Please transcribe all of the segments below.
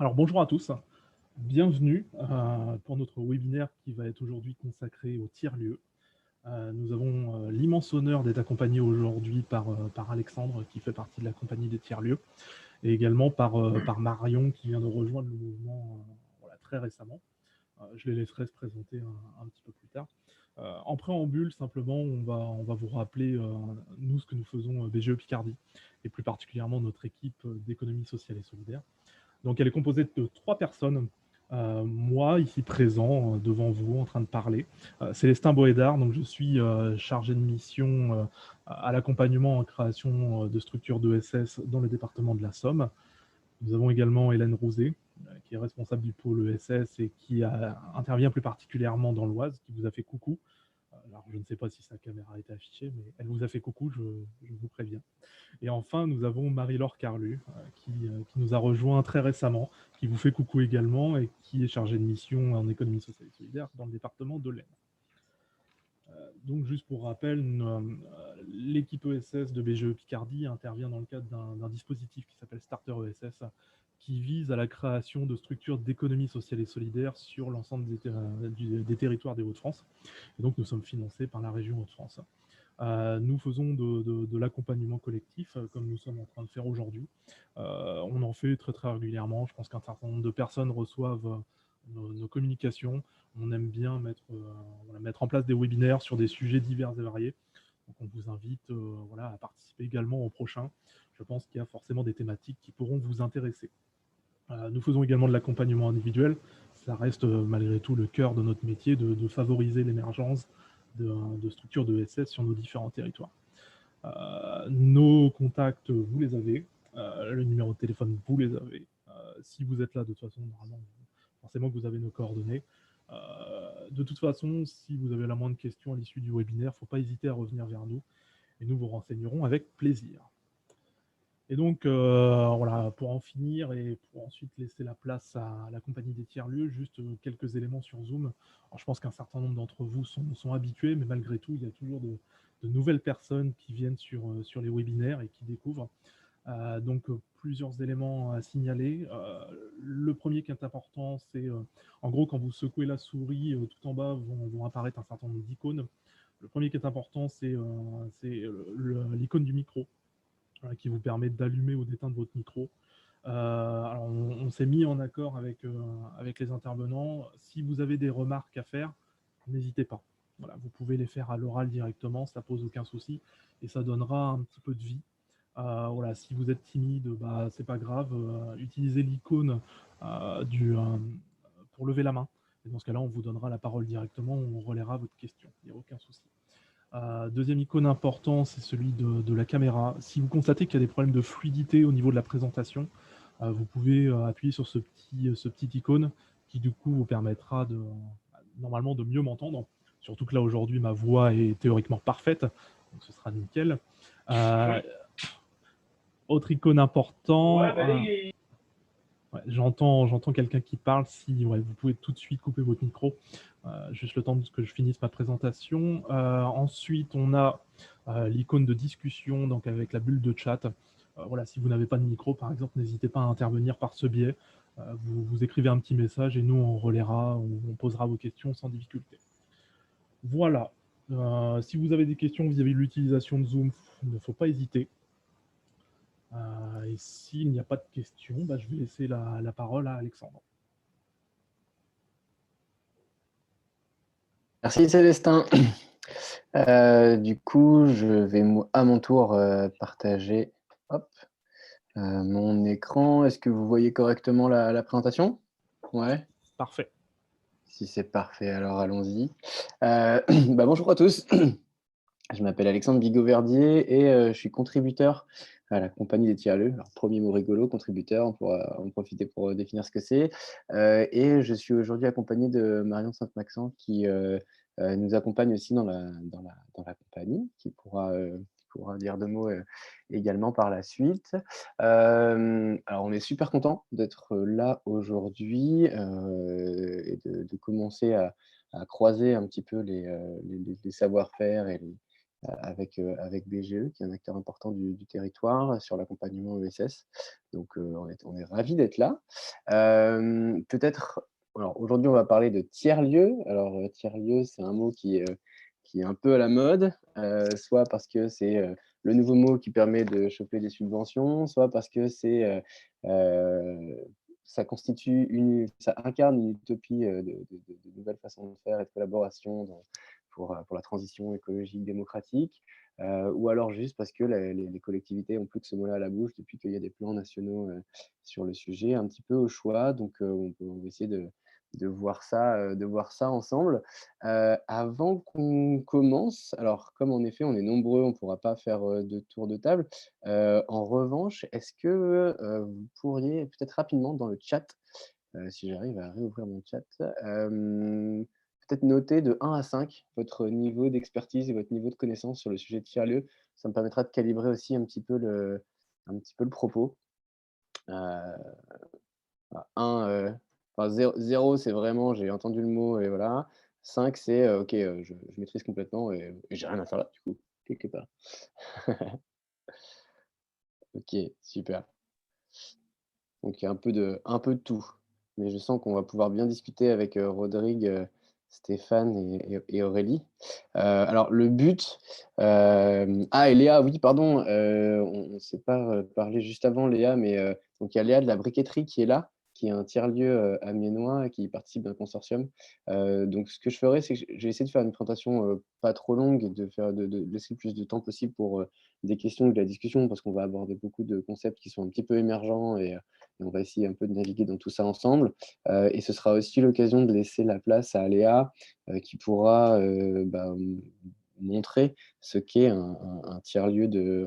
Alors bonjour à tous, bienvenue pour notre webinaire qui va être aujourd'hui consacré au tiers-lieux. Nous avons l'immense honneur d'être accompagnés aujourd'hui par Alexandre qui fait partie de la compagnie des tiers-lieux et également par Marion qui vient de rejoindre le mouvement voilà, très récemment. Je les laisserai se présenter un petit peu plus tard. En préambule, simplement, on va vous rappeler, nous, ce que nous faisons BGE Picardie, et plus particulièrement notre équipe d'économie sociale et solidaire. Donc elle est composée de 3 personnes. Moi, ici présent, devant vous, en train de parler. Célestin Boédard, donc je suis chargé de mission à l'accompagnement en création de structures d'ESS dans le département de la Somme. Nous avons également Hélène Rouzet, qui est responsable du pôle ESS et qui intervient plus particulièrement dans l'Oise, qui vous a fait coucou. Alors, je ne sais pas si sa caméra est affichée, mais elle vous a fait coucou, je vous préviens. Et enfin, nous avons Marie-Laure Carlu, qui nous a rejoint très récemment, qui vous fait coucou également et qui est chargée de mission en économie sociale et solidaire dans le département de l'Aisne. Donc, juste pour rappel, l'équipe ESS de BGE Picardie intervient dans le cadre d'un dispositif qui s'appelle Starter ESS, qui vise à la création de structures d'économie sociale et solidaire sur l'ensemble des territoires des Hauts-de-France. Et donc, nous sommes financés par la région Hauts-de-France. Nous faisons de l'accompagnement collectif, comme nous sommes en train de faire aujourd'hui. On en fait très très régulièrement. Je pense qu'un certain nombre de personnes reçoivent nos communications. On aime bien mettre en place des webinaires sur des sujets divers et variés. Donc on vous invite voilà, à participer également au prochain. Je pense qu'il y a forcément des thématiques qui pourront vous intéresser. Nous faisons également de l'accompagnement individuel. Ça reste malgré tout le cœur de notre métier, de favoriser l'émergence de structures de SS sur nos différents territoires. Nos contacts, vous les avez. Le numéro de téléphone, vous les avez. Si vous êtes là, de toute façon, normalement, forcément que vous avez nos coordonnées. De toute façon, si vous avez la moindre question à l'issue du webinaire, il ne faut pas hésiter à revenir vers nous et nous vous renseignerons avec plaisir. Et donc, voilà, pour en finir et pour ensuite laisser la place à la compagnie des tiers-lieux, juste quelques éléments sur Zoom. Alors, je pense qu'un certain nombre d'entre vous sont habitués, mais malgré tout, il y a toujours de nouvelles personnes qui viennent sur les webinaires et qui découvrent. Donc, plusieurs éléments à signaler. Le premier qui est important, c'est en gros, quand vous secouez la souris, tout en bas vont apparaître un certain nombre d'icônes. Le premier qui est important, c'est l'icône du micro qui vous permet d'allumer ou d'éteindre votre micro. Alors on s'est mis en accord avec les intervenants. Si vous avez des remarques à faire, n'hésitez pas. Voilà, vous pouvez les faire à l'oral directement, ça pose aucun souci et ça donnera un petit peu de vie. Voilà, si vous êtes timide, bah, c'est pas grave. Utilisez l'icône pour lever la main. Et dans ce cas-là, on vous donnera la parole directement, on relaiera votre question. Il n'y a aucun souci. Deuxième icône important, c'est celui de la caméra. Si vous constatez qu'il y a des problèmes de fluidité au niveau de la présentation, vous pouvez appuyer sur ce petit icône qui du coup vous permettra normalement de mieux m'entendre. Surtout que là aujourd'hui ma voix est théoriquement parfaite, donc ce sera nickel. Autre icône important. Ouais, j'entends quelqu'un qui parle. Si ouais, vous pouvez tout de suite couper votre micro, juste le temps que je finisse ma présentation. Ensuite, on a l'icône de discussion, donc avec la bulle de chat. Voilà, si vous n'avez pas de micro, par exemple, n'hésitez pas à intervenir par ce biais. Vous écrivez un petit message et nous, on relaiera, on posera vos questions sans difficulté. Voilà. Si vous avez des questions vis-à-vis de l'utilisation de Zoom, il ne faut pas hésiter. Et s'il n'y a pas de questions, bah, je vais laisser la parole à Alexandre. Merci Célestin. Du coup, je vais à mon tour partager mon écran. Est-ce que vous voyez correctement la présentation? Ouais. Parfait. Si c'est parfait, alors allons-y. Bonjour à tous. Je m'appelle Alexandre Bigot-Verdier et je suis contributeur à la compagnie des tiers-lieux. Alors, premier mot rigolo, contributeur, on pourra en profiter pour définir ce que c'est. Et je suis aujourd'hui accompagné de Marion Saint-Maxent qui nous accompagne aussi dans la compagnie, qui pourra dire deux mots également par la suite. Alors, on est super content d'être là aujourd'hui et de commencer à croiser un petit peu les savoir-faire et avec BGE, qui est un acteur important du territoire sur l'accompagnement ESS. Donc, on est ravis d'être là. Peut-être, alors aujourd'hui, on va parler de tiers-lieux. Alors, tiers-lieux, c'est un mot qui est un peu à la mode, soit parce que c'est le nouveau mot qui permet de choper des subventions, soit parce que ça constitue ça incarne une utopie de nouvelles façons de faire et de collaboration pour la transition écologique démocratique, ou alors juste parce que les collectivités ont plus que ce mot-là à la bouche depuis qu'il y a des plans nationaux sur le sujet, un petit peu au choix. Donc, on va essayer de voir ça ensemble. Avant qu'on commence, alors comme en effet on est nombreux, on ne pourra pas faire de tour de table. En revanche, est-ce que vous pourriez peut-être rapidement dans le chat, si j'arrive à réouvrir mon chat, peut-être noter de 1 à 5 votre niveau d'expertise et votre niveau de connaissance sur le sujet de tiers-lieux. Ça me permettra de calibrer aussi un petit peu le propos. Heu, voilà, 1, enfin 0, c'est vraiment j'ai entendu le mot et voilà. 5, c'est, OK, je maîtrise complètement et j'ai rien à faire là, du coup, quelque part. OK, super. Donc il y a un peu de tout. Mais je sens qu'on va pouvoir bien discuter avec, Rodrigue, Stéphane et Aurélie. Alors le but, et Léa, oui pardon, on ne s'est pas, parlé juste avant Léa, mais, donc il y a Léa de la briqueterie qui est là, qui est un tiers-lieu, amiénois et qui participe d'un consortium. Donc ce que je ferai, c'est que je vais essayer de faire une présentation, pas trop longue et de laisser le plus de temps possible pour, des questions ou de la discussion parce qu'on va aborder beaucoup de concepts qui sont un petit peu émergents et on va essayer un peu de naviguer dans tout ça ensemble. Et ce sera aussi l'occasion de laisser la place à Léa, qui pourra, montrer ce qu'est un tiers-lieu de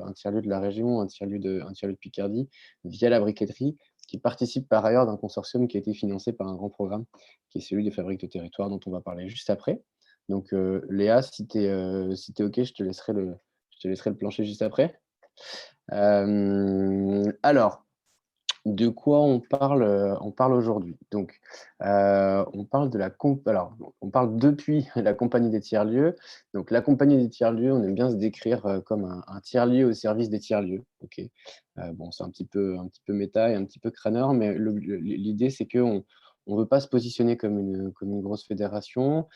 la région, un tiers-lieu de Picardie, via la briqueterie, qui participe par ailleurs d'un consortium qui a été financé par un grand programme, qui est celui des Fabriques de territoire, dont on va parler juste après. Donc, Léa, si tu es OK, je te laisserai le plancher juste après. Alors, de quoi on parle aujourd'hui? Donc, on parle de la comp alors, on parle depuis la compagnie des tiers-lieux. Donc la compagnie des tiers-lieux, on aime bien se décrire, comme un tiers-lieu au service des tiers-lieux, OK? Bon, c'est un petit peu méta et un petit peu crâneur, mais l'idée, c'est qu'on on veut pas se positionner comme une grosse fédération,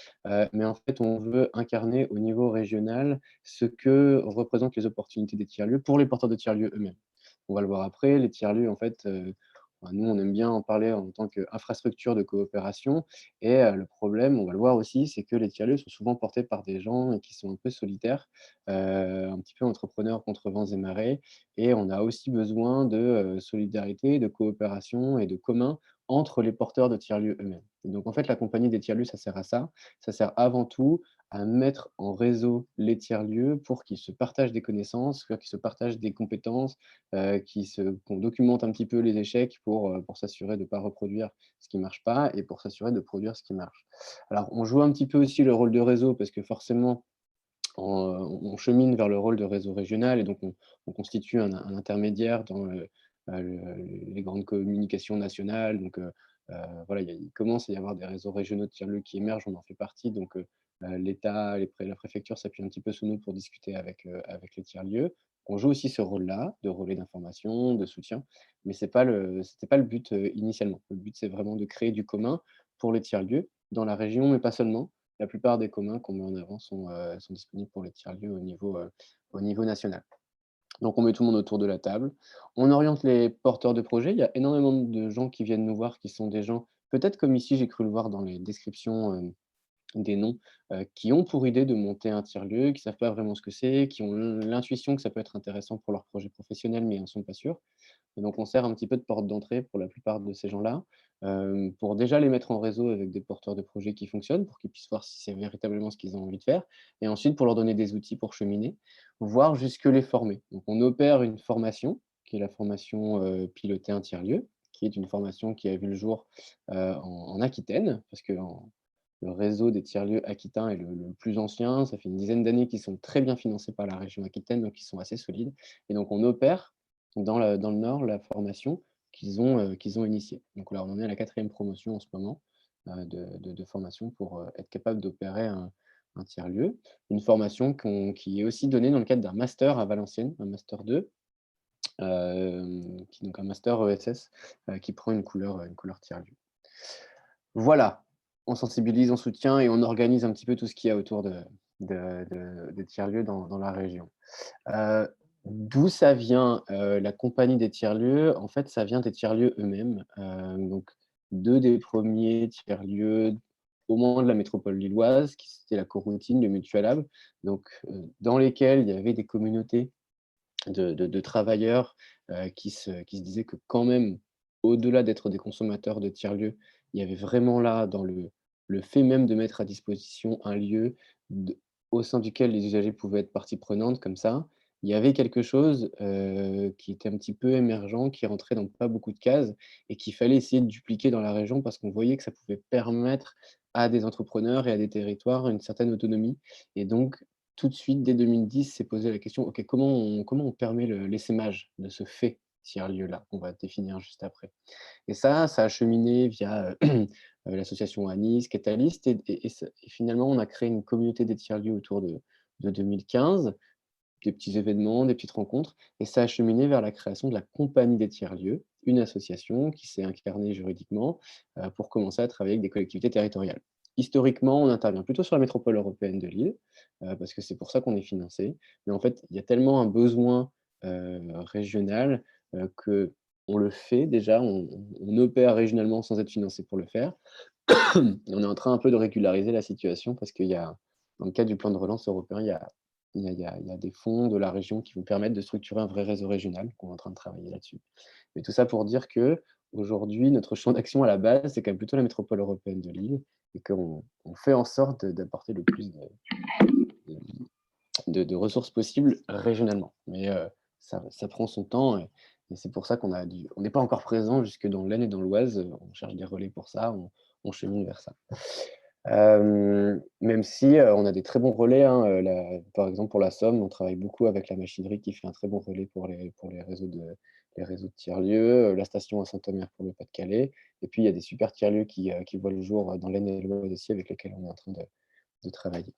mais en fait, on veut incarner au niveau régional ce que représentent les opportunités des tiers-lieux pour les porteurs de tiers-lieux eux-mêmes. On va le voir après, les tiers-lieux, en fait, nous, on aime bien en parler en tant qu'infrastructure de coopération et le problème, on va le voir aussi, c'est que les tiers-lieux sont souvent portés par des gens qui sont un peu solitaires, un petit peu entrepreneurs contre vents et marées et on a aussi besoin de, solidarité, de coopération et de commun entre les porteurs de tiers-lieux eux-mêmes. Et donc en fait, la compagnie des tiers-lieux, ça sert à ça. Ça sert avant tout à mettre en réseau les tiers-lieux pour qu'ils se partagent des connaissances, qu'ils se partagent des compétences, qu'on documente un petit peu les échecs pour s'assurer de ne pas reproduire ce qui ne marche pas et pour s'assurer de produire ce qui marche. Alors, on joue un petit peu aussi le rôle de réseau parce que forcément, on chemine vers le rôle de réseau régional et donc on constitue un intermédiaire dans les grandes communications nationales. Donc, voilà, il commence à y avoir des réseaux régionaux de tiers-lieux qui émergent, on en fait partie. Donc, l'État, la préfecture s'appuie un petit peu sur nous pour discuter avec les tiers-lieux. On joue aussi ce rôle-là, de relais d'information, de soutien, mais c'était pas le but initialement. Le but, c'est vraiment de créer du commun pour les tiers-lieux dans la région, mais pas seulement. La plupart des communs qu'on met en avant sont disponibles pour les tiers-lieux au niveau national. Donc on met tout le monde autour de la table. On oriente les porteurs de projets. Il y a énormément de gens qui viennent nous voir, qui sont des gens, peut-être comme ici, j'ai cru le voir dans les descriptions, des noms, qui ont pour idée de monter un tiers-lieu, qui ne savent pas vraiment ce que c'est, qui ont l'intuition que ça peut être intéressant pour leur projet professionnel, mais ils n'en sont pas sûrs. Et donc on sert un petit peu de porte d'entrée pour la plupart de ces gens-là, pour déjà les mettre en réseau avec des porteurs de projets qui fonctionnent, pour qu'ils puissent voir si c'est véritablement ce qu'ils ont envie de faire et ensuite pour leur donner des outils pour cheminer, voire jusque les former. Donc on opère une formation, qui est la formation, Piloter un tiers-lieu, qui est une formation qui a vu le jour, en Aquitaine, parce que le réseau des tiers-lieux aquitains est le plus ancien. Ça fait une dizaine d'années qu'ils sont très bien financés par la région Aquitaine, donc ils sont assez solides et donc on opère dans le Nord, la formation qu'ils ont initiée. Donc là, on en est à la 4e promotion en ce moment, de formation pour, être capable d'opérer un un tiers-lieu, une formation qui est aussi donnée dans le cadre d'un master à Valenciennes, un master 2, donc un master ESS, qui prend une couleur tiers-lieu. Voilà, on sensibilise, on soutient et on organise un petit peu tout ce qu'il y a autour des tiers-lieux dans la région. Heu, D'où ça vient, la compagnie des tiers-lieux? En fait, ça vient des tiers-lieux eux-mêmes. Donc 2 des premiers tiers-lieux, au moins de la métropole lilloise, qui c'était la Coroutine, le Mutualab, donc dans lesquels il y avait des communautés de travailleurs, qui se disaient que quand même, au-delà d'être des consommateurs de tiers-lieux, il y avait vraiment là, dans le fait même de mettre à disposition un lieu d au sein duquel les usagers pouvaient être partie prenante comme ça, il y avait quelque chose, qui était un petit peu émergent, qui rentrait dans pas beaucoup de cases et qu'il fallait essayer de dupliquer dans la région parce qu'on voyait que ça pouvait permettre à des entrepreneurs et à des territoires une certaine autonomie et donc tout de suite, dès 2010, s'est posé la question: «OK, comment on permet l'essaimage de ce fait tiers-lieu-là?» qu'on va définir juste après. Et ça a cheminé via, l'association Anis, Catalyst et finalement on a créé une communauté des tiers-lieux autour de 2015, des petits événements, des petites rencontres et ça a cheminé vers la création de la Compagnie des tiers-lieux, une association qui s'est incarnée juridiquement, pour commencer à travailler avec des collectivités territoriales. Historiquement, on intervient plutôt sur la métropole européenne de Lille, parce que c'est pour ça qu'on est financé. Mais en fait, il y a tellement un besoin, régional, qu'on le fait déjà, on opère régionalement sans être financé pour le faire. Et on est en train un peu de régulariser la situation parce qu'il y a dans le cadre du plan de relance européen, il y a des fonds de la région qui vont permettre de structurer un vrai réseau régional, qu'on est en train de travailler là-dessus. Mais tout ça pour dire qu'aujourd'hui, notre champ d'action à la base, c'est quand même plutôt la métropole européenne de Lille et qu'on fait en sorte d'apporter le plus de de ressources possibles régionalement. Mais ça prend son temps et c'est pour ça on n'est pas encore présent jusque dans l'Aisne et dans l'Oise, on cherche des relais pour ça, on chemine vers ça. Même si, on a des très bons relais, hein, par exemple pour la Somme, on travaille beaucoup avec la machinerie qui fait un très bon relais pour les réseaux de tiers-lieux, la station à Saint-Omer pour le Pas-de-Calais et puis il y a des super tiers-lieux qui voient le jour, dans l'Aisne et l'Oise aussi avec lesquels on est en train de travailler.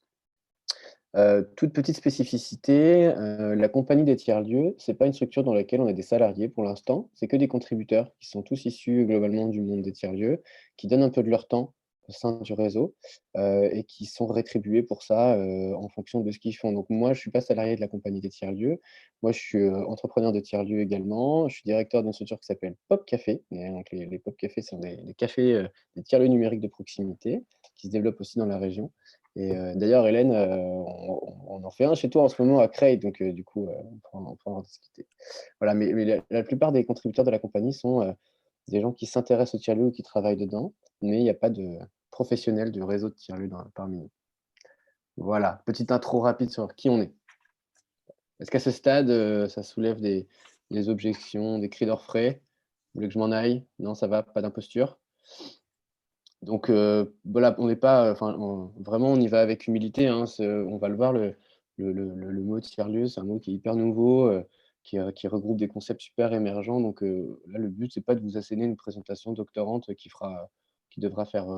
Toute petite spécificité, la compagnie des tiers-lieux, c'est pas une structure dans laquelle on a des salariés pour l'instant, c'est que des contributeurs qui sont tous issus globalement du monde des tiers-lieux, qui donnent un peu de leur temps au sein du réseau, et qui sont rétribués pour ça, en fonction de ce qu'ils font. Donc moi, je suis pas salarié de la compagnie des tiers-lieux. Moi, je suis, entrepreneur de tiers-lieux également. Je suis directeur d'une structure qui s'appelle Pop Café et donc les Pop Café sont des cafés, des tiers-lieux numériques de proximité qui se développent aussi dans la région. Et d'ailleurs, Hélène, on en fait un chez toi en ce moment à Creil, donc du coup, on pourra en discuter. Voilà, mais la plupart des contributeurs de la compagnie sont, des gens qui s'intéressent au tiers-lieu ou qui travaillent dedans, mais il y a pas de professionnels du réseau de tiers-lieux parmi nous. Voilà, petite intro rapide sur qui on est. Est-ce qu'à ce stade, ça soulève des objections, des cris d'orfraie? Vous voulez que je m'en aille? Non, ça va, pas d'imposture? Donc voilà, on n'est pas, enfin, vraiment, on y va avec humilité, hein. On va le voir, le mot tiers-lieu, c'est un mot qui est hyper nouveau, qui regroupe des concepts super émergents. Donc là, le but, c'est pas de vous asséner une présentation doctorante qui devra faire,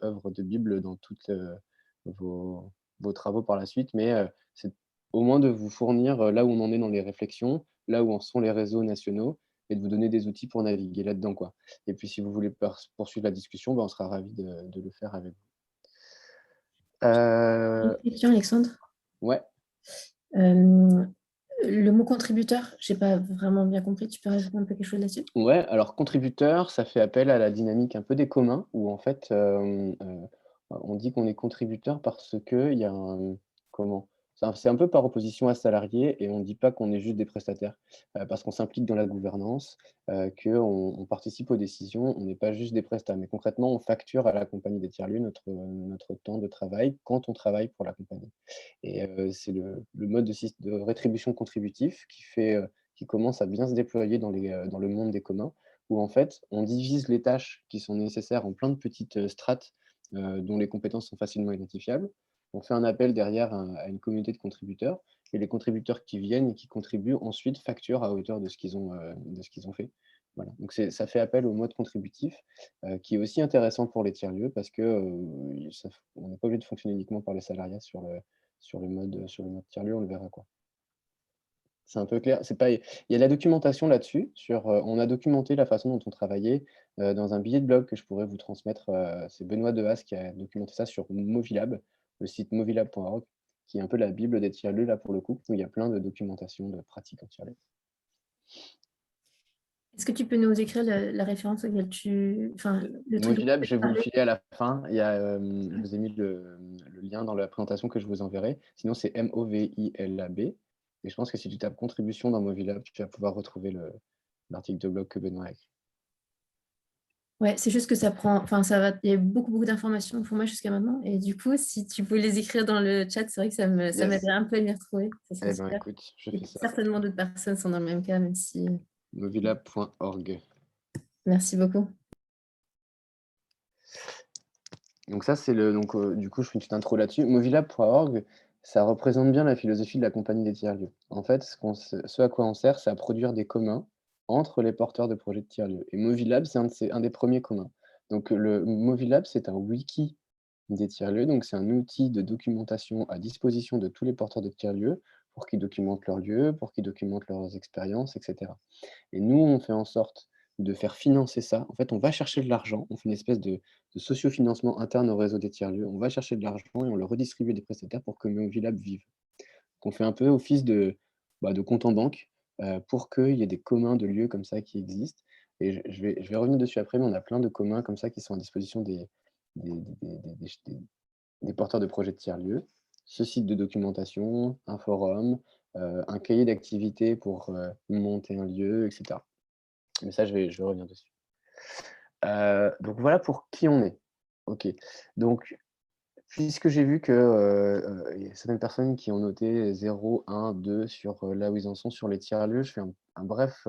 œuvre de bible dans toutes, vos vos travaux par la suite, mais c'est au moins de vous fournir, là où on en est dans les réflexions, là où en sont les réseaux nationaux et de vous donner des outils pour naviguer là-dedans, quoi. Et puis si vous voulez poursuivre la discussion, bah, on sera ravis de le faire avec vous. Une Heu, question, Alexandre. ouais, Euh, le mot contributeur, j'ai pas vraiment bien compris. Tu peux rajouter un peu quelque chose là-dessus? ouais, alors contributeur, ça fait appel à la dynamique un peu des communs où en fait, on dit qu'on est contributeur parce qu'il y a comment? C'est un peu par opposition à salarié et on ne dit pas qu'on est juste des prestataires, parce qu'on s'implique dans la gouvernance, qu'on participe aux décisions, on n'est pas juste des prestats. Mais concrètement, on facture à la compagnie des tiers-lieux notre temps de travail quand on travaille pour la compagnie. Et c'est le mode de rétribution contributif qui commence à bien se déployer dans le monde des communs, où en fait, on divise les tâches qui sont nécessaires en plein de petites, strates, dont les compétences sont facilement identifiables. On fait un appel derrière à une communauté de contributeurs et les contributeurs qui viennent et qui contribuent ensuite facturent à hauteur de ce qu'ils ont fait. Voilà, donc ça fait appel au mode contributif, qui est aussi intéressant pour les tiers-lieux parce que, on n'est pas obligé de fonctionner uniquement par les salariats sur le mode tiers-lieu, on le verra, quoi. C'est un peu clair? C'est pas Il y a de la documentation là-dessus on a documenté la façon dont on travaillait, dans un billet de blog que je pourrais vous transmettre, c'est Benoît Dehaze qui a documenté ça sur Movilab, le site movilab.org, qui est un peu la bible des tiers-lieux là pour le coup, où il y a plein de documentation de pratiques en tiers-lieux. Est-ce que tu peux nous écrire la référence auquel enfin, le truc dont Movilab, tu je vais vous le parlais? filer à la fin. Je vous ai mis le lien dans la présentation que je vous enverrai. Sinon, c'est Movilab. Et je pense que si tu tapes contribution dans Movilab, tu vas pouvoir retrouver l'article de blog que Benoît a écrit. Ouais, c'est juste que ça prend, enfin, il y a beaucoup d'informations pour moi jusqu'à maintenant. Et du coup, si tu peux les écrire dans le chat, c'est vrai que ça Yes. m'aiderait un peu à m'y retrouver. Ça serait Eh ben, super. écoute, je Et fais puis, ça. certainement d'autres personnes sont dans le même cas, même si. Movilab.org. Merci beaucoup. Donc ça, du coup, je fais une petite intro là-dessus. Movilab.org, ça représente bien la philosophie de la compagnie des tiers-lieux. En fait, ce à quoi on sert, c'est à produire des communs entre les porteurs de projets de tiers-lieux. Et Movilab, c'est un des premiers communs. Donc le Movilab, c'est un wiki des tiers-lieux. Donc c'est un outil de documentation à disposition de tous les porteurs de tiers-lieux pour qu'ils documentent leurs lieux, pour qu'ils documentent leurs expériences, etc. Et nous, on fait en sorte de faire financer ça. En fait, on va chercher de l'argent, on fait une espèce de sociofinancement interne au réseau des tiers-lieux. On va chercher de l'argent et on le redistribue à des prestataires pour que Movilab vive. Donc on fait un peu office de compte en banque, pour qu'il y ait des communs de lieux comme ça qui existent. Et je vais revenir dessus après, mais on a plein de communs comme ça qui sont à disposition des porteurs de projets de tiers-lieux. Ce site de documentation, un forum, un cahier d'activités pour, monter un lieu, etc. Mais ça, je vais revenir dessus. Donc voilà pour qui on est. OK. Donc, puisque j'ai vu que, il y a certaines personnes qui ont noté 0, 1, 2 sur, là où ils en sont sur les tiers-lieux, je fais un bref,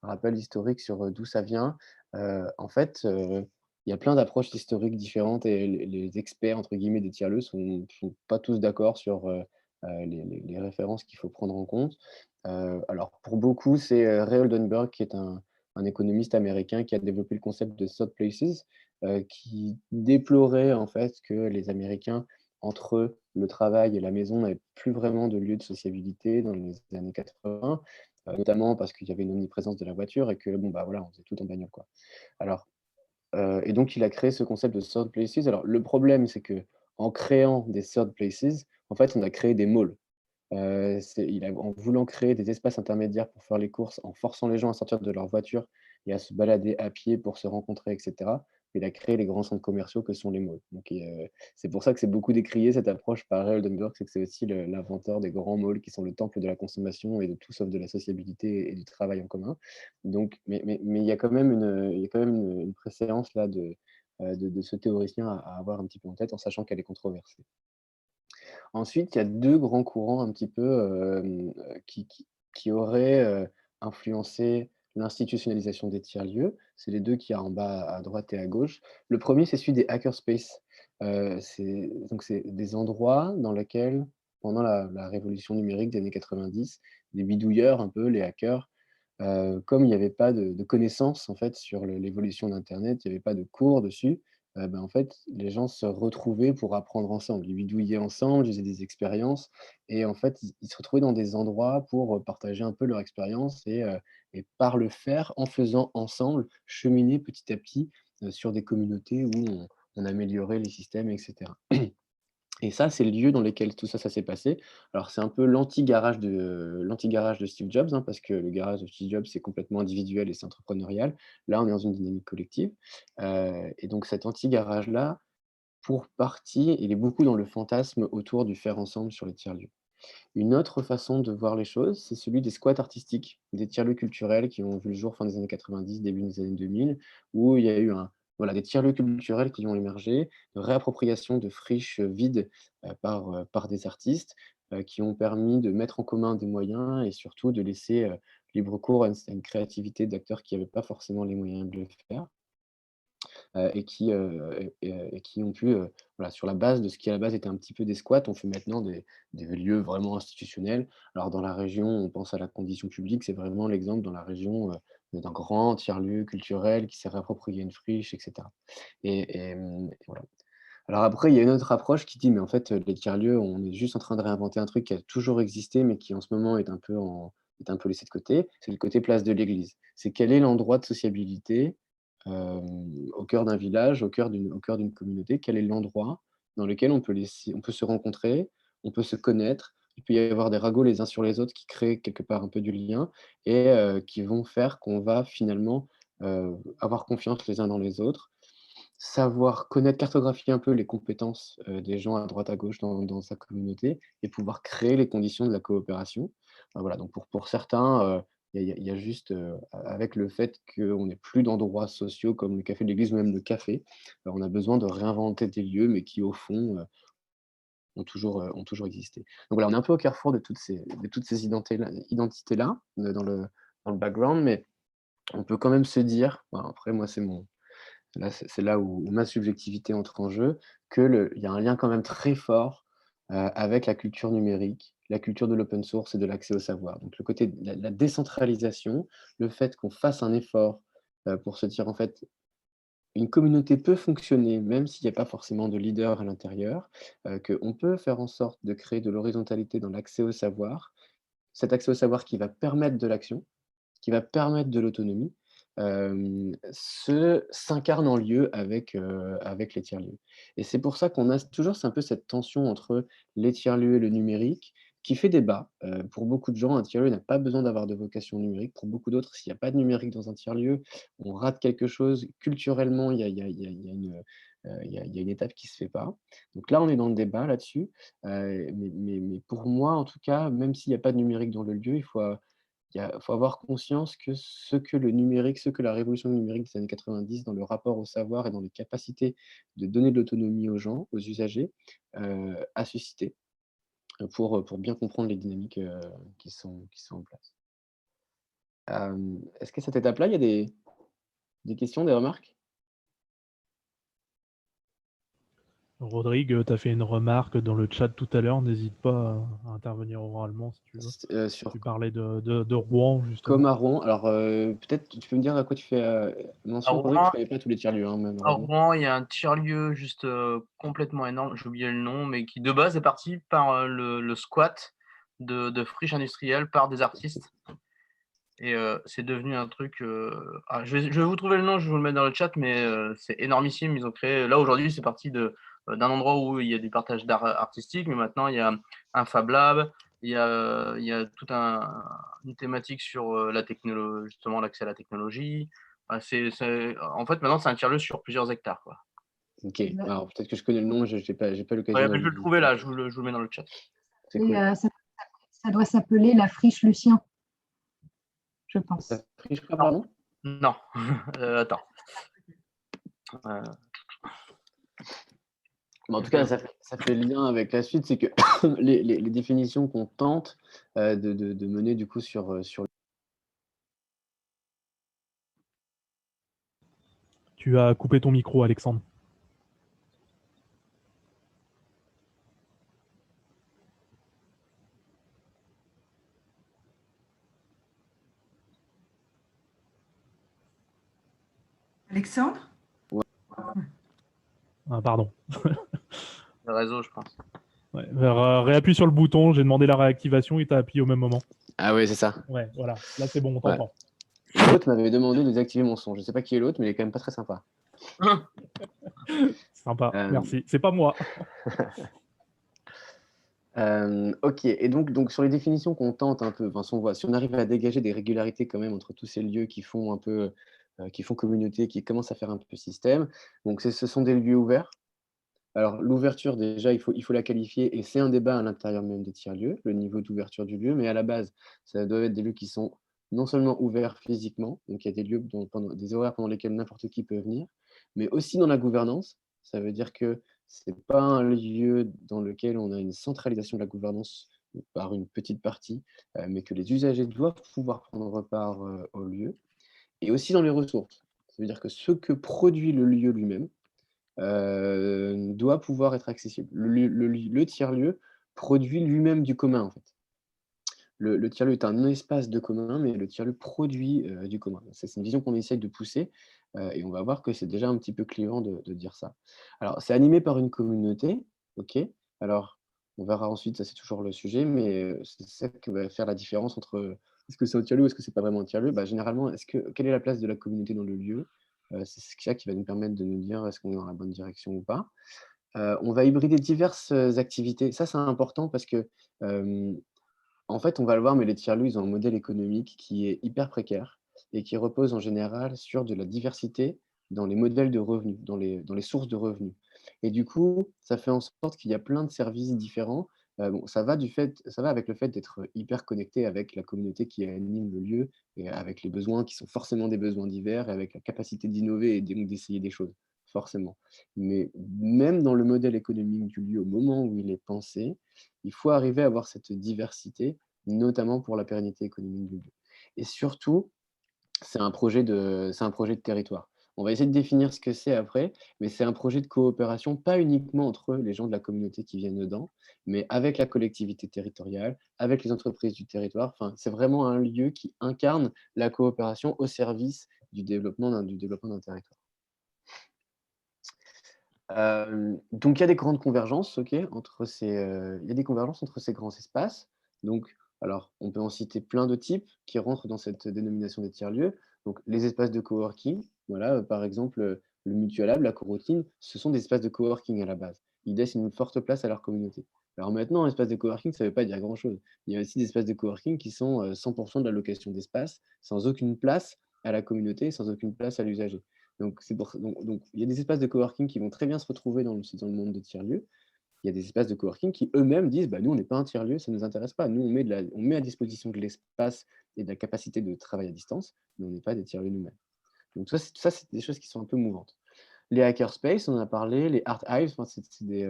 rappel historique sur, d'où ça vient. En fait, il y a plein d'approches historiques différentes et les «experts» entre guillemets des tiers-lieux sont pas tous d'accord sur, les références qu'il faut prendre en compte. Alors pour beaucoup, c'est, Ray Oldenburg qui est un économiste américain qui a développé le concept de third places, qui déplorait en fait que les Américains, entre le travail et la maison, n'avaient plus vraiment de lieu de sociabilité dans les années 80, notamment parce qu'il y avait une omniprésence de la voiture et que bon, bah, voilà, on faisait tout en bagnole, quoi. Alors, et donc il a créé ce concept de third places. Alors le problème, c'est que en créant des third places, en fait, on a créé des malls. En voulant créer des espaces intermédiaires pour faire les courses, en forçant les gens à sortir de leur voiture et à se balader à pied pour se rencontrer et cetera, il a créé les grands centres commerciaux que sont les malls. Donc c'est pour ça que c'est beaucoup décrié cette approche par Ray Oldenburg, c'est que c'est aussi l'inventeur des grands malls qui sont le temple de la consommation et de tout sauf de la sociabilité et du travail en commun. Donc mais il y a quand même une préséance là de ce théoricien à avoir un petit peu en tête, en sachant qu'elle est controversée. Ensuite, il y a 2 grands courants un petit peu, qui auraient, influencé l'institutionnalisation des tiers-lieux. C'est les 2 qu'il y a en bas à droite et à gauche. Le premier, c'est celui des hackerspaces. C'est des endroits dans lesquels, pendant la révolution numérique des années 90, les bidouilleurs un peu, les hackers, comme il n'y avait pas de connaissances en fait sur l'évolution d'internet, il n'y avait pas de cours dessus, en fait, les gens se retrouvaient pour apprendre ensemble. Ils bidouillaient ensemble, ils faisaient des expériences et en fait, ils se retrouvaient dans des endroits pour, partager un peu leur expérience et par le faire, en faisant ensemble, cheminer petit à petit, sur des communautés où on améliorait les systèmes et cetera. Et ça, c'est le lieu dans lequel tout ça, ça s'est passé. Alors c'est un peu l'anti-garage de Steve Jobs, hein, parce que le garage de Steve Jobs, c'est complètement individuel et c'est entrepreneurial. Là, on est dans une dynamique collective, et donc cet anti-garage-là, pour partie, il est beaucoup dans le fantasme autour du faire ensemble sur les tiers-lieux. Une autre façon de voir les choses, c'est celui des squats artistiques, des tiers-lieux culturels qui ont vu le jour fin des années 90, début des années 2000, où il y a eu des tiers-lieux culturels qui ont émergé, de réappropriation de friches vides par des artistes, qui ont permis de mettre en commun des moyens et surtout de laisser libre cours à une créativité d'acteurs qui n'avaient pas forcément les moyens de le faire. et qui ont pu, voilà, sur la base de ce qui à la base était un petit peu des squats, on fait maintenant des lieux vraiment institutionnels. Alors dans la région, on pense à la condition publique, c'est vraiment l'exemple dans la région, d'un grand tiers-lieu culturel qui s'est réapproprié une friche, et cetera. Et voilà. Alors après, il y a une autre approche qui dit: «Mais en fait, les tiers-lieux, on est juste en train de réinventer un truc qui a toujours existé, mais qui en ce moment est un peu laissé de côté». C'est le côté place de l'église. C'est quel est l'endroit de sociabilité, au cœur d'un village, au cœur d'une communauté? Quel est l'endroit dans lequel on peut se rencontrer, on peut se connaître, il peut y avoir des ragots les uns sur les autres qui créent quelque part un peu du lien et qui vont faire qu'on va finalement, avoir confiance les uns dans les autres. Savoir connaître, cartographier un peu les compétences, des gens à droite, à gauche dans sa communauté et pouvoir créer les conditions de la coopération. Voilà, donc pour certains, il y a juste, avec le fait qu'on n'ait plus d'endroits sociaux comme le café de l'église ou même le café, on a besoin de réinventer des lieux, mais qui au fond, ont toujours existé. Donc voilà, on est un peu au carrefour de toutes ces identités-là, dans le background, mais on peut quand même se dire, bah, après moi c'est mon là, c'est là où ma subjectivité entre en jeu, il y a un lien quand même très fort, avec la culture numérique, la culture de l'open source et de l'accès au savoir. Donc le côté de la décentralisation, le fait qu'on fasse un effort, pour se dire en fait: «Une communauté peut fonctionner même s'il n'y a pas forcément de leader à l'intérieur», qu'on peut faire en sorte de créer de l'horizontalité dans l'accès au savoir. Cet accès au savoir qui va permettre de l'action, qui va permettre de l'autonomie, s'incarne en lieu avec les tiers-lieux. Et c'est pour ça qu'on a toujours c'est un peu cette tension entre les tiers-lieux et le numérique qui fait débat. Pour beaucoup de gens, un tiers-lieu n'a pas besoin d'avoir de vocation numérique. Pour beaucoup d'autres, s'il n'y a pas de numérique dans un tiers-lieu, on rate quelque chose. Culturellement, il y a une étape qui ne se fait pas. Donc là, on est dans le débat là-dessus. Mais pour moi, en tout cas, même s'il n'y a pas de numérique dans le lieu, faut avoir conscience que ce que la révolution numérique des années 90 dans le rapport au savoir et dans les capacités de donner de l'autonomie aux gens, aux usagers, a suscité, pour bien comprendre les dynamiques, qui sont en place. Est-ce qu'à cette étape-là, il y a des questions, des remarques? Rodrigue, tu as fait une remarque dans le chat tout à l'heure, n'hésite pas à intervenir oralement si tu veux. Sur Tu parlais de Rouen, comme justement. à Rouen, alors, peut-être tu peux me dire à quoi tu fais, À mention, Rodrigue? Je Rouen ne connais pas tous les tiers-lieux, hein, à malheureusement. Rouen, il y a un tiers-lieu juste, complètement énorme, j'ai oublié le nom, mais qui de base est parti par, le squat de friches industrielles par des artistes et c'est devenu un truc, je vais vous trouver le nom, je vais vous le mettre dans le chat, mais c'est énormissime. Ils ont créé là, aujourd'hui, c'est parti d'un endroit où il y a du partage d'art artistique, mais maintenant il y a un Fab Lab, il y a tout une thématique sur, justement l'accès à la technologie. En fait, maintenant, c'est un tiers-lieu sur plusieurs hectares, quoi. OK, alors peut-être que je connais le nom, je j'ai pas l'occasion Ouais, mais d'aller je le vais le trouver visiter. là, je vous le mets dans le chat. C'est Et cool. ça doit s'appeler la friche Lucien, je pense. Ça friche pas, pardon? Non, attends. Mais en tout cas, ça fait lien avec la suite, c'est que les définitions qu'on tente, de mener du coup sur Tu as coupé ton micro, Alexandre. Alexandre? Ah, pardon. Le réseau, je pense. Ouais. Réappuie sur le bouton, j'ai demandé la réactivation et tu as appuyé au même moment. Ah oui, c'est ça. Ouais, voilà. Là, c'est bon, on Ouais. t'entend. L'autre m'avait demandé de désactiver mon son. Je sais pas qui est l'autre, mais il est quand même pas très sympa. Sympa, Euh, merci. C'est pas moi. OK, et donc sur les définitions qu'on tente un peu, enfin, si on arrive à dégager des régularités quand même entre tous ces lieux qui font un peu, qui font communauté, qui commencent à faire un peu système, donc ce sont des lieux ouverts. Alors l'ouverture déjà, il faut la qualifier et c'est un débat à l'intérieur même des tiers-lieux, le niveau d'ouverture du lieu, mais à la base, ça doit être des lieux qui sont non seulement ouverts physiquement, donc il y a des lieux pendant des horaires pendant lesquels n'importe qui peut venir, mais aussi dans la gouvernance. Ça veut dire que c'est pas un lieu dans lequel on a une centralisation de la gouvernance par une petite partie, mais que les usagers doivent pouvoir prendre part, au lieu et aussi dans les ressources. Ça veut dire que ce que produit le lieu lui-même doit pouvoir être accessible. Le tiers-lieu produit lui-même du commun, en fait. Le tiers-lieu est un espace de commun, mais le tiers-lieu produit du commun. Ça, c'est une vision qu'on essaye de pousser et on va voir que c'est déjà un petit peu clivant de dire ça. Alors, c'est animé par une communauté, ok. Alors, on verra ensuite, ça c'est toujours le sujet, mais c'est ça qui va faire la différence entre est-ce que c'est un tiers-lieu ou est-ce que c'est pas vraiment un tiers-lieu. Bah, généralement, quelle est la place de la communauté dans le lieu? C'est ça qui va nous permettre de nous dire est-ce qu'on est dans la bonne direction ou pas. On va hybrider diverses activités. Ça, c'est important parce que en fait, on va le voir, mais les tiers-lieux, ils ont un modèle économique qui est hyper précaire et qui repose en général sur de la diversité dans les modèles de revenus, dans les sources de revenus. Et du coup, ça fait en sorte qu'il y a plein de services différents. Bon, ça va avec le fait d'être hyper connecté avec la communauté qui anime le lieu et avec les besoins qui sont forcément des besoins divers et avec la capacité d'innover et donc d'essayer des choses, forcément. Mais même dans le modèle économique du lieu, au moment où il est pensé, il faut arriver à avoir cette diversité, notamment pour la pérennité économique du lieu. Et surtout, c'est un projet de territoire. On va essayer de définir ce que c'est après, mais c'est un projet de coopération, pas uniquement entre les gens de la communauté qui viennent dedans, mais avec la collectivité territoriale, avec les entreprises du territoire. Enfin, c'est vraiment un lieu qui incarne la coopération au service du développement d'un territoire. Donc il y a des grandes convergences, OK, il y a des convergences entre ces grands espaces. Donc, alors, on peut en citer plein de types qui rentrent dans cette dénomination des tiers-lieux. Donc les espaces de coworking, voilà, par exemple, le Mutual Lab, la coroutine, ce sont des espaces de coworking à la base. Ils laissent une forte place à leur communauté. Alors maintenant, un espace de coworking, ça ne veut pas dire grand-chose. Il y a aussi des espaces de coworking qui sont, 100 de la location d'espace, sans aucune place à la communauté, sans aucune place à l'usager. Donc, il y a des espaces de coworking qui vont très bien se retrouver dans le monde de tiers-lieux. Il y a des espaces de coworking qui eux-mêmes disent bah, nous, on n'est pas un tiers-lieu, ça ne nous intéresse pas. Nous, on met à disposition de l'espace et de la capacité de travail à distance, mais on n'est pas des tiers-lieux nous-mêmes. Donc, ça, c'est des choses qui sont un peu mouvantes. Les hackerspace, on en a parlé, les art hives, enfin, c'est des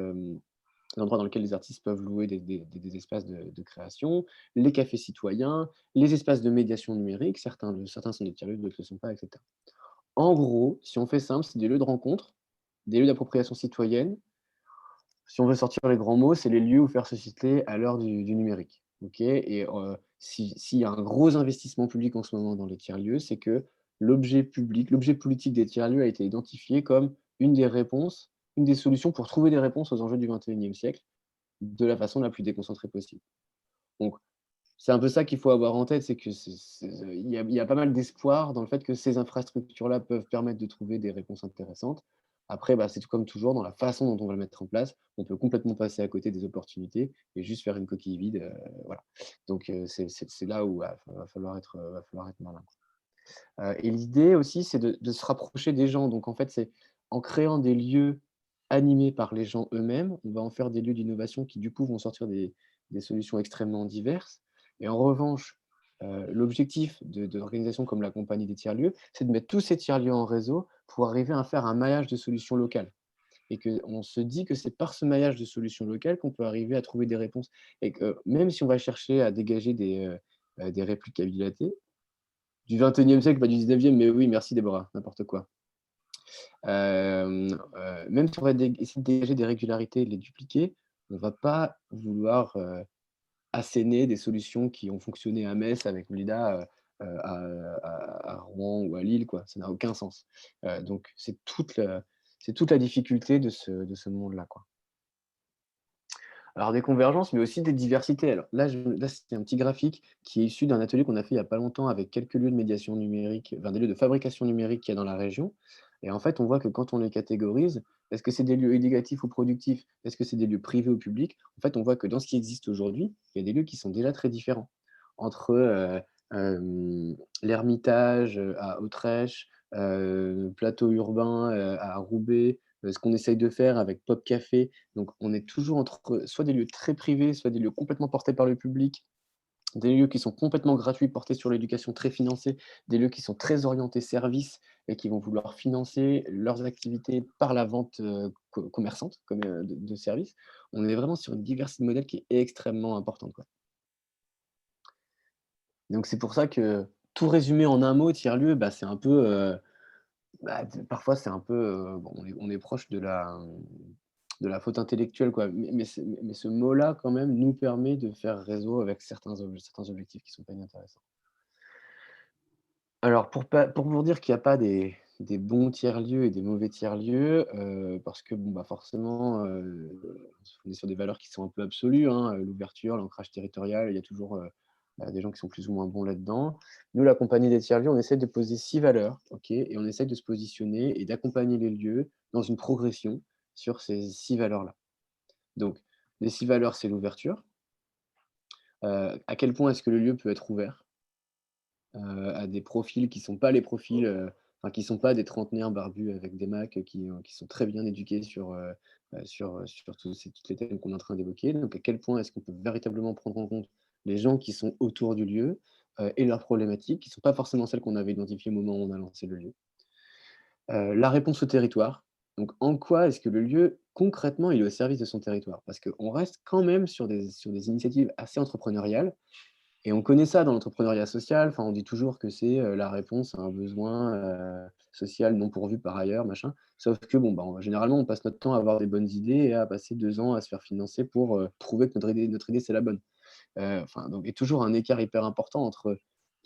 endroits dans lesquels les artistes peuvent louer des espaces de création, les cafés citoyens, les espaces de médiation numérique, certains sont des tiers-lieux, d'autres ne le sont pas, etc. En gros, si on fait simple, c'est des lieux de rencontre, des lieux d'appropriation citoyenne. Si on veut sortir les grands mots, c'est les lieux où faire société à l'heure du numérique. OK et s'il y a un gros investissement public en ce moment dans les tiers-lieux, c'est que l'objet politique des tiers-lieux a été identifié comme une des réponses, une des solutions pour trouver des réponses aux enjeux du XXIe siècle, de la façon la plus déconcentrée possible. Donc c'est un peu ça qu'il faut avoir en tête, c'est que il y a pas mal d'espoir dans le fait que ces infrastructures-là peuvent permettre de trouver des réponses intéressantes. Après, bah, c'est tout comme toujours dans la façon dont on va le mettre en place, on peut complètement passer à côté des opportunités et juste faire une coquille vide, voilà. Donc c'est là où va falloir être malin. Et l'idée aussi, c'est de se rapprocher des gens. Donc en fait, c'est en créant des lieux animés par les gens eux-mêmes, on va en faire des lieux d'innovation qui, du coup, vont sortir des solutions extrêmement diverses. Et en revanche, l'objectif d'organisations comme la Compagnie des tiers-lieux, c'est de mettre tous ces tiers-lieux en réseau pour arriver à faire un maillage de solutions locales. Et qu'on se dit que c'est par ce maillage de solutions locales qu'on peut arriver à trouver des réponses. Et que même si on va chercher à dégager des réplicabilités, du 21e siècle, pas du 19e, mais oui, merci Déborah, n'importe quoi. Même si on va essayer de dégager des régularités et de les dupliquer, on ne va pas vouloir asséner des solutions qui ont fonctionné à Metz avec Blida à Rouen ou à Lille, quoi. Ça n'a aucun sens. Donc c'est toute la difficulté de ce monde-là, quoi. Alors des convergences, mais aussi des diversités. Alors là, c'est un petit graphique qui est issu d'un atelier qu'on a fait il n'y a pas longtemps avec quelques lieux de médiation numérique, enfin des lieux de fabrication numérique qu'il y a dans la région. Et en fait, on voit que quand on les catégorise, est-ce que c'est des lieux éducatifs ou productifs? Est-ce que c'est des lieux privés ou publics? En fait, on voit que dans ce qui existe aujourd'hui, il y a des lieux qui sont déjà très différents. Entre l'Ermitage à Autrèche, Plateau urbain à Roubaix, ce qu'on essaye de faire avec Pop Café. Donc, on est toujours entre soit des lieux très privés, soit des lieux complètement portés par le public, des lieux qui sont complètement gratuits, portés sur l'éducation, très financés, des lieux qui sont très orientés services et qui vont vouloir financer leurs activités par la vente commerçante de services. On est vraiment sur une diversité de modèles qui est extrêmement importante, quoi. Donc, c'est pour ça que tout résumer en un mot, tiers-lieu, bah, c'est un peu Parfois, c'est un peu, bon, on est proche de la faute intellectuelle, quoi. Mais ce mot-là, quand même, nous permet de faire réseau avec certains objectifs qui sont pas inintéressants. Alors pour vous dire qu'il y a pas des bons tiers-lieux et des mauvais tiers-lieux, parce que bon, forcément, on est sur des valeurs qui sont un peu absolues, hein, l'ouverture, l'ancrage territorial, il y a toujours, des gens qui sont plus ou moins bons là-dedans. Nous, la compagnie des tiers-lieux, on essaie de poser 6 valeurs, OK? Et on essaie de se positionner et d'accompagner les lieux dans une progression sur ces 6 valeurs-là. Donc les 6 valeurs, c'est l'ouverture, à quel point est-ce que le lieu peut être ouvert? À des profils qui sont pas les profils, enfin qui sont pas des trentenaires barbus avec des Macs, qui sont très bien éduqués sur toutes les thèmes qu'on est en train d'évoquer. Donc à quel point est-ce qu'on peut véritablement prendre en compte les gens qui sont autour du lieu, et leurs problématiques qui sont pas forcément celles qu'on avait identifiées au moment où on a lancé le lieu. La réponse au territoire, donc en quoi est-ce que le lieu, concrètement, il est au service de son territoire? Parce qu'on reste quand même sur des initiatives assez entrepreneuriales et on connaît ça dans l'entrepreneuriat social, enfin, on dit toujours que c'est, la réponse à un besoin, social non pourvu par ailleurs, machin. Sauf que bon, généralement, on passe notre temps à avoir des bonnes idées et à passer 2 ans à se faire financer pour, prouver que notre idée, c'est la bonne. Enfin, donc il y a toujours un écart hyper important entre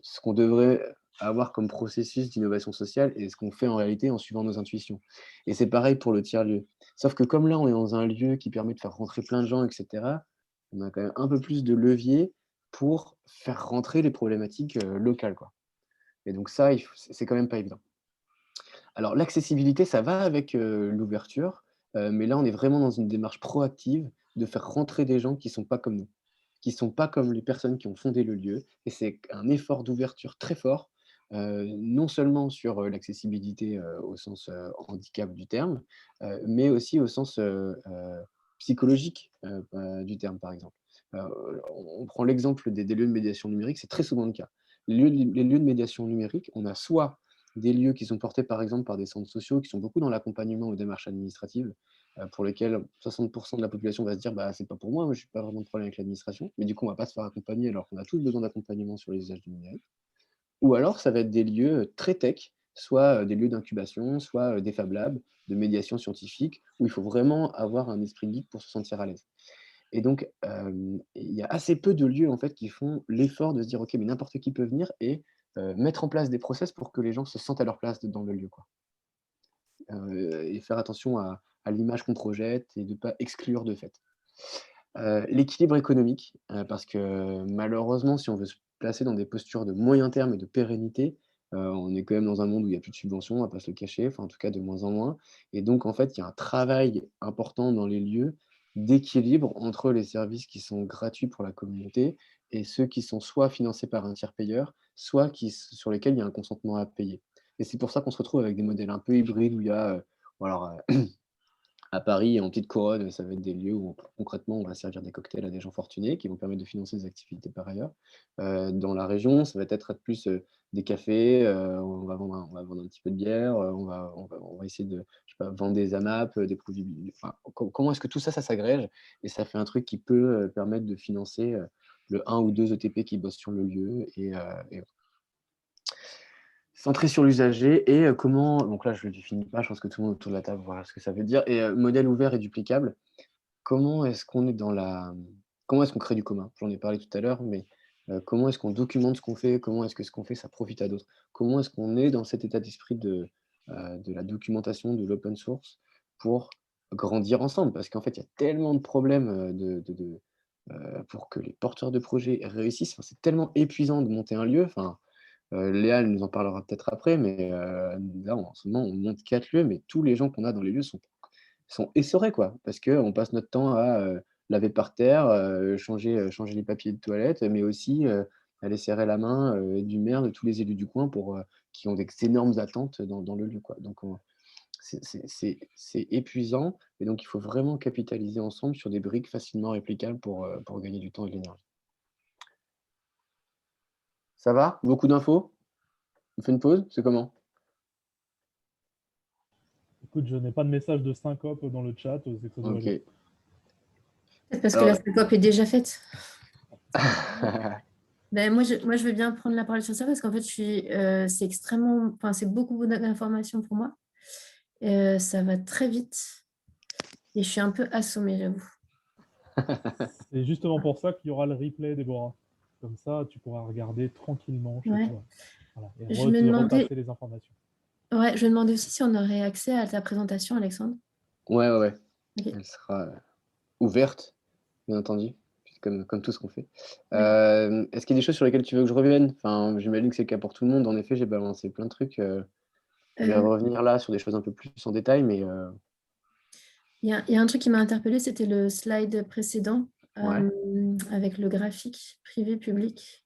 ce qu'on devrait avoir comme processus d'innovation sociale et ce qu'on fait en réalité en suivant nos intuitions. Et c'est pareil pour le tiers-lieu. Sauf que comme là, on est dans un lieu qui permet de faire rentrer plein de gens et cetera, on a quand même un peu plus de levier pour faire rentrer les problématiques, locales, quoi. Et donc ça, il faut c'est quand même pas évident. Alors l'accessibilité, ça va avec, l'ouverture, mais là, on est vraiment dans une démarche proactive de faire rentrer des gens qui sont pas comme nous, qui sont pas comme les personnes qui ont fondé le lieu et c'est un effort d'ouverture très fort, non seulement sur, l'accessibilité, au sens, handicap du terme, mais aussi au sens, psychologique, du terme, par exemple. On prend l'exemple des lieux de médiation numérique, c'est très souvent le cas. Les lieux de médiation numérique, on a soit des lieux qui sont portés, par exemple, par des centres sociaux qui sont beaucoup dans l'accompagnement aux démarches administratives, pour lesquels 60 de la population va se dire: «Bah, c'est pas pour moi je n'ai pas vraiment de problème avec l'administration», mais du coup, on va pas se faire accompagner alors qu'on a tous besoin d'accompagnement sur les usages du numérique. Ou alors ça va être des lieux, très tech, soit, des lieux d'incubation, soit, des Fab Labs, de médiation scientifique, où il faut vraiment avoir un esprit geek pour se sentir à l'aise. Et donc, il y a assez peu de lieux, en fait, qui font l'effort de se dire: «OK, mais n'importe qui peut venir» et mettre en place des process pour que les gens se sentent à leur place dans le lieu, quoi. Et faire attention à l'image qu'on projette et de ne pas exclure de fait. L'équilibre économique, parce que malheureusement, si on veut se placer dans des postures de moyen terme et de pérennité, on est quand même dans un monde où il y a plus de subventions, on va pas se le cacher, enfin en tout cas de moins en moins. Et donc en fait, il y a un travail important dans les lieux d'équilibre entre les services qui sont gratuits pour la communauté et ceux qui sont soit financés par un tiers payeur, soit sur lesquels il y a un consentement à payer. Et c'est pour ça qu'on se retrouve avec des modèles un peu hybrides où il y a, bon alors, à Paris, en petite couronne, ça va être des lieux où concrètement, on va servir des cocktails à des gens fortunés qui vont permettre de financer des activités par ailleurs. Dans la région, ça va être plus, des cafés, on va vendre un petit peu de bière, on va essayer de, je sais pas, vendre des AMAP, des produits enfin, comment est-ce que tout ça, ça s'agrège et ça fait un truc qui peut, permettre de financer, le 1 ou 2 ETP qui bossent sur le lieu et centré sur l'usager et comment donc là, je le définis pas, je pense que tout le monde autour de la table voit ce que ça veut dire et modèle ouvert et duplicable. Comment est-ce qu'on est dans la comment est-ce qu'on crée du commun? J'en ai parlé tout à l'heure, mais comment est-ce qu'on documente ce qu'on fait? Comment est-ce que ce qu'on fait, ça profite à d'autres? Comment est-ce qu'on est dans cet état d'esprit de la documentation, de l'open source pour grandir ensemble? Parce qu'en fait, il y a tellement de problèmes, pour que les porteurs de projets réussissent. Enfin, c'est tellement épuisant de monter un lieu. Enfin, Léa, elle nous en parlera peut-être après, mais là, en ce moment, on monte 4 lieux, mais tous les gens qu'on a dans les lieux sont essorés, quoi. Parce qu'on passe notre temps à, laver par terre, changer les papiers de toilette, mais aussi, aller serrer la main, du maire, de tous les élus du coin pour, qui ont des énormes attentes dans le lieu, quoi. Donc on c'est épuisant et donc il faut vraiment capitaliser ensemble sur des briques facilement réplicables pour gagner du temps et de l'énergie. Ça va? Beaucoup d'infos? On fait une pause? C'est comment? Écoute, je n'ai pas de message de syncope dans le chat, c'est que ça doit aller. OK. Peut-être parce que Alors la syncope est déjà faite. Moi, je veux bien prendre la parole sur ça parce qu'en fait, c'est extrêmement, enfin, c'est beaucoup d'informations pour moi. Ça va très vite et je suis un peu assommée, j'avoue. C'est justement pour ça qu'il y aura le replay, Déborah. Comme ça, tu pourras regarder tranquillement chez Ouais. toi. Voilà, et Je me demandais, repasser les informations. ouais, je me demandais aussi si on aurait accès à ta présentation, Alexandre. Ouais. Ok. Elle sera ouverte, bien entendu, comme tout ce qu'on fait. Ouais. Est-ce qu'il y a des choses sur lesquelles tu veux que je revienne? Enfin, j'imagine que c'est le cas pour tout le monde. En effet, j'ai balancé plein de trucs. Je vais Euh, revenir là sur des choses un peu plus en détail, mais Il y a un truc qui m'a interpellée, c'était le slide précédent ouais. avec le graphique privé-public.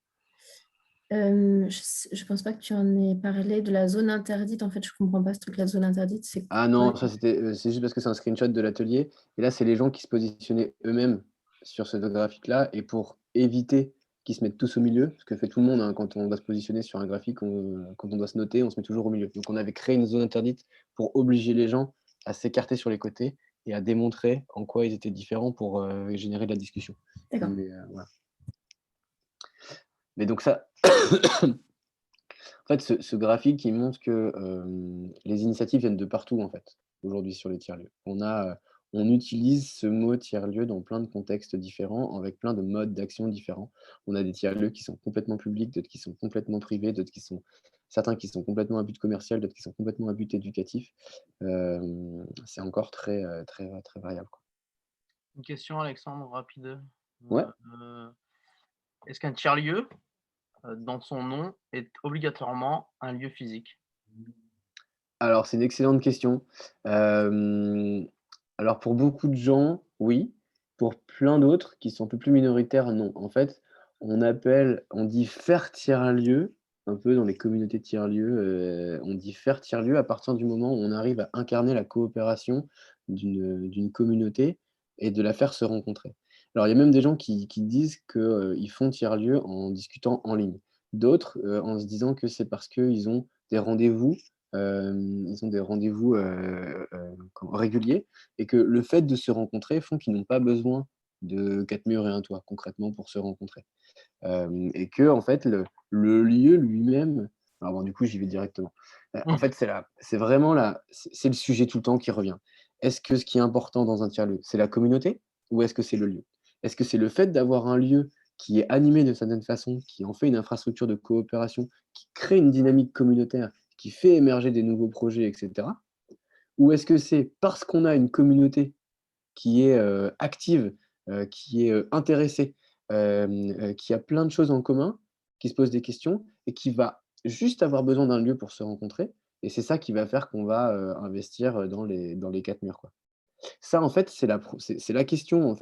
Je ne pense pas que tu en aies parlé de la zone interdite. En fait, je ne comprends pas ce truc, la zone interdite. C'est Ah quoi? non, ça c'est juste parce que c'est un screenshot de l'atelier. Et là, c'est les gens qui se positionnaient eux-mêmes sur ce graphique-là. Et pour éviter qu'ils se mettent tous au milieu, ce que fait tout le monde hein, quand on doit se positionner sur un graphique, quand on doit se noter, on se met toujours au milieu. Donc on avait créé une zone interdite pour obliger les gens à s'écarter sur les côtés et à démontrer en quoi ils étaient différents pour générer de la discussion. D'accord. Mais, voilà. Mais donc ça, en fait, ce graphique, il montre que les initiatives viennent de partout, en fait, aujourd'hui sur les tiers-lieux. On utilise ce mot tiers-lieu dans plein de contextes différents, avec plein de modes d'action différents. On a des tiers-lieux qui sont complètement publics, d'autres qui sont complètement privés, certains qui sont complètement à but commercial, d'autres qui sont complètement à but éducatif. C'est encore très variable, quoi. Une question, Alexandre, rapide. Ouais. Est-ce qu'un tiers-lieu, dans son nom, est obligatoirement un lieu physique? Alors, c'est une excellente question. Alors pour beaucoup de gens, oui. Pour plein d'autres qui sont un peu plus minoritaires, non. En fait, on dit faire tiers-lieu, un peu dans les communautés tiers-lieu, on dit faire tiers-lieu à partir du moment où on arrive à incarner la coopération d'une communauté et de la faire se rencontrer. Alors il y a même des gens qui disent qu'ils font tiers-lieu en discutant en ligne. D'autres, en se disant que c'est parce qu'ils ont des rendez-vous réguliers et que le fait de se rencontrer font qu'ils n'ont pas besoin de 4 murs et un toit, concrètement, pour se rencontrer. Et que en fait, le lieu lui-même alors bon, du coup, j'y vais directement. En fait, c'est vraiment c'est le sujet tout le temps qui revient. Est-ce que ce qui est important dans un tiers-lieu, c'est la communauté ou est-ce que c'est le lieu? Est-ce que c'est le fait d'avoir un lieu qui est animé de certaine façon, qui en fait une infrastructure de coopération, qui crée une dynamique communautaire, qui fait émerger des nouveaux projets, et cetera? Ou est-ce que c'est parce qu'on a une communauté qui est active, qui est intéressée, qui a plein de choses en commun, qui se pose des questions et qui va juste avoir besoin d'un lieu pour se rencontrer et c'est ça qui va faire qu'on va, investir, dans les 4 murs, quoi. Ça, en fait, c'est la question,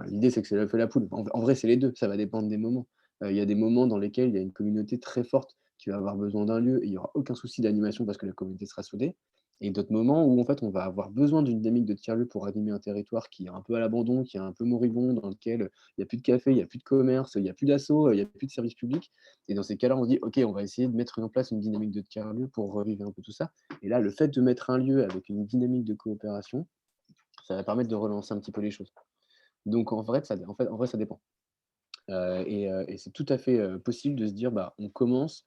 l'idée, c'est que c'est l'œuf et la poule. En vrai, c'est les 2. Ça va dépendre des moments. Il y a des moments dans lesquels il y a une communauté très forte qui va avoir besoin d'un lieu et il y aura aucun souci d'animation parce que la communauté sera soudée et d'autres moments où, en fait, on va avoir besoin d'une dynamique de tiers-lieu pour animer un territoire qui est un peu à l'abandon, qui est un peu moribond, dans lequel, il y a plus de café, il y a plus de commerce, il y a plus d'assos, il y a plus de services publics et dans ces cas-là, on se dit: «OK, on va essayer de mettre en place une dynamique de tiers-lieu pour revivre un peu tout ça» et là, le fait de mettre un lieu avec une dynamique de coopération, ça va permettre de relancer un petit peu les choses. Donc en vrai, ça dépend. Et c'est tout à fait, possible de se dire: «Bah, on commence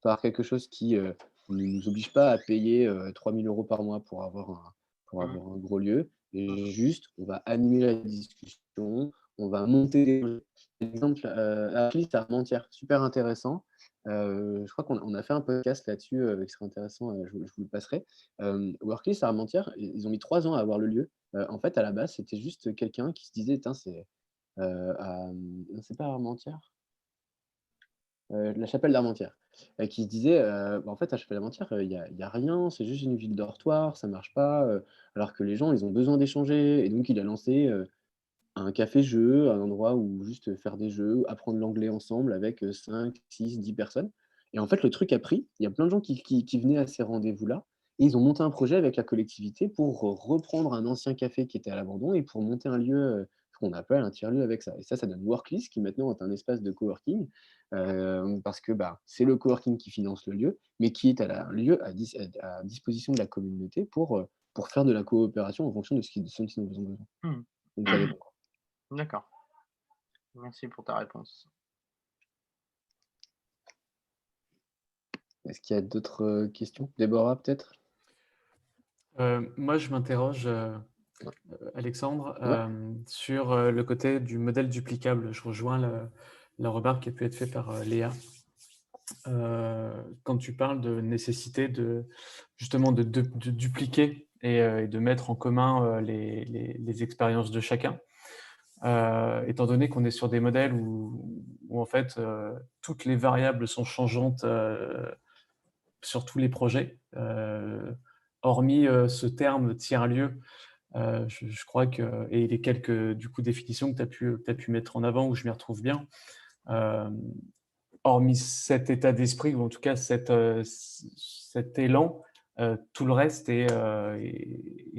par quelque chose qui, ne nous oblige pas à payer, 3 000 € par mois pour Mmh. avoir un gros lieu et juste, on va animer la discussion, on va monter des projets». Exemple, Arclis à Armentières, super intéressant. Je crois qu'on a fait un podcast là-dessus, qui serait intéressant, je vous le passerai. Worklis à Armentières, ils ont mis 3 ans à avoir le lieu. En fait, à la base, c'était juste quelqu'un qui se disait: «Tain, c'est, non, c'est pas Armentières, la Chapelle d'Armentières», qui se disait, «Bah, en fait, à Chapelle d'Armentières, il y a rien, c'est juste une ville dortoir, ça marche pas, alors que les gens, ils ont besoin d'échanger» et donc il a lancé, un café-jeu, un endroit où juste faire des jeux, apprendre l'anglais ensemble avec, 5, 6, 10 personnes et en fait, le truc a pris. Il y a plein de gens qui venaient à ces rendez-vous-là et ils ont monté un projet avec la collectivité pour reprendre un ancien café qui était à l'abandon et pour monter un lieu, ce qu'on appelle un tiers-lieu avec ça et ça donne Worklist qui maintenant est un espace de coworking, parce que, bah, c'est le coworking qui finance le lieu, mais qui est un lieu à disposition de la communauté pour faire de la coopération en fonction de ce dont ils ont besoin. Mmh. Donc ça dépend. D'accord. Merci pour ta réponse. Est-ce qu'il y a d'autres questions? Déborah, peut-être? Moi, je m'interroge, Alexandre, Ouais. sur le côté du modèle duplicable. Je rejoins la remarque qui a pu être faite par Léa. Quand tu parles de nécessité justement de dupliquer et de mettre en commun les expériences de chacun, étant donné qu'on est sur des modèles où en fait toutes les variables sont changeantes sur tous les projets, hormis ce terme tiers-lieu. Je crois que, et les quelques du coup, définitions que tu as pu mettre en avant, où je m'y retrouve bien, hormis cet état d'esprit, ou en tout cas cet élan, tout le reste est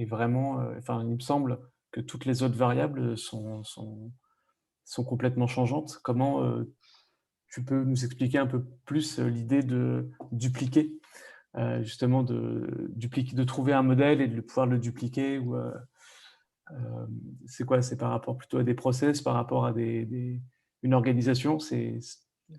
vraiment, enfin, il me semble que toutes les autres variables sont complètement changeantes. Comment tu peux nous expliquer un peu plus l'idée de dupliquer, justement de trouver un modèle et de pouvoir le dupliquer, ou c'est quoi? C'est par rapport plutôt à des process, par rapport à une organisation?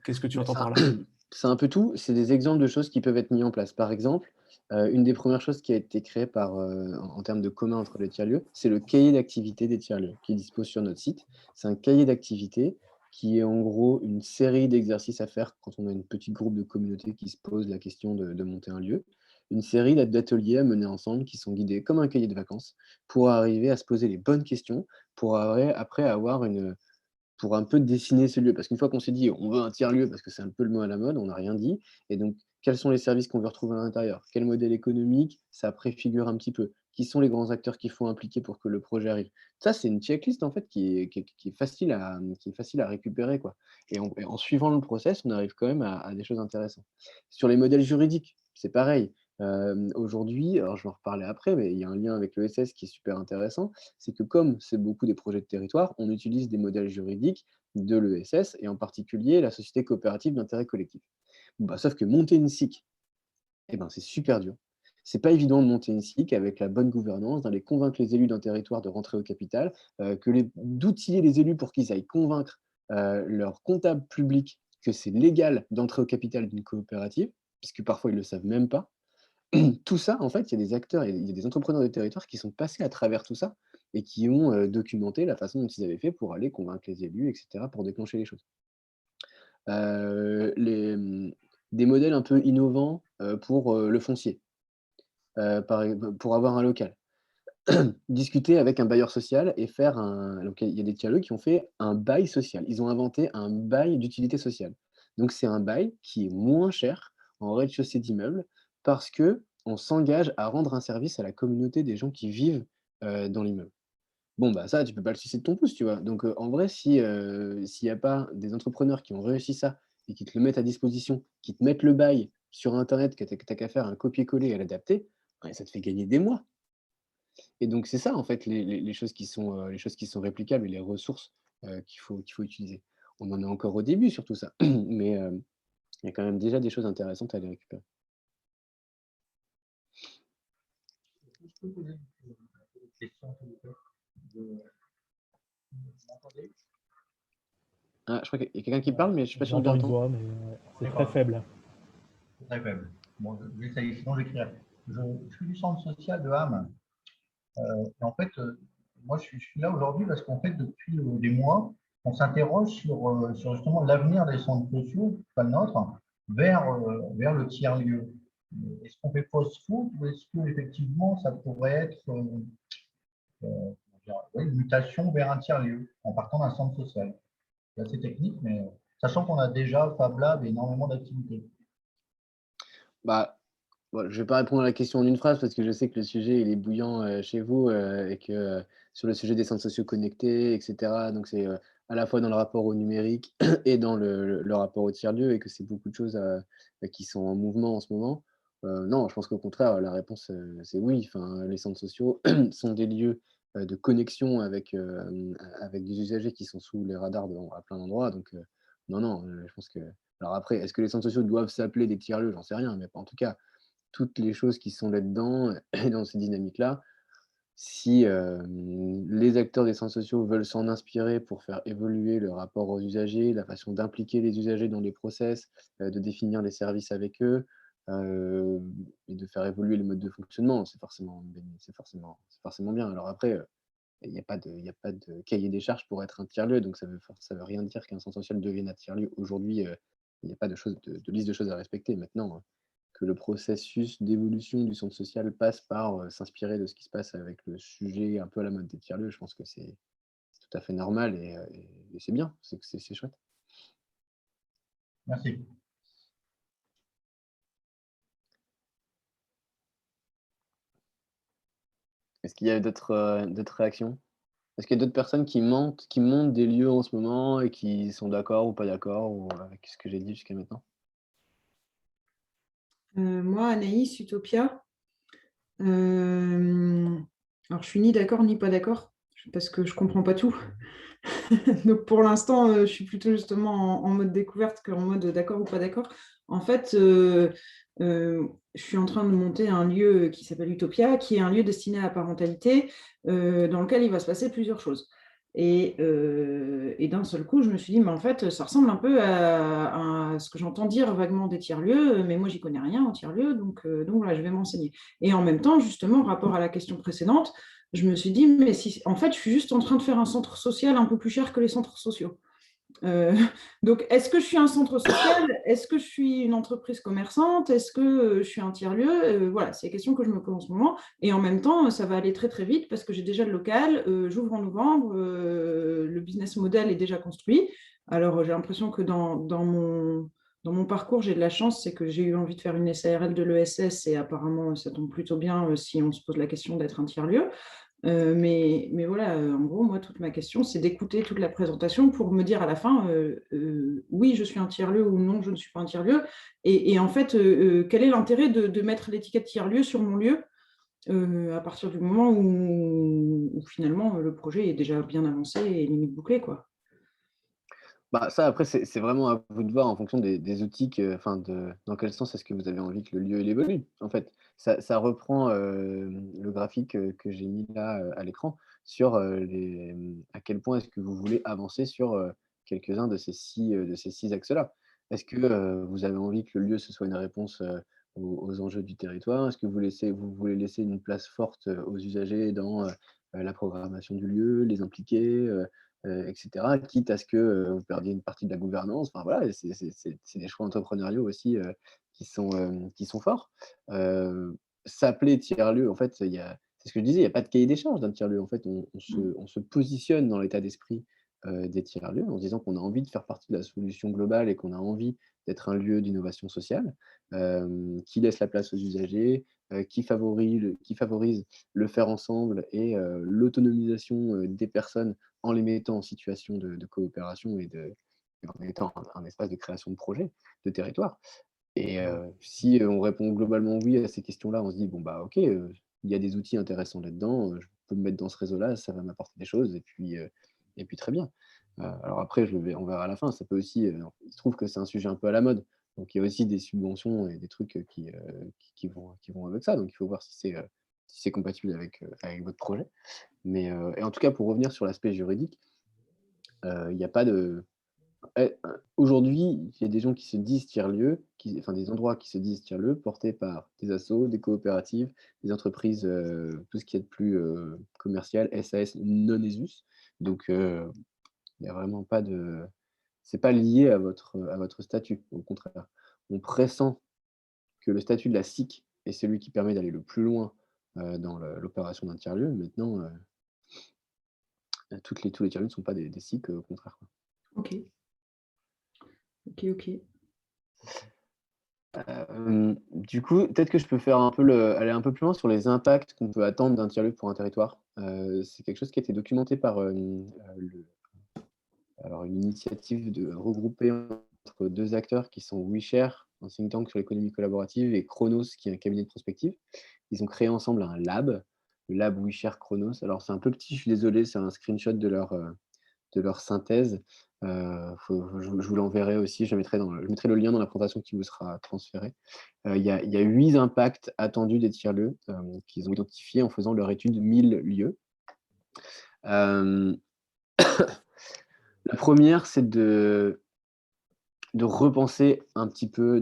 Qu'est-ce que tu Bah, entends c'est un par là? c'est un peu tout. C'est des exemples de choses qui peuvent être mis en place. Par exemple, une des premières choses qui a été créée en termes de commun entre les tiers-lieux, c'est le cahier d'activités des tiers-lieux qui est dispo sur notre site. C'est un cahier d'activités qui est en gros une série d'exercices à faire quand on a une petite groupe de communauté qui se pose la question de monter un lieu. Une série d'ateliers à mener ensemble qui sont guidés comme un cahier de vacances pour arriver à se poser les bonnes questions, pour après avoir pour un peu dessiner ce lieu. Parce qu'une fois qu'on s'est dit: «On veut un tiers-lieu» parce que c'est un peu le mot à la mode, on n'a rien dit et donc quels sont les services qu'on veut retrouver à l'intérieur? Quel modèle économique? Ça préfigure un petit peu. Qui sont les grands acteurs qu'il faut impliquer pour que le projet arrive? Ça, c'est une checklist en fait qui est facile à récupérer, quoi, et en suivant le process, on arrive quand même à des choses intéressantes. Sur les modèles juridiques, c'est pareil. Aujourd'hui, alors je vais en reparler après, mais il y a un lien avec l'ESS qui est super intéressant, c'est que comme c'est beaucoup des projets de territoire, on utilise des modèles juridiques de l'ESS et en particulier la société coopérative d'intérêt collectif. Bon, bah, sauf que monter une SIC, eh ben, c'est super dur. C'est pas évident de monter une SIC avec la bonne gouvernance, d'aller convaincre les élus d'un territoire de rentrer au capital, d'outiller les élus pour qu'ils aillent convaincre leur comptable public que c'est légal d'entrer au capital d'une coopérative, puisque parfois ils ne le savent même pas. Tout ça, en fait, il y a des acteurs et il y a des entrepreneurs de territoire qui sont passés à travers tout ça et qui ont, documenté la façon dont ils avaient fait pour aller convaincre les élus et cetera, pour déclencher les choses. Heu, les, mmh, des modèles un peu innovants, pour, le foncier, pour avoir un local. Discuter avec un bailleur social et faire un donc il y a des tiers-lieux qui ont fait un bail social. Ils ont inventé un bail d'utilité sociale. Donc c'est un bail qui est moins cher en rez-de-chaussée d'immeuble parce que on s'engage à rendre un service à la communauté des gens qui vivent, dans l'immeuble. Bon, bah, ça, tu peux pas le sucer de ton pouce, tu vois? Donc en vrai, s'il y a pas des entrepreneurs qui ont réussi ça et qui te le mettent à disposition, qui te mettent le bail sur internet, que tu qu'à faire un copier-coller et l'adapter, ouais, ça te fait gagner des mois. Et donc c'est ça en fait les choses qui sont réplicables et les ressources, qu'il faut utiliser. On en est encore au début sur tout ça, mais il y a quand même déjà des choses intéressantes à aller récupérer. Est-ce que je peux poser une question, s'il vous plaît? Vous m'entendez? Ah, je crois qu'il y a quelqu'un qui Ouais, parle, mais je suis pas sûr de j'entends une l'entendre. voix, mais ouais, c'est très D'accord, faible. c'est très faible. Bon, j'essaye, sinon j'écrirai. Je suis du centre social de Ham. Et en fait, moi je suis là aujourd'hui parce qu'en fait, depuis des mois, on s'interroge sur justement l'avenir des centres sociaux, pas le nôtre, vers le tiers-lieu. Est-ce qu'on fait fausse route ou est-ce que effectivement ça pourrait être comment dire, ouais, une mutation vers un tiers-lieu en partant d'un centre social? C'est assez technique, mais sachant qu'on a déjà Fab Lab et énormément d'activités. Bah, voilà, je vais pas répondre à la question en une phrase parce que je sais que le sujet il est bouillant, chez vous, et que, sur le sujet des centres sociaux connectés et cetera, donc c'est, à la fois dans le rapport au numérique et dans le rapport au tiers-lieu et que c'est beaucoup de choses, qui sont en mouvement en ce moment. Non, je pense qu'au contraire, la réponse, c'est oui. Enfin, les centres sociaux sont des lieux, de connexion avec des usagers qui sont sous les radars à plein d'endroits donc non, non, je pense que alors après, est-ce que les centres sociaux doivent s'appeler des tiers-lieux? J'en sais rien, mais en tout cas, toutes les choses qui sont là-dedans et dans ces dynamiques-là, si, les acteurs des centres sociaux veulent s'en inspirer pour faire évoluer le rapport aux usagers, la façon d'impliquer les usagers dans les process, de définir les services avec eux, et de faire évoluer les modes de fonctionnement, c'est forcément bien. Alors après, il n'y a pas de cahier des charges pour être un tiers-lieu, donc ça veut rien dire qu'un centre social devienne un tiers-lieu. Aujourd'hui, il n'y a pas de liste de choses à respecter. Maintenant, que le processus d'évolution du centre social passe par s'inspirer de ce qui se passe avec le sujet un peu à la mode des tiers-lieux, je pense que c'est tout à fait normal et c'est bien, c'est chouette. Merci. Est-ce qu'il y a d'autres réactions? Est-ce qu'il y a d'autres personnes qui montent des lieux en ce moment et qui sont d'accord ou pas d'accord avec ce que j'ai dit jusqu'à maintenant? Moi, Anaïs, Utopia. Alors, je suis ni d'accord ni pas d'accord parce que je comprends pas tout. Donc, pour l'instant, je suis plutôt justement en mode découverte qu'en mode d'accord ou pas d'accord. En fait, je suis en train de monter un lieu qui s'appelle Utopia, qui est un lieu destiné à la parentalité, dans lequel il va se passer plusieurs choses. Et d'un seul coup, je me suis dit, mais en fait, ça ressemble un peu à ce que j'entends dire vaguement des tiers-lieux, mais moi, j'y connais rien en tiers-lieux, donc voilà, je vais m'enseigner. Et en même temps, justement, rapport à la question précédente, je me suis dit, mais si, en fait, je suis juste en train de faire un centre social un peu plus cher que les centres sociaux. Donc, est-ce que je suis un centre social? Est-ce que je suis une entreprise commerçante? Est-ce que je suis un tiers-lieu? Voilà, c'est les questions que je me pose en ce moment. Et en même temps, ça va aller très, très vite parce que j'ai déjà le local. J'ouvre en novembre. Le business model est déjà construit. Alors, j'ai l'impression que dans mon parcours, j'ai de la chance, c'est que j'ai eu envie de faire une SARL de l'ESS et apparemment, ça tombe plutôt bien si on se pose la question d'être un tiers-lieu. Mais voilà, en gros, moi, toute ma question, c'est d'écouter toute la présentation pour me dire à la fin, oui, je suis un tiers-lieu ou non, je ne suis pas un tiers-lieu. Et en fait, quel est l'intérêt de mettre l'étiquette tiers-lieu sur mon lieu à partir du moment où finalement le projet est déjà bien avancé et limite bouclé, quoi. Bah, ça après c'est vraiment à vous de voir en fonction des outils dans quel sens est-ce que vous avez envie que le lieu il évolue, en fait. Ça reprend, le graphique, que j'ai mis là, à l'écran sur, à quel point est-ce que vous voulez avancer sur, quelques-uns de ces 6 axes-là. Est-ce que, vous avez envie que le lieu ce soit une réponse, aux enjeux du territoire? Est-ce que vous voulez laisser une place forte, aux usagers dans, la programmation du lieu, les impliquer, et cetera, quitte à ce que, vous perdiez une partie de la gouvernance. Enfin voilà, et c'est des choix entrepreneuriaux aussi, qui sont forts. S'appeler tiers-lieu, en fait, c'est ce que je disais, il y a pas de cahier des charges d'un tiers-lieu. En fait, on se positionne dans l'état d'esprit, des tiers-lieux en se disant qu'on a envie de faire partie de la solution globale et qu'on a envie d'être un lieu d'innovation sociale, qui laisse la place aux usagers, qui favorise le faire ensemble et l'autonomisation, des personnes en les mettant en situation de coopération et en étant un espace de création de projets, de territoire. Et si on répond globalement oui à ces questions-là, on se dit: «Bon, bah, OK, il y a des outils intéressants là-dedans, je peux me mettre dans ce réseau-là, ça va m'apporter des choses et puis très bien». Alors après on verra à la fin, ça peut aussi, il se trouve que c'est un sujet un peu à la mode, donc il y a aussi des subventions et des trucs, qui vont avec ça, donc il faut voir si c'est compatible avec votre projet. Mais et en tout cas, pour revenir sur l'aspect juridique, il y a pas de aujourd'hui, il y a des gens qui se disent tiers-lieux, des endroits qui se disent tiers-lieux, portés par des assos, des coopératives, des entreprises, tout ce qui est de plus, commercial, SAS non ESUS. Donc il y a vraiment pas de c'est pas lié à votre statut, au contraire. On pressent que le statut de la SIC est celui qui permet d'aller le plus loin, dans l'opération d'un tiers-lieu. Maintenant, tous les tiers-lieux ne sont pas des SIC, au contraire, quoi. Ok, ok, ok. Du coup, peut-être que je peux faire aller un peu plus loin sur les impacts qu'on peut attendre d'un tiers-lieu pour un territoire. C'est quelque chose qui a été documenté par, une initiative de regrouper entre 2 acteurs qui sont WeShare, un think tank sur l'économie collaborative, et Chronos, qui est un cabinet de prospective. Ils ont créé ensemble un lab, le lab WeShare Chronos. Alors c'est un peu petit, je suis désolé, c'est un screenshot de leur synthèse. Je vous l'enverrai aussi, je mettrai le lien dans la présentation qui vous sera transférée. Il y a 8 impacts attendus des tiers-lieux, qu'ils ont identifiés en faisant leur étude 1000 lieux. La première, c'est de repenser un petit peu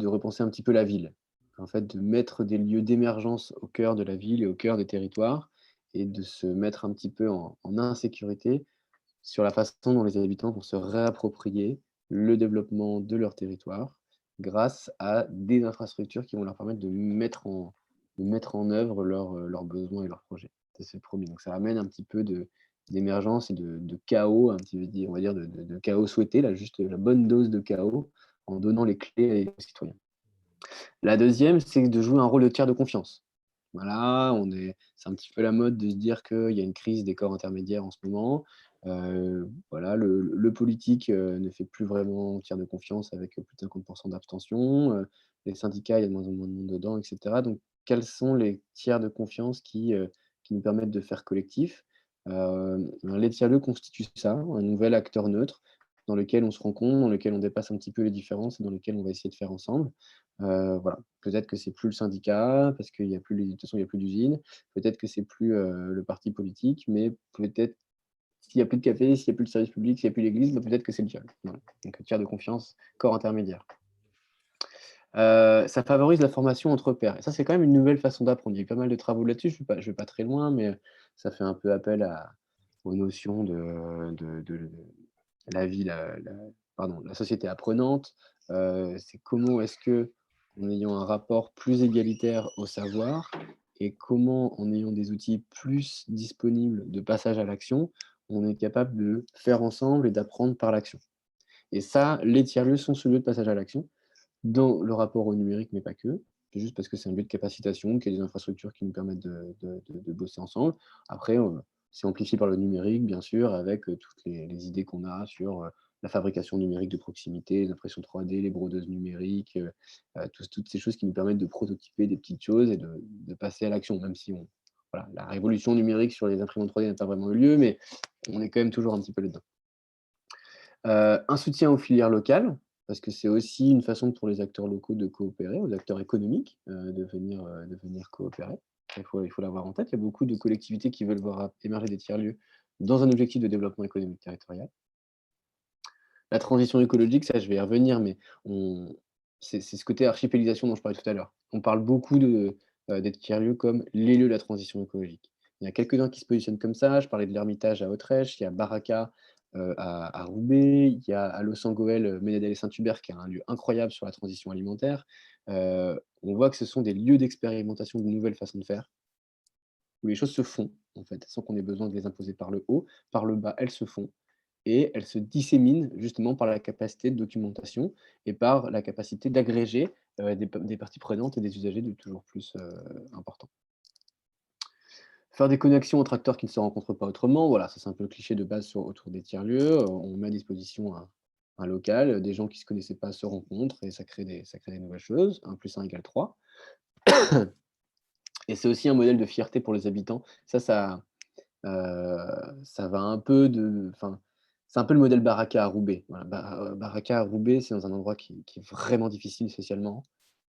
la ville. en fait, de mettre des lieux d'émergence au cœur de la ville et au cœur des territoires et de se mettre un petit peu en insécurité sur la façon dont les habitants vont se réapproprier le développement de leur territoire grâce à des infrastructures qui vont leur permettre de mettre en œuvre leurs besoins et leurs projets. Ça, c'est le premier. Donc ça amène un petit peu d'émergence et de chaos, un petit peu, on va dire de chaos souhaité, là, juste la bonne dose de chaos en donnant les clés aux citoyens. La deuxième, c'est de jouer un rôle de tiers de confiance. Voilà, c'est un petit peu la mode de se dire qu'il y a une crise des corps intermédiaires en ce moment. Voilà, le politique ne fait plus vraiment tiers de confiance avec plus de 50% d'abstention. Les syndicats, il y a de moins en moins de monde dedans, etc. Donc, quels sont les tiers de confiance qui nous permettent de faire collectif? Les tiers-lieux constituent ça, un nouvel acteur neutre dans lequel on se rencontre, dans lequel on dépasse un petit peu les différences et dans lequel on va essayer de faire ensemble. Voilà, peut-être que c'est plus le syndicat parce qu'il y a plus de toute façon, il y a plus d'usines. Peut-être que c'est plus, le parti politique, mais peut-être s'il y a plus de café, s'il y a plus de service public, s'il y a plus l'église, bah, peut-être que c'est le diable. Voilà, donc tiers de confiance, corps intermédiaire. Ça favorise la formation entre pairs et ça, c'est quand même une nouvelle façon d'apprendre. Il y a eu pas mal de travaux là-dessus, je vais pas très loin, mais ça fait un peu appel aux notions de la vie, la société apprenante. C'est comment est-ce que, en ayant un rapport plus égalitaire au savoir et comment, en ayant des outils plus disponibles de passage à l'action, on est capable de faire ensemble et d'apprendre par l'action. Et ça, les tiers-lieux sont ce lieu de passage à l'action, dans le rapport au numérique, mais pas que. C'est juste parce que c'est un lieu de capacitation, qu'il y a des infrastructures qui nous permettent de bosser ensemble. Après, c'est amplifié par le numérique, bien sûr, avec toutes les idées qu'on a sur la fabrication numérique de proximité, les impressions 3D, les brodeuses numériques, toutes ces choses qui nous permettent de prototyper des petites choses et de passer à l'action, même si voilà, la révolution numérique sur les imprimantes 3D n'a pas vraiment eu lieu, mais on est quand même toujours un petit peu là-dedans. Un soutien aux filières locales, parce que c'est aussi une façon pour les acteurs locaux de coopérer, aux acteurs économiques, de venir coopérer. Il faut l'avoir en tête. Il y a beaucoup de collectivités qui veulent voir émerger des tiers-lieux dans un objectif de développement économique territorial. La transition écologique, ça, je vais y revenir, mais c'est ce côté archipélisation dont je parlais tout à l'heure. On parle beaucoup des tiers-lieux comme les lieux de la transition écologique. Il y a quelques-uns qui se positionnent comme ça. Je parlais de l'Ermitage à Autrèche, il y a Baraka à Roubaix, il y a à Los-Angoël, Ménadel et Saint-Hubert, qui est un lieu incroyable sur la transition alimentaire. On voit que ce sont des lieux d'expérimentation de nouvelles façons de faire, où les choses se font, en fait, sans qu'on ait besoin de les imposer par le haut. Par le bas, elles se font. Et elles se disséminent justement par la capacité de documentation et par la capacité d'agréger des parties prenantes et des usagers de toujours plus importants. Faire des connexions entre acteurs qui ne se rencontrent pas autrement, voilà, ça c'est un peu le cliché de base autour des tiers-lieux. On met à disposition un local, des gens qui ne se connaissaient pas se rencontrent et ça crée des nouvelles choses. 1 + 1 = 3. Et c'est aussi un modèle de fierté pour les habitants. Ça va un peu enfin, c'est un peu le modèle Baraka à Roubaix. Voilà, Baraka à Roubaix, c'est dans un endroit qui est vraiment difficile socialement.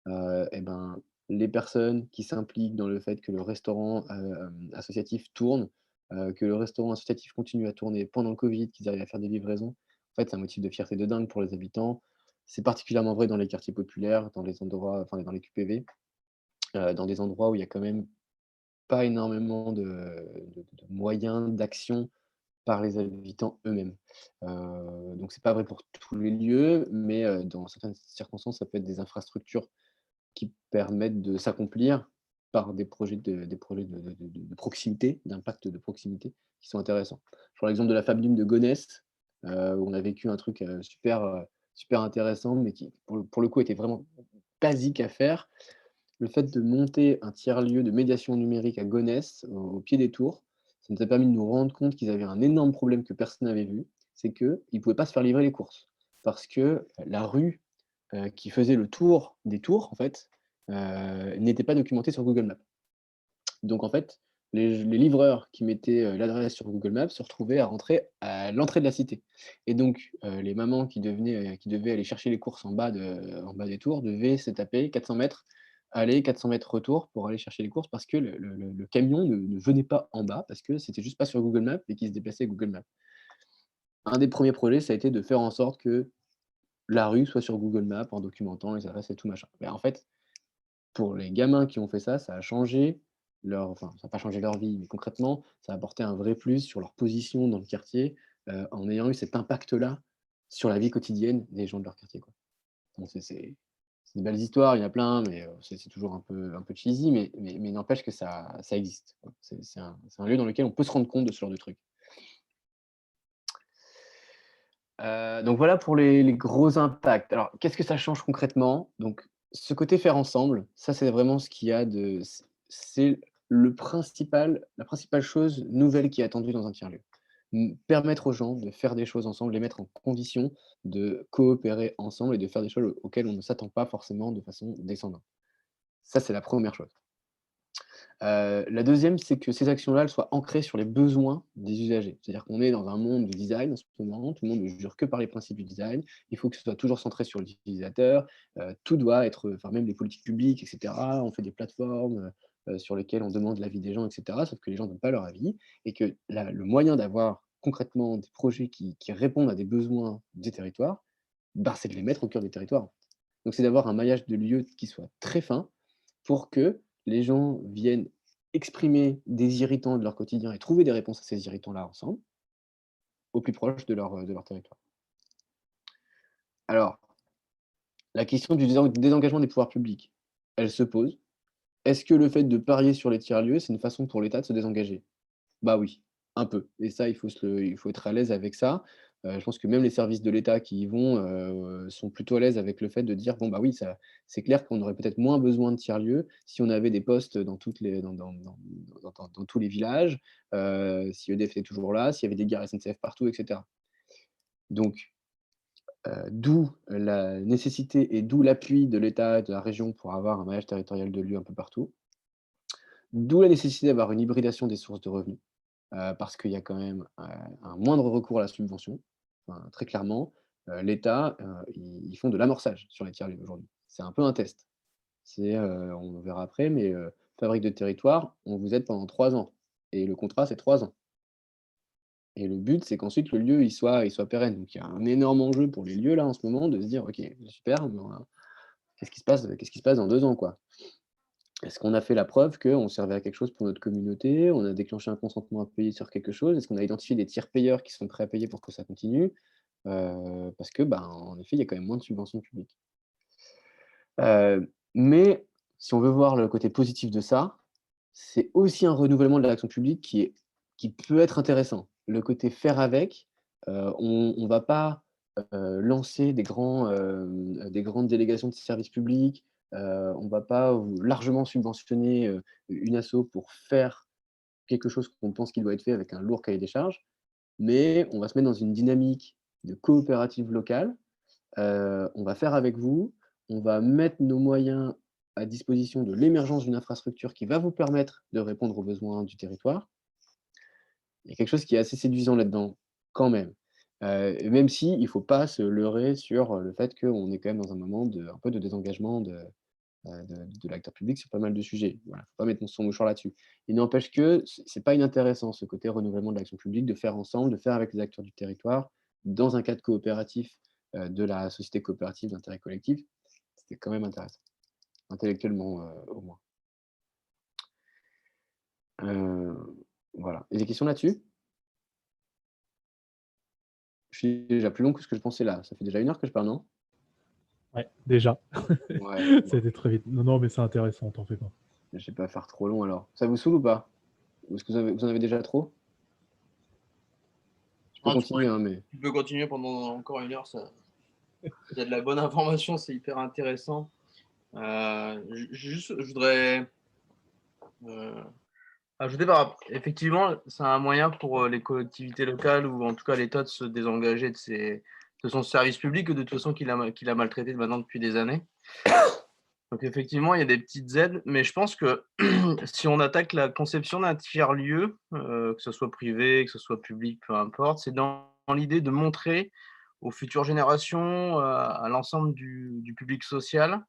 Et ben, les personnes qui s'impliquent dans le fait que le restaurant, associatif tourne, que le restaurant associatif continue à tourner pendant le covid, qu'ils arrivent à faire des livraisons, en fait, c'est un motif de fierté de dingue pour les habitants. C'est particulièrement vrai dans les quartiers populaires, dans les endroits enfin, dans les QPV, dans des endroits où il y a quand même pas énormément de moyens d'action par les habitants eux-mêmes. Donc c'est pas vrai pour tous les lieux, mais dans certaines circonstances, ça peut être des infrastructures qui permettent de s'accomplir par des projets de proximité, d'impact de proximité qui sont intéressants. Je prends l'exemple de la Fab Lime de Gonesse, où on a vécu un truc super intéressant, mais qui pour le coup était vraiment basique à faire. Le fait de monter un tiers-lieu de médiation numérique à Gonesse, au pied des tours, ça nous a permis de nous rendre compte qu'ils avaient un énorme problème que personne n'avait vu, c'est qu'ils ne pouvaient pas se faire livrer les courses. Parce que la rue qui faisait le tour des tours, en fait, n'était pas documentée sur Google Maps. Donc en fait, les livreurs qui mettaient l'adresse sur Google Maps se retrouvaient à rentrer à l'entrée de la cité. Et donc les mamans qui devaient aller chercher les courses en bas des tours devaient se taper 400 mètres aller, 400 mètres retour pour aller chercher les courses parce que le camion ne venait pas en bas, parce que c'était juste pas sur Google Maps et qu'il se déplaçait avec Google Maps. Un des premiers projets, ça a été de faire en sorte que la rue soit sur Google Maps en documentant les adresses et tout machin. Mais en fait, pour les gamins qui ont fait ça, ça a changé enfin, ça n'a pas changé leur vie, mais concrètement, ça a apporté un vrai plus sur leur position dans le quartier, en ayant eu cet impact-là sur la vie quotidienne des gens de leur quartier, quoi. Donc c'est des belles histoires, il y en a plein, mais c'est toujours un peu cheesy, mais n'empêche que ça existe, quoi. C'est un lieu dans lequel on peut se rendre compte de ce genre de trucs. Donc voilà pour les gros impacts. Alors, qu'est-ce que ça change concrètement? Donc, ce côté faire ensemble, ça, c'est vraiment ce qu'il y a de c'est la principale chose nouvelle qui est attendue dans un tiers-lieu. Permettre aux gens de faire des choses ensemble, les mettre en condition de coopérer ensemble et de faire des choses auxquelles on ne s'attend pas forcément de façon descendante. Ça, c'est la première chose. La deuxième, c'est que ces actions-là, elles soient ancrées sur les besoins des usagers. C'est-à-dire qu'on est dans un monde du design en ce moment, tout le monde ne jure que par les principes du design, il faut que ce soit toujours centré sur l'utilisateur, tout doit être, enfin même les politiques publiques, et cetera. On fait des plateformes, sur lesquelles on demande l'avis des gens, et cetera, sauf que les gens ne donnent pas leur avis et que le moyen d'avoir concrètement des projets qui répondent à des besoins des territoires, bah, c'est de les mettre au cœur des territoires. Donc c'est d'avoir un maillage de lieux qui soit très fin pour que les gens viennent exprimer des irritants de leur quotidien et trouver des réponses à ces irritants-là ensemble, au plus proche de leur territoire. Alors, la question du désengagement des pouvoirs publics, elle se pose. Est-ce que le fait de parier sur les tiers-lieux, c'est une façon pour l'État de se désengager? Bah oui, un peu, et ça, il faut être à l'aise avec ça. Je pense que même les services de l'État qui y vont, sont plutôt à l'aise avec le fait de dire: «Bon, bah oui, ça c'est clair qu'on aurait peut-être moins besoin de tiers-lieux si on avait des postes dans toutes les dans tous les villages, si EDF était toujours là, s'il y avait des gares SNCF partout» et cetera. Donc, d'où la nécessité et d'où l'appui de l'État et de la région pour avoir un maillage territorial de lieux un peu partout. D'où la nécessité d'avoir une hybridation des sources de revenus. Parce qu'il y a quand même, un moindre recours à la subvention. Enfin, très clairement, l'État, ils font de l'amorçage sur les tiers-lieux aujourd'hui. C'est un peu un test. On verra après, mais fabrique de territoire, on vous aide pendant 3 ans et le contrat, c'est 3 ans et le but, c'est qu'ensuite le lieu, il soit pérenne. Donc il y a un énorme enjeu pour les lieux là, en ce moment, de se dire: «OK, super, ben, qu'est-ce qui se passe dans 2 ans, quoi?» Est-ce qu'on a fait la preuve qu'on servait à quelque chose pour notre communauté? On a déclenché un consentement à payer sur quelque chose? Est-ce qu'on a identifié des tiers payeurs qui sont prêts à payer pour que ça continue? Parce que, ben, en effet, il y a quand même moins de subventions publiques. Mais si on veut voir le côté positif de ça, c'est aussi un renouvellement de l'action publique qui peut être intéressant. Le côté faire avec, on ne va pas, lancer des grandes délégations de services publics, on ne va pas largement subventionner, une asso pour faire quelque chose qu'on pense qu'il doit être fait avec un lourd cahier des charges, mais on va se mettre dans une dynamique de coopérative locale. On va faire avec vous, on va mettre nos moyens à disposition de l'émergence d'une infrastructure qui va vous permettre de répondre aux besoins du territoire. Il y a quelque chose qui est assez séduisant là-dedans, quand même. Même si il ne faut pas se leurrer sur le fait qu'on est quand même dans un moment un peu de désengagement de l'acteur public sur pas mal de sujets. Voilà, faut pas mettre son mouchoir là-dessus. Il n'empêche que c'est pas inintéressant ce côté renouvellement de l'action publique, de faire ensemble, de faire avec les acteurs du territoire, dans un cadre coopératif, de la société coopérative d'intérêt collectif. C'est quand même intéressant, intellectuellement, au moins. Voilà. Et des questions là-dessus? Je suis déjà plus long que ce que je pensais là. Ça fait déjà 1 heure que je parle, non? Ouais, déjà. Ouais, Ça a été très vite. Non, non, mais c'est intéressant, t'en fais pas. je vais pas faire trop long alors. Ça vous saoule ou pas? Ou est-ce que vous en avez déjà trop? Je peux Ah, continuer, hein, mais tu peux continuer pendant encore 1 heure, ça. Il y a de la bonne information, c'est hyper intéressant. Je voudrais ajouter effectivement, c'est un moyen pour les collectivités locales ou en tout cas l'État de se désengager de son service public, de toute façon qu'il a maltraité maintenant depuis des années. Donc effectivement, il y a des petites aides, mais je pense que si on attaque la conception d'un tiers-lieu, que ce soit privé, que ce soit public, peu importe, c'est dans l'idée de montrer aux futures générations, à l'ensemble du public social,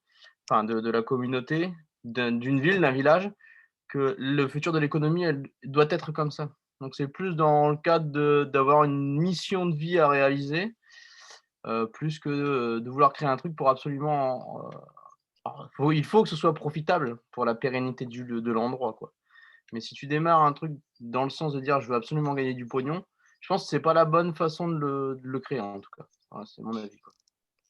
enfin de la communauté, d'une ville, d'un village, que le futur de l'économie, elle doit être comme ça. Donc c'est plus dans le cadre d'avoir une mission de vie à réaliser, plus que de vouloir créer un truc pour absolument il faut que ce soit profitable pour la pérennité de l'endroit, quoi. Mais si tu démarres un truc dans le sens de dire: «Je veux absolument gagner du pognon», je pense que c'est pas la bonne façon de le créer, en tout cas. Voilà, c'est mon avis, quoi.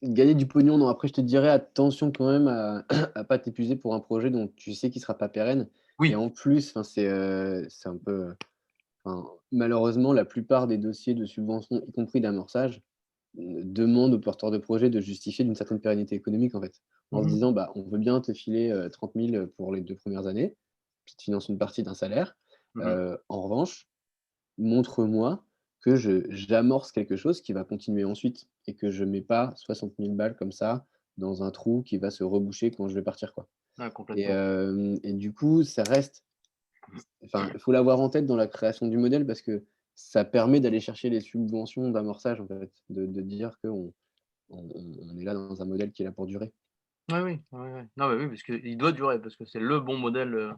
Gagner du pognon, non, après je te dirais attention quand même à à pas t'épuiser pour un projet dont tu sais qu'il sera pas pérenne et Oui. en plus, enfin c'est un peu, enfin, malheureusement la plupart des dossiers de subvention, y compris d'amorçage, demandent aux porteurs de projets de justifier d'une certaine pérennité économique en fait. En se Mmh. disant: «Bah, on veut bien te filer, 30 000 pour les 2 premières années, puis te finance une partie d'un salaire. Mmh. En revanche, montre-moi que j'amorce quelque chose qui va continuer ensuite et que je mets pas 60 000 balles comme ça dans un trou qui va se reboucher quand je vais partir, quoi». Ouais, Et complètement. hem et du coup, ça reste, enfin, il faut l'avoir en tête dans la création du modèle parce que ça permet d'aller chercher les subventions d'amorçage, en fait, de dire qu'on est là dans un modèle qui est là pour durer. Oui, oui, ouais, ouais. Non, mais oui, parce qu'il doit durer, parce que c'est le bon modèle,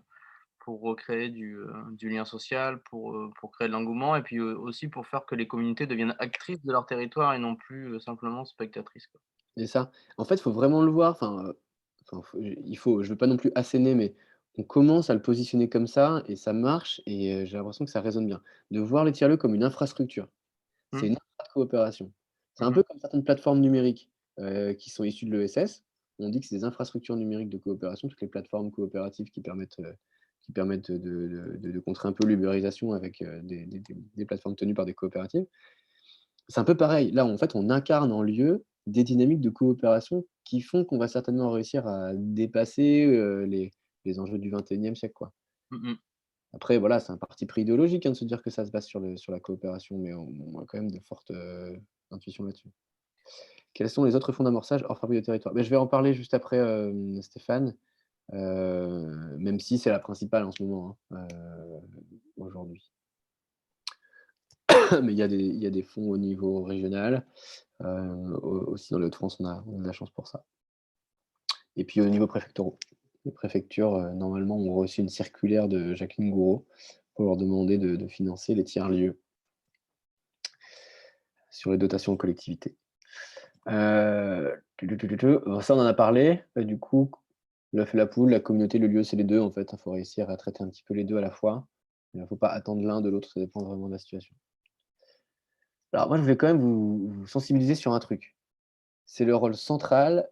pour recréer du lien social, pour créer de l'engouement et puis, aussi pour faire que les communautés deviennent actrices de leur territoire et non plus, simplement spectatrices, quoi. Et ça, en fait, il faut vraiment le voir, enfin, je veux pas non plus asséner, mais on commence à le positionner comme ça et ça marche et j'ai l'impression que ça résonne bien. De voir les tiers-lieux comme une infrastructure. C'est Mmh. une infra de coopération. C'est un Mmh. peu comme certaines plateformes numériques, qui sont issues de l'ESS. On dit que c'est des infrastructures numériques de coopération, toutes les plateformes coopératives qui permettent de contrer un peu l'ubérisation avec, des plateformes tenues par des coopératives. C'est un peu pareil. Là, en fait, on incarne en lieu des dynamiques de coopération qui font qu'on va certainement réussir à dépasser, les enjeux du 21e siècle, quoi. Mmh mh. Après, voilà, c'est un parti pris idéologique, hein, de se dire que ça se base sur la coopération, mais on a quand même de fortes, intuitions là-dessus. Quels sont les autres fonds d'amorçage hors fabrique de territoire? Beh, je vais en parler juste après, Stéphane, même si c'est la principale en ce moment, hein, aujourd'hui. Mais il y a des fonds au niveau régional, aussi dans les Hauts-de-France, on a de la chance pour ça. Et puis au niveau préfectoraux. Les préfectures, normalement, ont reçu une circulaire de Jacqueline Gouraud pour leur demander de financer les tiers-lieux sur les dotations aux collectivités. Bon, ça, on en a parlé. Du coup, l'œuf et la poule, la communauté, le lieu, c'est les 2 en fait. Il faut réussir à traiter un petit peu les 2 à la fois. Il ne faut pas attendre l'un de l'autre, ça dépend vraiment de la situation. Alors moi, je voulais quand même vous sensibiliser sur un truc. C'est le rôle central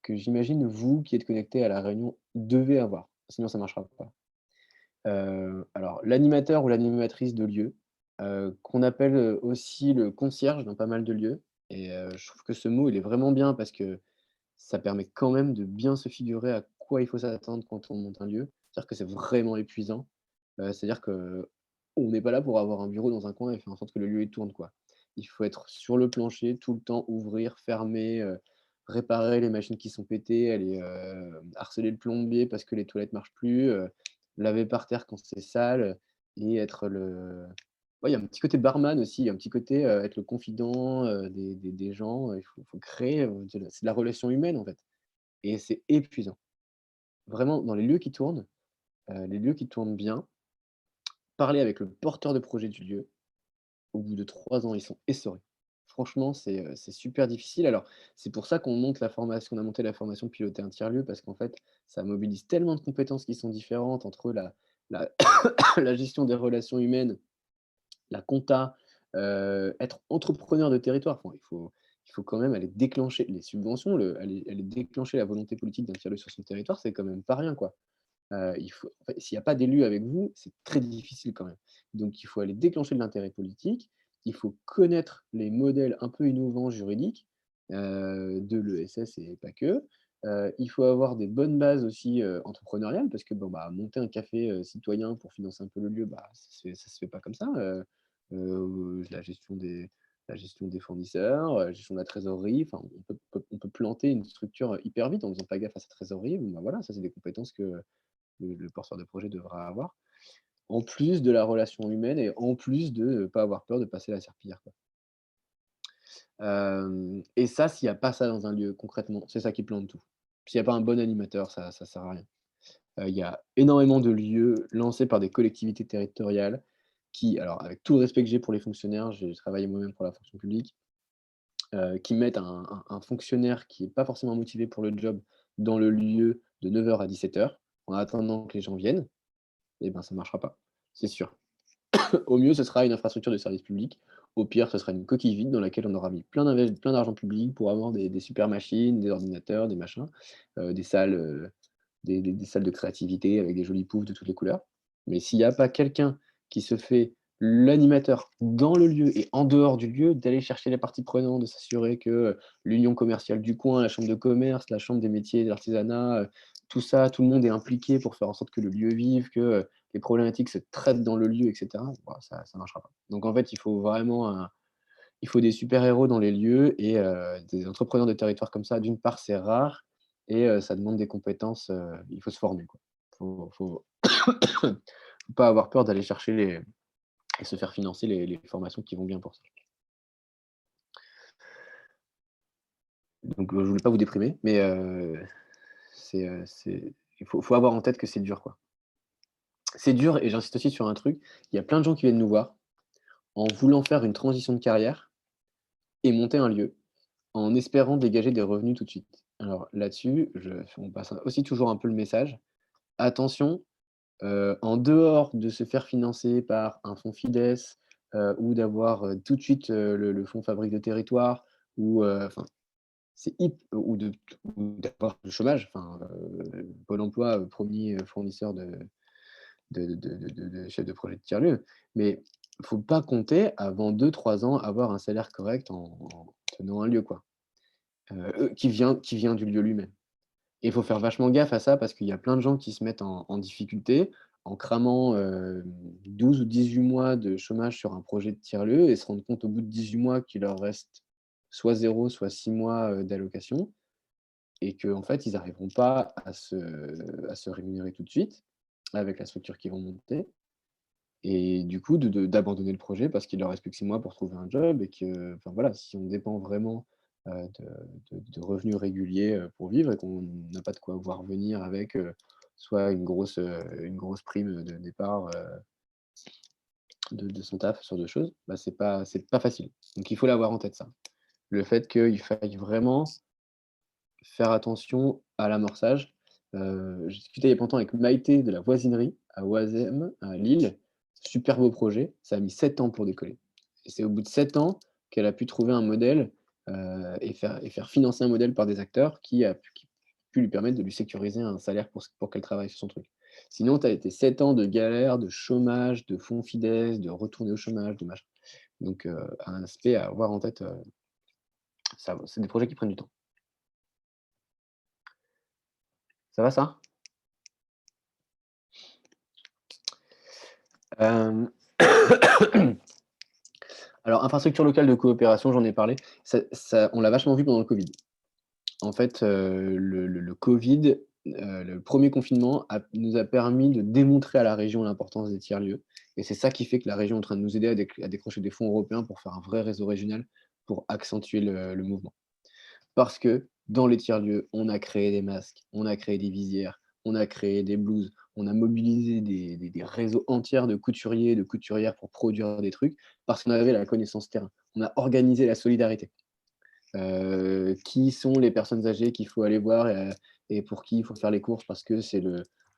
que j'imagine vous qui êtes connectés à la réunion devez avoir, sinon ça ne marchera pas. Alors l'animateur ou l'animatrice de lieu, qu'on appelle, aussi le concierge dans pas mal de lieux et je trouve que ce mot, il est vraiment bien parce que ça permet quand même de bien se figurer à quoi il faut s'attendre quand on monte un lieu. C'est-à-dire que c'est vraiment épuisant. C'est-à-dire qu'on n'est pas là pour avoir un bureau dans un coin et faire en sorte que le lieu, il tourne, quoi. Il faut être sur le plancher tout le temps, ouvrir, fermer, réparer les machines qui sont pétées, aller, harceler le plombier parce que les toilettes marchent plus, laver par terre quand c'est sale et être le ouais, il y a un petit côté barman aussi, il y a un petit côté, être le confident, des gens, il faut créer, c'est de la relation humaine, en fait et c'est épuisant. Vraiment, dans les lieux qui tournent bien, parler avec le porteur de projet du lieu, au bout de 3 ans, ils sont essorés. Franchement, c'est super difficile. Alors, c'est pour ça qu'on a monté la formation de piloter un tiers-lieu parce qu'en fait, ça mobilise tellement de compétences qui sont différentes entre la la gestion des relations humaines, la compta, être entrepreneur de territoire. Enfin, il faut quand même aller déclencher les subventions, aller déclencher la volonté politique d'un tiers-lieu sur son territoire, c'est quand même pas rien, quoi. En fait, s'il n'y a pas d'élu avec vous, c'est très difficile quand même. Donc il faut aller déclencher de l'intérêt politique, il faut connaître les modèles un peu innovants juridiques, de l'ESS et pas que. Il faut avoir des bonnes bases aussi, entrepreneuriales parce que bon, bah, monter un café, citoyen pour financer un peu le lieu, bah, ça se fait pas comme ça, la gestion des fournisseurs, la gestion de la trésorerie, enfin on peut planter une structure hyper vite en faisant pas gaffe à sa trésorerie. Bon, bah, voilà, ça c'est des compétences que le porteur de projet devra avoir. En plus de la relation humaine et en plus de ne pas avoir peur de passer la serpillière, quoi. Et ça, s'il y a pas ça dans un lieu concrètement, c'est ça qui plante tout. S'il y a pas un bon animateur, ça sert à rien. Il y a énormément de lieux lancés par des collectivités territoriales qui, alors avec tout le respect que j'ai pour les fonctionnaires, j'ai travaillé moi-même pour la fonction publique, qui mettent un fonctionnaire qui est pas forcément motivé pour le job dans le lieu de 9h à 17h, en attendant que les gens viennent, eh ben, ça ne marchera pas, c'est sûr. Au mieux, ce sera une infrastructure de service public. Au pire, ce sera une coquille vide dans laquelle on aura mis plein d'argent public pour avoir des super machines, des ordinateurs, des machins, des salles, des salles de créativité avec des jolis poufs de toutes les couleurs. Mais s'il n'y a pas quelqu'un qui se fait l'animateur dans le lieu et en dehors du lieu, d'aller chercher les parties prenantes, de s'assurer que l'union commerciale du coin, la chambre de commerce, la chambre des métiers et de l'artisanat, tout ça, tout le monde est impliqué pour faire en sorte que le lieu vive, que les problématiques se traitent dans le lieu, etc. Bon, ça ne marchera pas. Donc en fait, il faut vraiment il faut des super-héros dans les lieux et des entrepreneurs de territoire comme ça. D'une part, c'est rare et ça demande des compétences, il faut se former, quoi. Faut faut pas avoir peur d'aller chercher et se faire financer les formations qui vont bien pour ça. Donc je voulais pas vous déprimer, mais il faut avoir en tête que c'est dur, quoi. C'est dur et j'insiste aussi sur un truc, il y a plein de gens qui viennent nous voir en voulant faire une transition de carrière et monter un lieu, en espérant dégager des revenus tout de suite. Alors là-dessus, on passe aussi toujours un peu le message. Attention, en dehors de se faire financer par un fonds FIDES, ou d'avoir, tout de suite, le fonds Fabrique de territoire ou, enfin, ou d'avoir le chômage, enfin, Pôle emploi, 1er fournisseur de chefs de projet de tiers-lieux. Mais il ne faut pas compter avant 2-3 ans avoir un salaire correct en tenant un lieu, quoi. Qui vient du lieu lui-même. Et il faut faire vachement gaffe à ça parce qu'il y a plein de gens qui se mettent en difficulté en cramant 12 ou 18 mois de chômage sur un projet de tiers-lieu et se rendre compte au bout de 18 mois qu'il leur reste soit 0, soit 6 mois d'allocation et qu'en fait, ils n'arriveront pas à se rémunérer tout de suite avec la structure qu'ils vont monter. Et du coup, d'abandonner le projet parce qu'il leur reste plus que 6 mois pour trouver un job et que, enfin voilà, si on dépend vraiment de revenus réguliers pour vivre et qu'on n'a pas de quoi voir venir avec soit une grosse prime de départ de son taf sur 2 choses, bah, c'est pas facile. Donc il faut l'avoir en tête ça. Le fait qu'il faille vraiment faire attention à l'amorçage. J'ai discuté il y a pas longtemps avec Maïté de la voisinerie à Oisem, à Lille. Super beau projet, ça a mis 7 ans pour décoller. Et c'est au bout de 7 ans qu'elle a pu trouver un modèle, et faire financer un modèle par des acteurs qui a pu lui permettre de lui sécuriser un salaire pour qu'elle travaille sur son truc. Sinon, tu as été 7 ans de galère, de chômage, de fonds FIDES, de retourner au chômage, de machin. Donc un aspect à avoir en tête, c'est des projets qui prennent du temps. Ça va ça? Hem, alors infrastructure locale de coopération, j'en ai parlé. On l'a vachement vu pendant le covid. En fait, le covid, le premier confinement nous a permis de démontrer à la région l'importance des tiers-lieux et c'est ça qui fait que la région est en train de nous aider à décrocher des fonds européens pour faire un vrai réseau régional pour accentuer le mouvement. Parce que dans les tiers-lieux, on a créé des masques, on a créé des visières, on a créé des blouses, on a mobilisé des réseaux entiers de couturiers et de couturières pour produire des trucs, parce qu'on avait la connaissance terrain. On a organisé la solidarité. Qui sont les personnes âgées qu'il faut aller voir et pour qui il faut faire les courses parce que c'est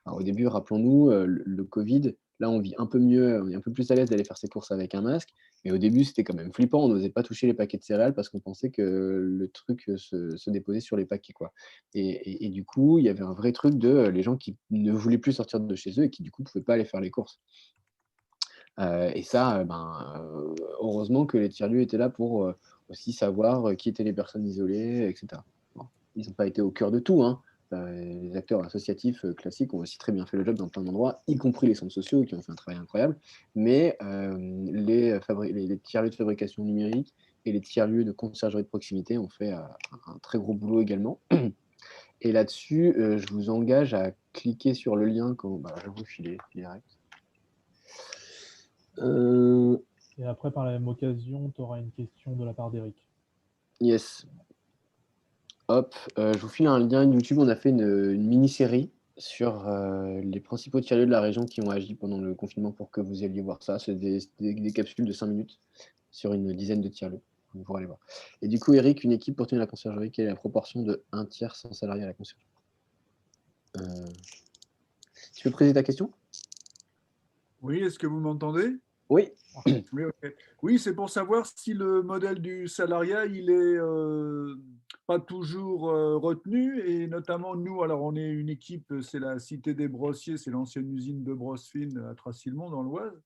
alors au début, rappelons-nous, le Covid, là on vit un peu mieux, on est un peu plus à l'aise d'aller faire ses courses avec un masque, mais au début c'était quand même flippant, on n'osait pas toucher les paquets de céréales parce qu'on pensait que le truc se déposait sur les paquets, quoi. Et du coup, il y avait un vrai truc de les gens qui ne voulaient plus sortir de chez eux et qui du coup ne pouvaient pas aller faire les courses. Et ça, heureusement que les tiers-lieux étaient là pour aussi savoir qui étaient les personnes isolées, et cetera. Bon, ils n'ont pas été au cœur de tout, hein. Les acteurs associatifs classiques ont aussi très bien fait le job dans plein d'endroits, y compris les centres sociaux qui ont fait un travail incroyable. Mais les tiers-lieux de fabrication numérique et les tiers-lieux de conciergerie de proximité ont fait un très gros boulot également. Et là-dessus, je vous engage à cliquer sur le lien je vais vous filer direct. Et après, par la même occasion, tu auras une question de la part d'Eric. Yes. Hop, je vous file un lien YouTube. On a fait une mini-série sur les principaux tiers-lieux de la région qui ont agi pendant le confinement pour que vous alliez voir ça. C'est des capsules de 5 minutes sur une dizaine de tiers-lieux. Vous pourrez aller voir. Et du coup, Eric, une équipe pour tenir la conciergerie, quelle est la proportion de 1 tiers sans salarié à la conciergerie? Tu peux préciser ta question? Oui, est-ce que vous m'entendez? Oui. Oui, ok. Oui, c'est pour savoir si le modèle du salariat, il est pas toujours retenu, et notamment nous, alors on est une équipe, c'est la Cité des Brossiers, c'est l'ancienne usine de brosse fine à Trasimont dans l'Oise.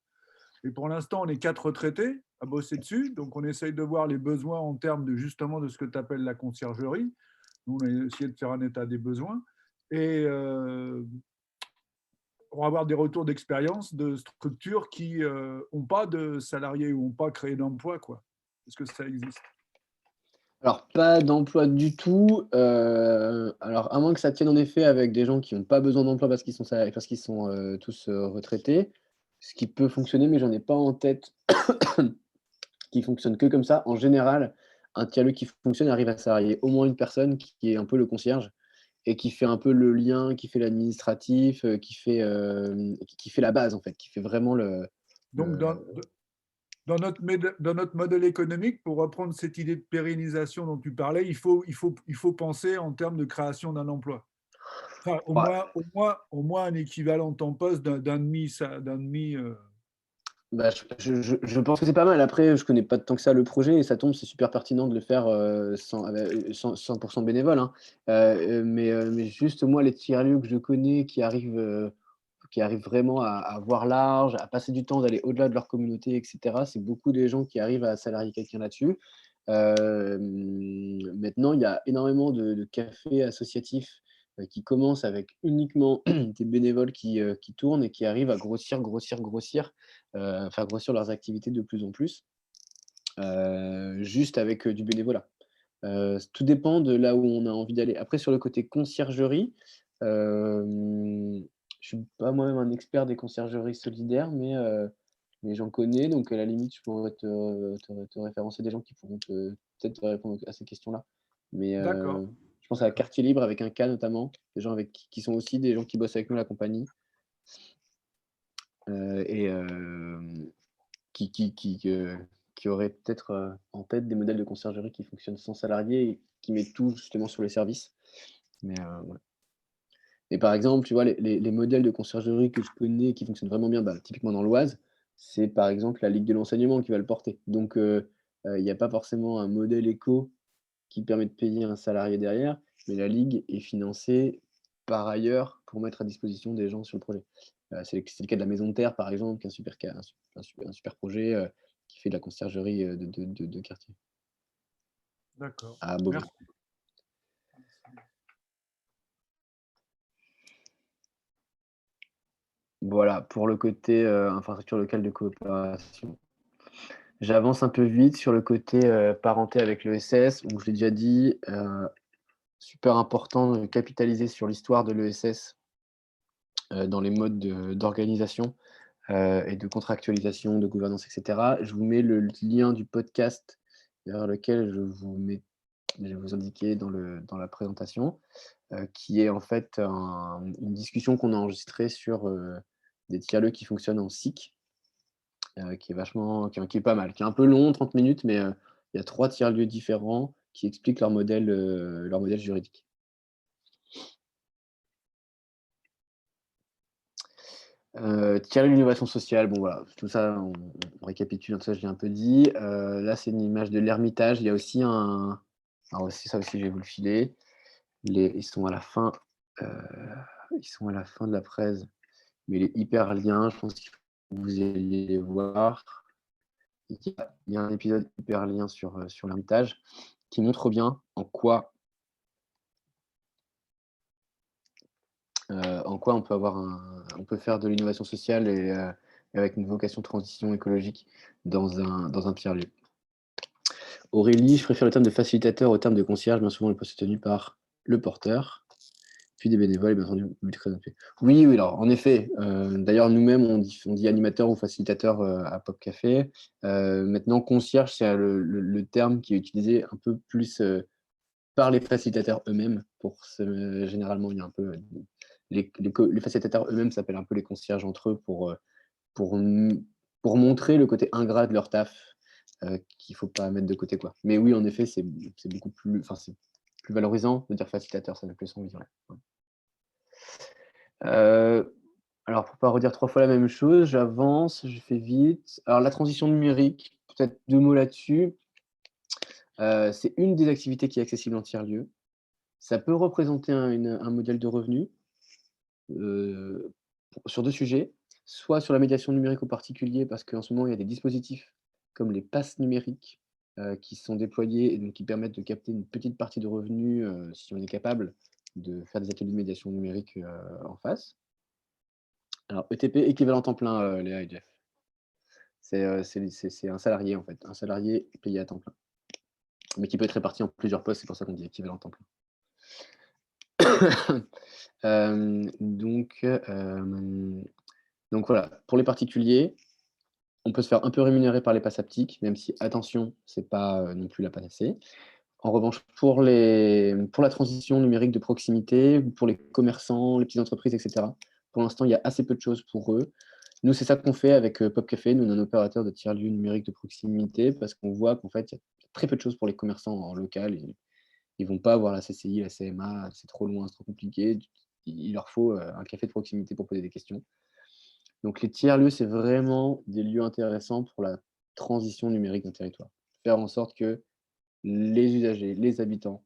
Et pour l'instant, on est 4 retraités à bosser dessus, donc on essaye de voir les besoins en termes de justement de ce que tu appelles la conciergerie. Nous, on a essayé de faire un état des besoins. Et pour avoir des retours d'expérience de structures qui n'ont pas de salariés ou n'ont pas créé d'emploi, quoi. Est-ce que ça existe? Alors, pas d'emploi du tout. Alors, à moins que ça tienne en effet avec des gens qui n'ont pas besoin d'emploi parce qu'ils sont, parce qu'ils sont tous retraités, ce qui peut fonctionner, mais j'en ai pas en tête qui fonctionne que comme ça. En général, un tiers-lieu qui fonctionne arrive à salarier au moins une personne qui est un peu le concierge et qui fait un peu le lien, qui fait l'administratif, qui fait la base en fait, qui fait vraiment Donc, dans notre modèle économique, pour reprendre cette idée de pérennisation dont tu parlais, il faut penser en termes de création d'un emploi. Enfin, au moins un équivalent temps poste d'un demi. Bah, je pense que c'est pas mal. Après, je connais pas tant que ça le projet et ça tombe, c'est super pertinent de le faire 100% bénévole, hein. Mais juste moi, les tiers-lieux que je connais qui arrivent vraiment à voir large, à passer du temps, d'aller au-delà de leur communauté, etc., c'est beaucoup des gens qui arrivent à salarier quelqu'un là-dessus. Maintenant, il y a énormément de cafés associatifs qui commencent avec uniquement des bénévoles qui tournent et qui arrivent à grossir, faire grossir leurs activités de plus en plus, juste avec du bénévolat. Tout dépend de là où on a envie d'aller. Après, sur le côté conciergerie, je suis pas moi-même un expert des conciergeries solidaires, mais j'en connais, donc à la limite, je pourrais te référencer des gens qui pourront peut-être te répondre à ces questions-là. Mais D'accord. je pense à Quartier Libre avec un K notamment, des gens avec qui sont aussi des gens qui bossent avec nous à la compagnie. Et qui auraient peut-être en tête des modèles de conciergerie qui fonctionnent sans salariés et qui mettent tout justement sur les services. Mais voilà. Et par exemple, tu vois, les modèles de conciergerie que je connais qui fonctionnent vraiment bien, bah, typiquement dans l'Oise, c'est par exemple la Ligue de l'enseignement qui va le porter. Donc, il n'y a pas forcément un modèle éco qui permet de payer un salarié derrière, mais la Ligue est financée par ailleurs pour mettre à disposition des gens sur le projet. C'est le cas de la Maison de Terre, par exemple, qui est un super projet qui fait de la conciergerie de quartier D'accord. à Beauvais. Merci. Voilà, pour le côté infrastructure locale de coopération. J'avance un peu vite sur le côté parenté avec l'ESS. Donc, je l'ai déjà dit, super important de capitaliser sur l'histoire de l'ESS dans les modes d'organisation et de contractualisation, de gouvernance, etc. Je vous mets le lien du podcast vers lequel je vais vous indiquer dans la présentation, qui est en fait une discussion qu'on a enregistrée sur des tiers-lieux qui fonctionnent en SIC, qui est pas mal, qui est un peu long, 30 minutes, mais il y a 3 tiers-lieux différents qui expliquent leur modèle juridique. Tiers-lieu d'innovation sociale, bon voilà, tout ça, on récapitule, tout ça je l'ai un peu dit. Là, c'est une image de l'Ermitage. Il y a aussi alors ça aussi, je vais vous le filer. Ils sont à la fin de la presse, mais les hyperliens, je pense qu'il faut que vous alliez les voir. Il y a un épisode hyperlien sur l'Ermitage qui montre bien en quoi on peut faire de l'innovation sociale et avec une vocation de transition écologique dans un tiers-lieu. Aurélie, je préfère le terme de facilitateur au terme de concierge, bien souvent le poste est tenu par le porteur, puis des bénévoles, et bien entendu, oui, alors en effet, d'ailleurs nous-mêmes on dit animateur ou facilitateur à Pop Café. Maintenant, concierge, c'est le terme qui est utilisé un peu plus par les facilitateurs eux-mêmes. Généralement, il y a un peu les facilitateurs eux-mêmes s'appellent un peu les concierges entre eux pour montrer le côté ingrat de leur taf qu'il ne faut pas mettre de côté, quoi. Mais oui, en effet, c'est beaucoup plus, c'est plus valorisant de dire facilitateur, ça fait plus envie. Ouais. Alors, pour ne pas redire 3 fois la même chose, j'avance, je fais vite. Alors, la transition numérique, peut-être 2 mots là-dessus. C'est une des activités qui est accessible en tiers-lieu. Ça peut représenter un modèle de revenu, sur 2 sujets. Soit sur la médiation numérique aux particuliers, parce qu'en ce moment, il y a des dispositifs comme les passes numériques, qui sont déployés et donc qui permettent de capter une petite partie de revenus, si on est capable de faire des ateliers de médiation numérique, en face. Alors ETP équivalent temps plein, Léa et Jeff. C'est un salarié en fait, un salarié payé à temps plein, mais qui peut être réparti en plusieurs postes, c'est pour ça qu'on dit équivalent temps plein. Donc voilà, pour les particuliers, on peut se faire un peu rémunérer par les passes haptiques, même si attention, c'est pas, non plus la panacée. En revanche, pour la transition numérique de proximité, pour les commerçants, les petites entreprises, etc., pour l'instant, il y a assez peu de choses pour eux. Nous, c'est ça qu'on fait avec Pop Café. Nous, on est un opérateur de tiers-lieu numérique de proximité parce qu'on voit qu'en fait, il y a très peu de choses pour les commerçants en local. Ils ne vont pas avoir la CCI, la CMA, c'est trop loin, c'est trop compliqué. Il leur faut un café de proximité pour poser des questions. Donc, les tiers-lieux, c'est vraiment des lieux intéressants pour la transition numérique d'un territoire. Faire en sorte que les usagers, les habitants,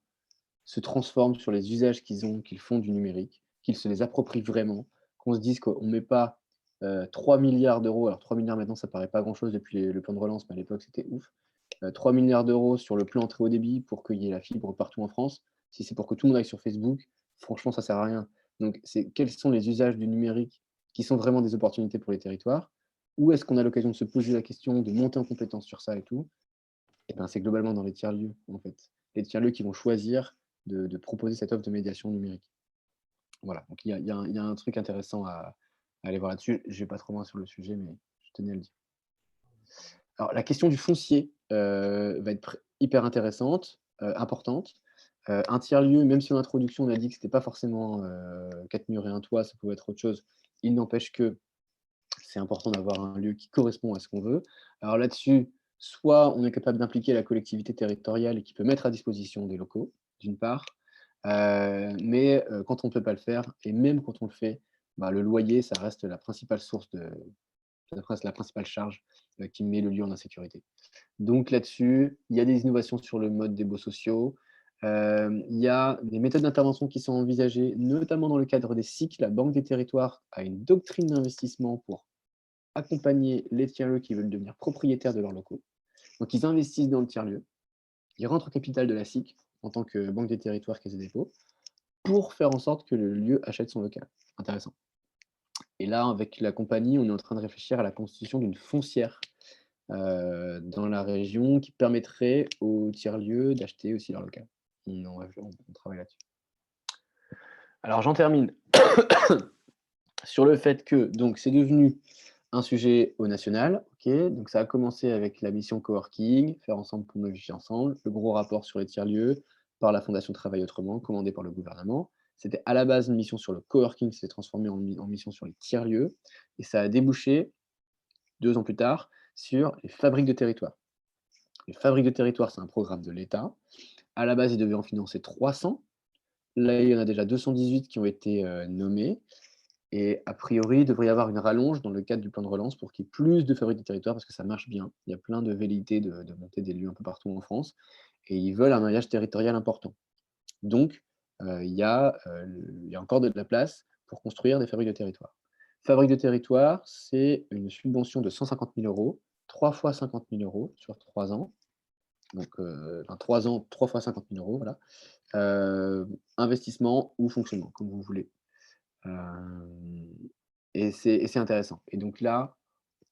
se transforment sur les usages qu'ils font du numérique, qu'ils se les approprient vraiment, qu'on se dise qu'on ne met pas 3 milliards d'euros, alors 3 milliards maintenant ça paraît pas grand-chose depuis le plan de relance, mais à l'époque c'était ouf, 3 milliards d'euros sur le plan très haut débit pour qu'il y ait la fibre partout en France. Si c'est pour que tout le monde aille sur Facebook, franchement ça sert à rien. Donc quels sont les usages du numérique qui sont vraiment des opportunités pour les territoires? Où est-ce qu'on a l'occasion de se poser la question, de monter en compétence sur ça et tout? Et ben, c'est globalement dans les tiers-lieux, en fait. Les tiers-lieux qui vont choisir de proposer cette offre de médiation numérique. Voilà, donc il y a un truc intéressant à aller voir là-dessus. Je ne vais pas trop loin sur le sujet, mais je tenais à le dire. Alors, la question du foncier va être hyper intéressante, importante. Un tiers-lieu, même si en introduction, on a dit que ce n'était pas forcément 4 murs et un toit, ça pouvait être autre chose, il n'empêche que c'est important d'avoir un lieu qui correspond à ce qu'on veut. Alors là-dessus, soit on est capable d'impliquer la collectivité territoriale et qui peut mettre à disposition des locaux, d'une part, mais quand on ne peut pas le faire, et même quand on le fait, bah, le loyer, ça reste la principale source la principale charge qui met le lieu en insécurité. Donc là-dessus, il y a des innovations sur le mode des baux sociaux. Il y a des méthodes d'intervention qui sont envisagées, notamment dans le cadre des SIC. La Banque des territoires a une doctrine d'investissement pour accompagner les tiers-lieux qui veulent devenir propriétaires de leurs locaux. Donc, ils investissent dans le tiers-lieu, ils rentrent au capital de la SIC en tant que Banque des territoires, Caisse des dépôts, pour faire en sorte que le lieu achète son local. Intéressant. Et là, avec la compagnie, on est en train de réfléchir à la constitution d'une foncière dans la région qui permettrait aux tiers-lieux d'acheter aussi leur local. On travaille là-dessus. Alors, j'en termine sur le fait que donc c'est devenu un sujet au national, ok. Donc ça a commencé avec la mission coworking, faire ensemble pour modifier ensemble, le gros rapport sur les tiers-lieux par la Fondation Travail Autrement, commandé par le gouvernement. C'était à la base une mission sur le coworking, qui s'est transformé en mission sur les tiers-lieux, et ça a débouché, 2 ans plus tard, sur les fabriques de territoire. Les fabriques de territoire, c'est un programme de l'État. À la base, il devait en financer 300. Là, il y en a déjà 218 qui ont été nommés. Et a priori, il devrait y avoir une rallonge dans le cadre du plan de relance pour qu'il y ait plus de fabriques de territoire parce que ça marche bien. Il y a plein de velléités de monter des lieux un peu partout en France et ils veulent un maillage territorial important. Donc, il y a encore de la place pour construire des fabriques de territoire. Fabrique de territoire, c'est une subvention de 150 000 €, 3 fois 50 000 € sur 3 ans. Donc, 3 ans, 3 fois 50 000 €, voilà. Investissement ou fonctionnement, comme vous voulez. Et c'est intéressant. Et donc là,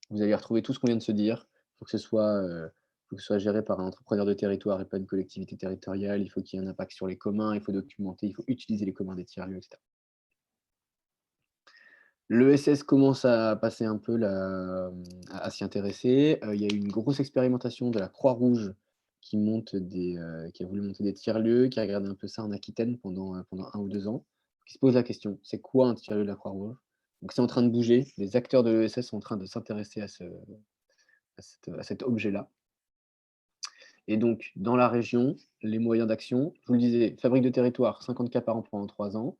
vous allez retrouver tout ce qu'on vient de se dire. Il faut que ce soit géré par un entrepreneur de territoire et pas une collectivité territoriale. Il faut qu'il y ait un impact sur les communs, il faut documenter, il faut utiliser les communs des tiers-lieux, etc. L'ESS commence à passer un peu à s'y intéresser. Il y a eu une grosse expérimentation de la Croix-Rouge qui a voulu monter des tiers-lieux, qui a regardé un peu ça en Aquitaine pendant 1 ou 2 ans, qui se pose la question, c'est quoi un tiers-lieu de la Croix-Rouge? Donc c'est en train de bouger, les acteurs de l'ESS sont en train de s'intéresser à cet objet-là. Et donc, dans la région, les moyens d'action, je vous le disais, fabrique de territoire, 50 cas par an pendant 3 ans.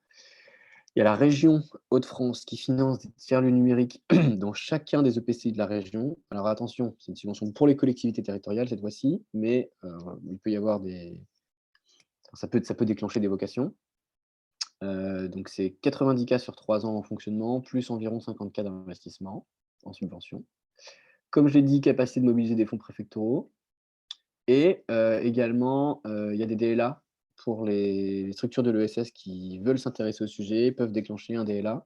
Il y a la région Hauts-de-France qui finance des tiers-lieux numériques dans chacun des EPCI de la région. Alors attention, c'est une subvention pour les collectivités territoriales cette fois-ci, mais il peut y avoir ça peut déclencher des vocations. Donc c'est 90 cas sur 3 ans en fonctionnement, plus environ 50 cas d'investissement en subvention. Comme je l'ai dit, capacité de mobiliser des fonds préfectoraux. Et également, il y a des DLA pour les structures de l'ESS qui veulent s'intéresser au sujet, peuvent déclencher un DLA,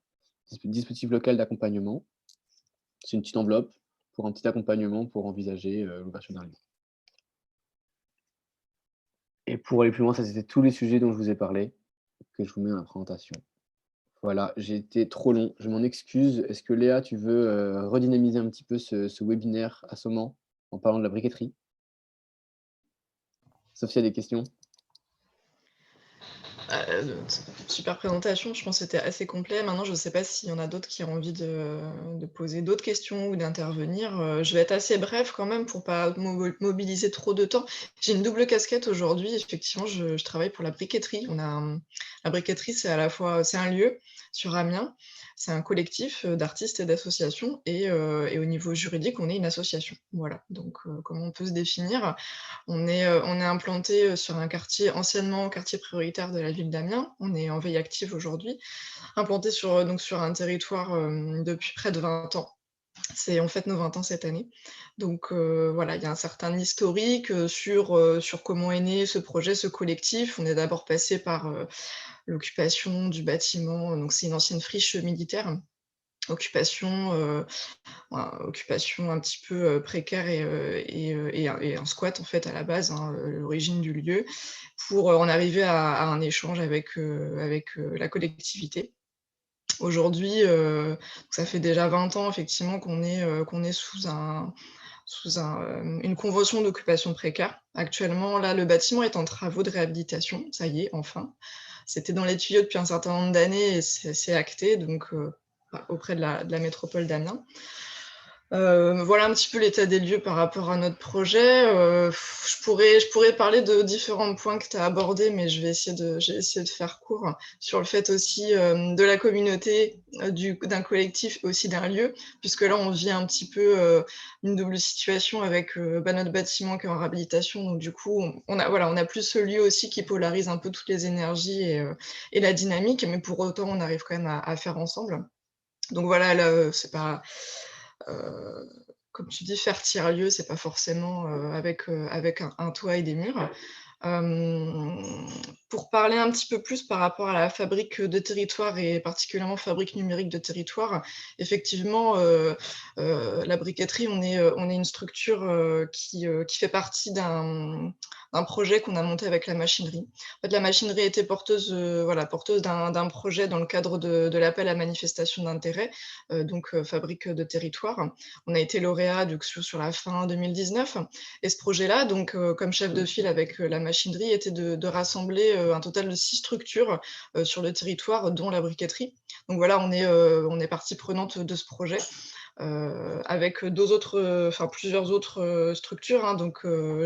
dispositif local d'accompagnement. C'est une petite enveloppe pour un petit accompagnement pour envisager l'ouverture d'un lieu. Et pour aller plus loin, ça c'était tous les sujets dont je vous ai parlé, que je vous mets dans la présentation. Voilà, j'ai été trop long, je m'en excuse. Est-ce que Léa, tu veux redynamiser un petit peu ce webinaire assommant en parlant de la briqueterie? Sauf s'il y a des questions. Super présentation, je pense que c'était assez complet. Maintenant, je ne sais pas s'il y en a d'autres qui ont envie de poser d'autres questions ou d'intervenir. Je vais être assez bref quand même pour ne pas mobiliser trop de temps. J'ai une double casquette aujourd'hui. Effectivement, je travaille pour la briqueterie. La briqueterie, c'est à la fois c'est un lieu sur Amiens, c'est un collectif d'artistes et d'associations, et au niveau juridique, on est une association. Voilà, donc comment on peut se définir? On est implanté sur un quartier, anciennement quartier prioritaire de la ville d'Amiens. On est en veille active aujourd'hui, implanté sur un territoire depuis près de 20 ans. On fête nos 20 ans cette année. Donc voilà, il y a un certain historique sur comment est né ce projet, ce collectif. On est d'abord passé par l'occupation du bâtiment, donc c'est une ancienne friche militaire. Occupation un petit peu précaire et un squat en fait à la base, l'origine du lieu, pour en arriver à un échange avec la collectivité. Aujourd'hui, ça fait déjà 20 ans effectivement qu'on est sous une convention d'occupation précaire. Actuellement, là, le bâtiment est en travaux de réhabilitation, ça y est, enfin. C'était dans les tuyaux depuis un certain nombre d'années et c'est acté, donc auprès de la métropole d'Amiens. Voilà un petit peu l'état des lieux par rapport à notre projet. Je pourrais parler de différents points que tu as abordés, mais je vais essayer de faire court sur le fait aussi de la communauté, d'un collectif, aussi d'un lieu, puisque là, on vit un petit peu une double situation avec notre bâtiment qui est en réhabilitation. Donc, du coup, on a plus ce lieu aussi qui polarise un peu toutes les énergies et la dynamique, mais pour autant, on arrive quand même à faire ensemble. Donc voilà, là, c'est pas... comme tu dis, faire tiers-lieu, c'est pas forcément avec un toit et des murs. Pour parler un petit peu plus par rapport à la fabrique de territoire et particulièrement fabrique numérique de territoire, effectivement, la briqueterie, on est une structure qui fait partie d'un projet qu'on a monté avec la machinerie. En fait, la machinerie était porteuse d'un projet dans le cadre de l'appel à manifestation d'intérêt, fabrique de territoire. On a été lauréat sur la fin 2019, et ce projet-là, comme chef de file avec la machinerie, était de rassembler un total de 6 structures sur le territoire, dont la briqueterie. Donc voilà, on est partie prenante de ce projet. Avec plusieurs autres structures.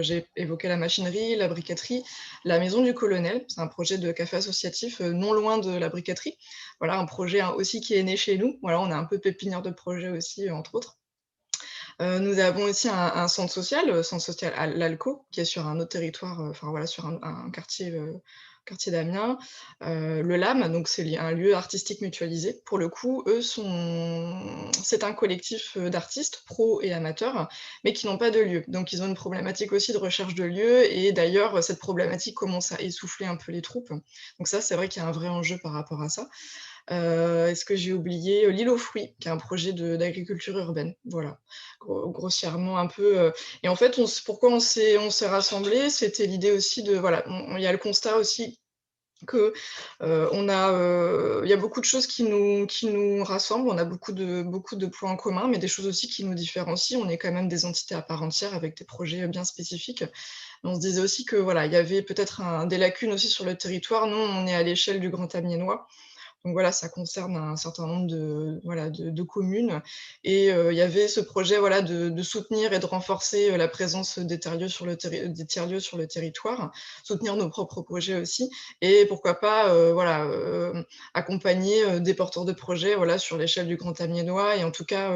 J'ai évoqué la machinerie, la briqueterie, la maison du colonel. C'est un projet de café associatif non loin de la briqueterie. Voilà, un projet aussi qui est né chez nous. Voilà, on est un peu pépinière de projets aussi, entre autres. Nous avons aussi un centre social à l'Alco, qui est sur un autre territoire, sur un quartier d'Amiens, le LAM, donc c'est un lieu artistique mutualisé. Pour le coup, c'est un collectif d'artistes, pros et amateurs, mais qui n'ont pas de lieu. Donc ils ont une problématique aussi de recherche de lieu, et d'ailleurs, cette problématique commence à essouffler un peu les troupes. Donc ça, c'est vrai qu'il y a un vrai enjeu par rapport à ça. Est-ce que j'ai oublié l'île aux fruits, qui est un projet d'agriculture urbaine, voilà, grossièrement un peu. Et en fait, pourquoi on s'est rassemblés, c'était l'idée aussi de, voilà, il y a le constat aussi que il y a beaucoup de choses qui nous rassemblent, on a beaucoup de points en commun, mais des choses aussi qui nous différencient. On est quand même des entités à part entière avec des projets bien spécifiques. On se disait aussi que voilà, il y avait peut-être des lacunes aussi sur le territoire. Nous, on est à l'échelle du Grand Amiénois. Donc voilà, ça concerne un certain nombre de communes. Et il y avait ce projet de soutenir et de renforcer la présence des tiers-lieux sur le territoire, soutenir nos propres projets aussi, et pourquoi pas accompagner des porteurs de projets sur l'échelle du Grand Amiénois, et en tout cas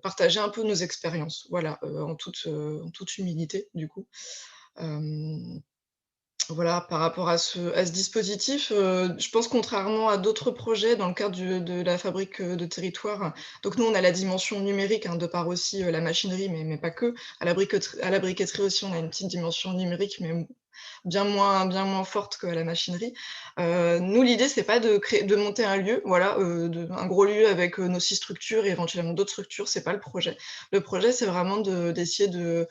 partager un peu nos expériences, en toute humilité du coup. Voilà, par rapport à ce dispositif, je pense contrairement à d'autres projets dans le cadre de la fabrique de territoire, donc nous on a la dimension numérique, de par aussi la machinerie, mais pas que. À la briqueterie aussi, on a une petite dimension numérique, mais bien moins forte qu'à la machinerie. Nous, l'idée, c'est pas de monter un lieu, un gros lieu avec nos 6 structures et éventuellement d'autres structures, c'est pas le projet. Le projet, c'est vraiment d'essayer de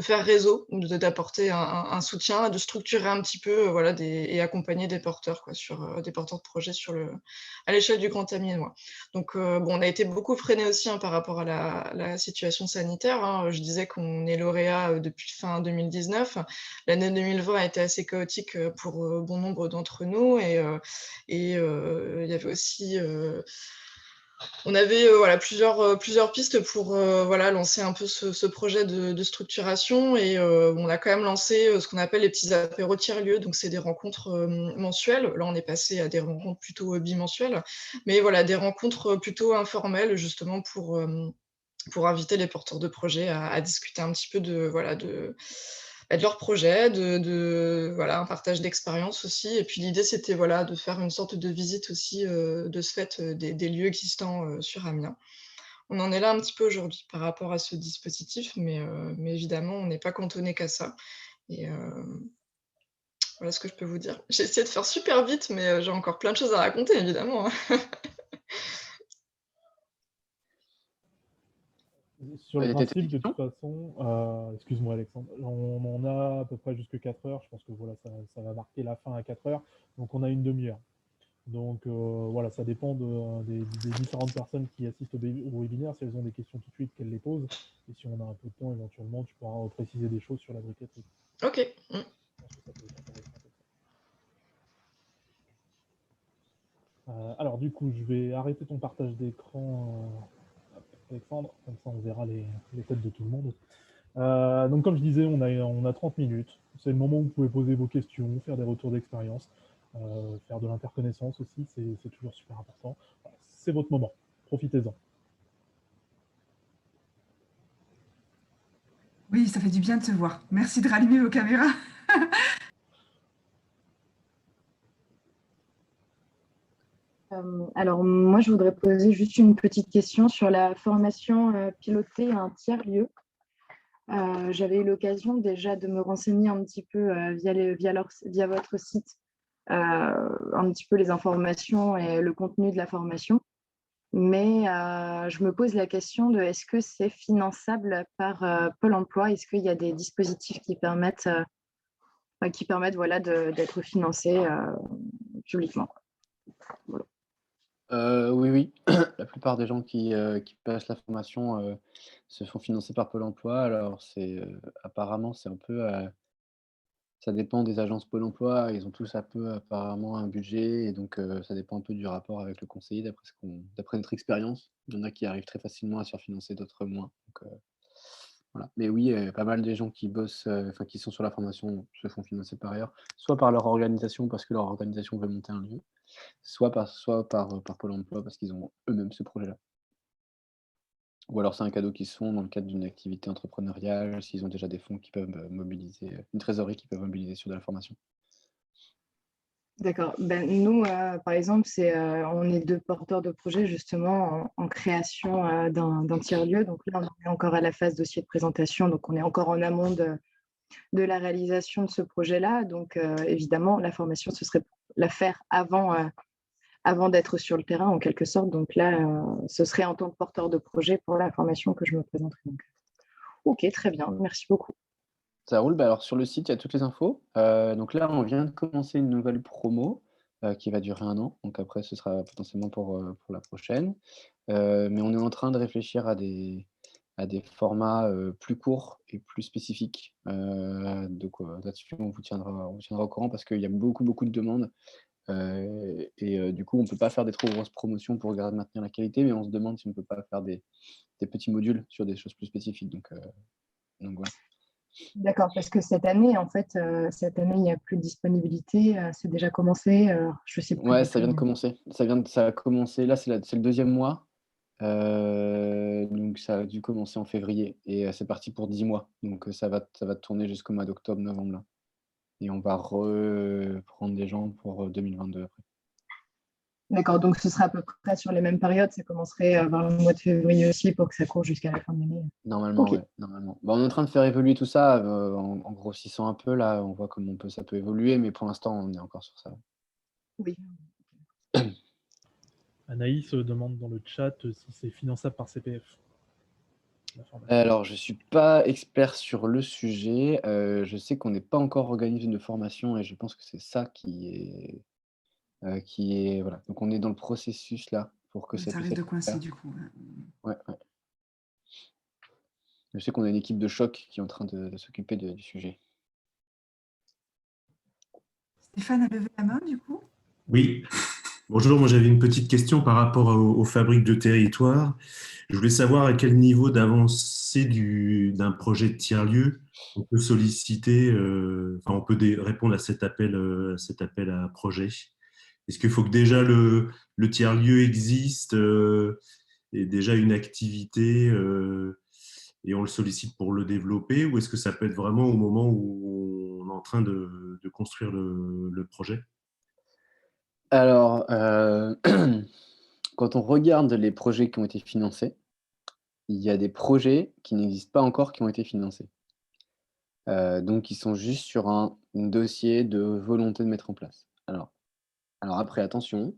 faire réseau, d'apporter un soutien, de structurer un petit peu, et accompagner des porteurs, des porteurs de projets à l'échelle du Grand Amiénois. Donc, on a été beaucoup freiné aussi par rapport à la situation sanitaire. Je disais qu'on est lauréat depuis fin 2019. L'année 2020 a été assez chaotique pour bon nombre d'entre nous, et il y avait aussi on avait plusieurs pistes pour lancer un peu ce projet de structuration, et on a quand même lancé ce qu'on appelle les petits apéros tiers-lieux. Donc c'est des rencontres mensuelles. Là, on est passé à des rencontres plutôt bimensuelles, mais des rencontres plutôt informelles, justement pour inviter les porteurs de projets à discuter un petit peu de leur projet, un partage d'expérience aussi. Et puis l'idée, c'était de faire une sorte de visite aussi de ce fait des lieux existants sur Amiens. On en est là un petit peu aujourd'hui par rapport à ce dispositif, mais évidemment, on n'est pas cantonné qu'à ça. Et voilà ce que je peux vous dire. J'ai essayé de faire super vite, mais j'ai encore plein de choses à raconter, évidemment. Sur le T'étais principe, de question toute façon, excuse-moi Alexandre, on en a à peu près jusque 4 heures. Je pense que ça va marquer la fin à 4 heures. Donc on a une demi-heure. Donc ça dépend des différentes personnes qui assistent au webinaire. Si elles ont des questions tout de suite, qu'elles les posent. Et si on a un peu de temps, éventuellement, tu pourras préciser des choses sur la briqueterie. Ok. Je pense que ça peut être intéressant comme ça. Alors du coup, je vais arrêter ton partage d'écran, Alexandre, comme ça on verra les têtes de tout le monde. Donc comme je disais, on a 30 minutes. C'est le moment où vous pouvez poser vos questions, faire des retours d'expérience, faire de l'interconnaissance aussi, c'est toujours super important. Voilà, c'est votre moment, profitez-en. Oui, ça fait du bien de te voir. Merci de rallumer vos caméras. Alors, moi, je voudrais poser juste une petite question sur la formation pilotée à un tiers-lieu. J'avais eu l'occasion déjà de me renseigner un petit peu via votre site, un petit peu les informations et le contenu de la formation. Mais je me pose la question de est-ce que c'est finançable par Pôle emploi? Est-ce qu'il y a des dispositifs qui permettent d'être financés publiquement? Voilà. Oui. La plupart des gens qui passent la formation se font financer par Pôle emploi. Alors, apparemment, c'est un peu, ça dépend des agences Pôle emploi. Ils ont tous un peu apparemment un budget, et donc ça dépend un peu du rapport avec le conseiller, d'après notre expérience. Il y en a qui arrivent très facilement à se faire financer, d'autres moins. Donc, voilà. Mais oui, pas mal des gens qui bossent, qui sont sur la formation se font financer par ailleurs, soit par leur organisation parce que leur organisation veut monter un lieu, soit par Pôle emploi parce qu'ils ont eux-mêmes ce projet-là. Ou alors c'est un cadeau qu'ils se font dans le cadre d'une activité entrepreneuriale, s'ils ont déjà des fonds qui peuvent mobiliser, une trésorerie qui peuvent mobiliser sur de la formation. D'accord. Nous, par exemple, on est 2 porteurs de projet justement en création d'un tiers-lieu. Donc là, on est encore à la phase dossier de présentation, donc on est encore en amont de la réalisation de ce projet-là. Donc évidemment, la formation, ce serait la faire avant d'être sur le terrain en quelque sorte. Donc là, ce serait en tant que porteur de projet pour la formation que je me présenterai. Donc, ok, très bien, merci beaucoup. Ça roule. Alors sur le site, il y a toutes les infos. Donc là, on vient de commencer une nouvelle promo qui va durer 1 an. Donc après, ce sera potentiellement pour la prochaine. Mais on est en train de réfléchir à des à des formats plus courts et plus spécifiques. Donc là-dessus, on vous tiendra au courant parce qu'il y a beaucoup, beaucoup de demandes. Du coup, on ne peut pas faire des trop grosses promotions pour maintenir la qualité, mais on se demande si on ne peut pas faire des petits modules sur des choses plus spécifiques. Donc voilà. D'accord, parce que cette année, en fait, il n'y a plus de disponibilité. C'est déjà commencé. Je sais plus Ouais, du ça tout. vient de commencer. Ça a commencé, là, c'est le deuxième mois. Donc ça a dû commencer en février et c'est parti pour 10 mois. Donc ça va tourner jusqu'au mois d'octobre, novembre là. Et on va reprendre des gens pour 2022 après. D'accord, donc ce sera à peu près sur les mêmes périodes. Ça commencerait vers le mois de février aussi pour que ça court jusqu'à la fin de l'année. Normalement, Ok. ouais, normalement. Bah, on est en train de faire évoluer tout ça en grossissant un peu là. On voit comment ça peut évoluer, mais pour l'instant, on est encore sur ça. Oui. Anaïs demande dans le chat si c'est finançable par CPF. Alors, je ne suis pas expert sur le sujet. Je sais qu'on n'est pas encore organisé de formation et je pense que c'est ça qui est voilà. Donc on est dans le processus là pour que ça Ça puisse risque de être coincer faire. du coup. Ouais. Je sais qu'on a une équipe de choc qui est en train de s'occuper du sujet. Stéphane a levé la main du coup. Oui, bonjour, moi j'avais une petite question par rapport aux fabriques de territoire. Je voulais savoir à quel niveau d'avancée d'un projet de tiers-lieu on peut solliciter, on peut répondre à cet appel à projet. Est-ce qu'il faut que déjà le tiers-lieu existe et déjà une activité et on le sollicite pour le développer, ou est-ce que ça peut être vraiment au moment où on est en train de construire le projet? Alors, quand on regarde les projets qui ont été financés, il y a des projets qui n'existent pas encore qui ont été financés. Donc ils sont juste sur un dossier de volonté de mettre en place. Alors après, attention,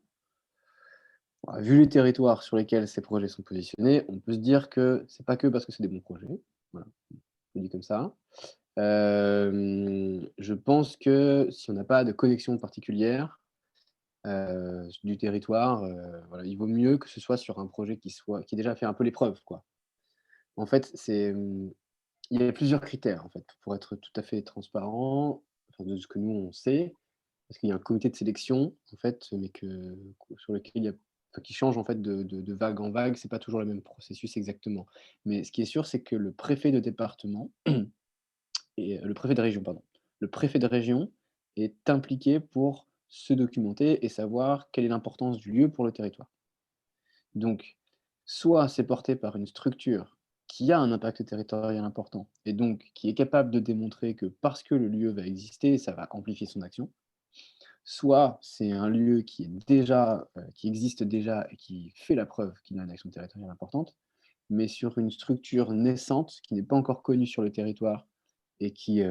vu les territoires sur lesquels ces projets sont positionnés, on peut se dire que c'est pas que parce que c'est des bons projets. Voilà, je le dis comme ça. Je pense que si on n'a pas de connexion particulière du territoire, voilà, il vaut mieux que ce soit sur un projet qui ait déjà fait un peu l'épreuve, quoi. En fait, il y a plusieurs critères, en fait, pour être tout à fait transparent, enfin, de ce que nous, on sait, parce qu'il y a un comité de sélection, en fait, mais sur lequel qui change en fait de vague en vague, c'est pas toujours le même processus exactement. Mais ce qui est sûr, c'est que le préfet de département et le préfet de région, pardon. Le préfet de région est impliqué pour se documenter et savoir quelle est l'importance du lieu pour le territoire. Donc, soit c'est porté par une structure qui a un impact territorial important et donc qui est capable de démontrer que parce que le lieu va exister, ça va amplifier son action. Soit c'est un lieu qui existe déjà et qui fait la preuve qu'il a une action territoriale importante, mais sur une structure naissante qui n'est pas encore connue sur le territoire et qui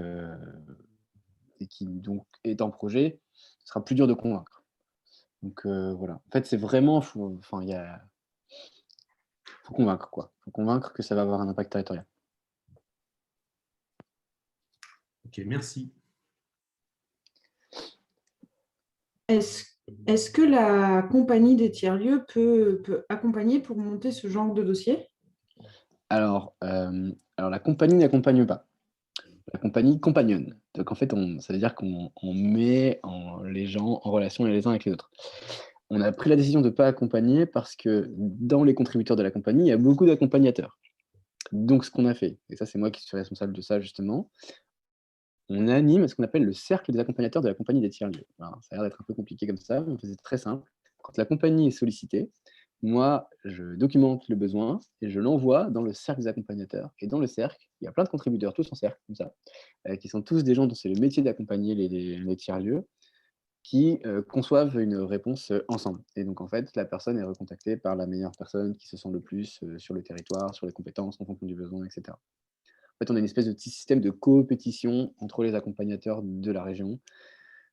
donc est en projet, ce sera plus dur de convaincre. Donc voilà. En fait, c'est vraiment, faut convaincre quoi. Faut convaincre que ça va avoir un impact territorial. Ok, merci. Est-ce que la compagnie des tiers-lieux peut accompagner pour monter ce genre de dossier? Alors la compagnie n'accompagne pas. La compagnie compagnonne. Donc en fait, ça veut dire qu'on met les gens en relation les uns avec les autres. On a pris la décision de ne pas accompagner parce que dans les contributeurs de la compagnie, il y a beaucoup d'accompagnateurs. Donc ce qu'on a fait, et ça c'est moi qui suis responsable de ça justement, on anime ce qu'on appelle le cercle des accompagnateurs de la compagnie des tiers-lieux. Alors, ça a l'air d'être un peu compliqué comme ça, mais c'est très simple. Quand la compagnie est sollicitée, moi, je documente le besoin et je l'envoie dans le cercle des accompagnateurs. Et dans le cercle, il y a plein de contributeurs, tous en cercle, comme ça, qui sont tous des gens dont c'est le métier d'accompagner les tiers-lieux, qui conçoivent une réponse ensemble. Et donc, en fait, la personne est recontactée par la meilleure personne qui se sent le plus sur le territoire, sur les compétences, en fonction du besoin, etc. En fait, on a une espèce de petit système de coopétition entre les accompagnateurs de la région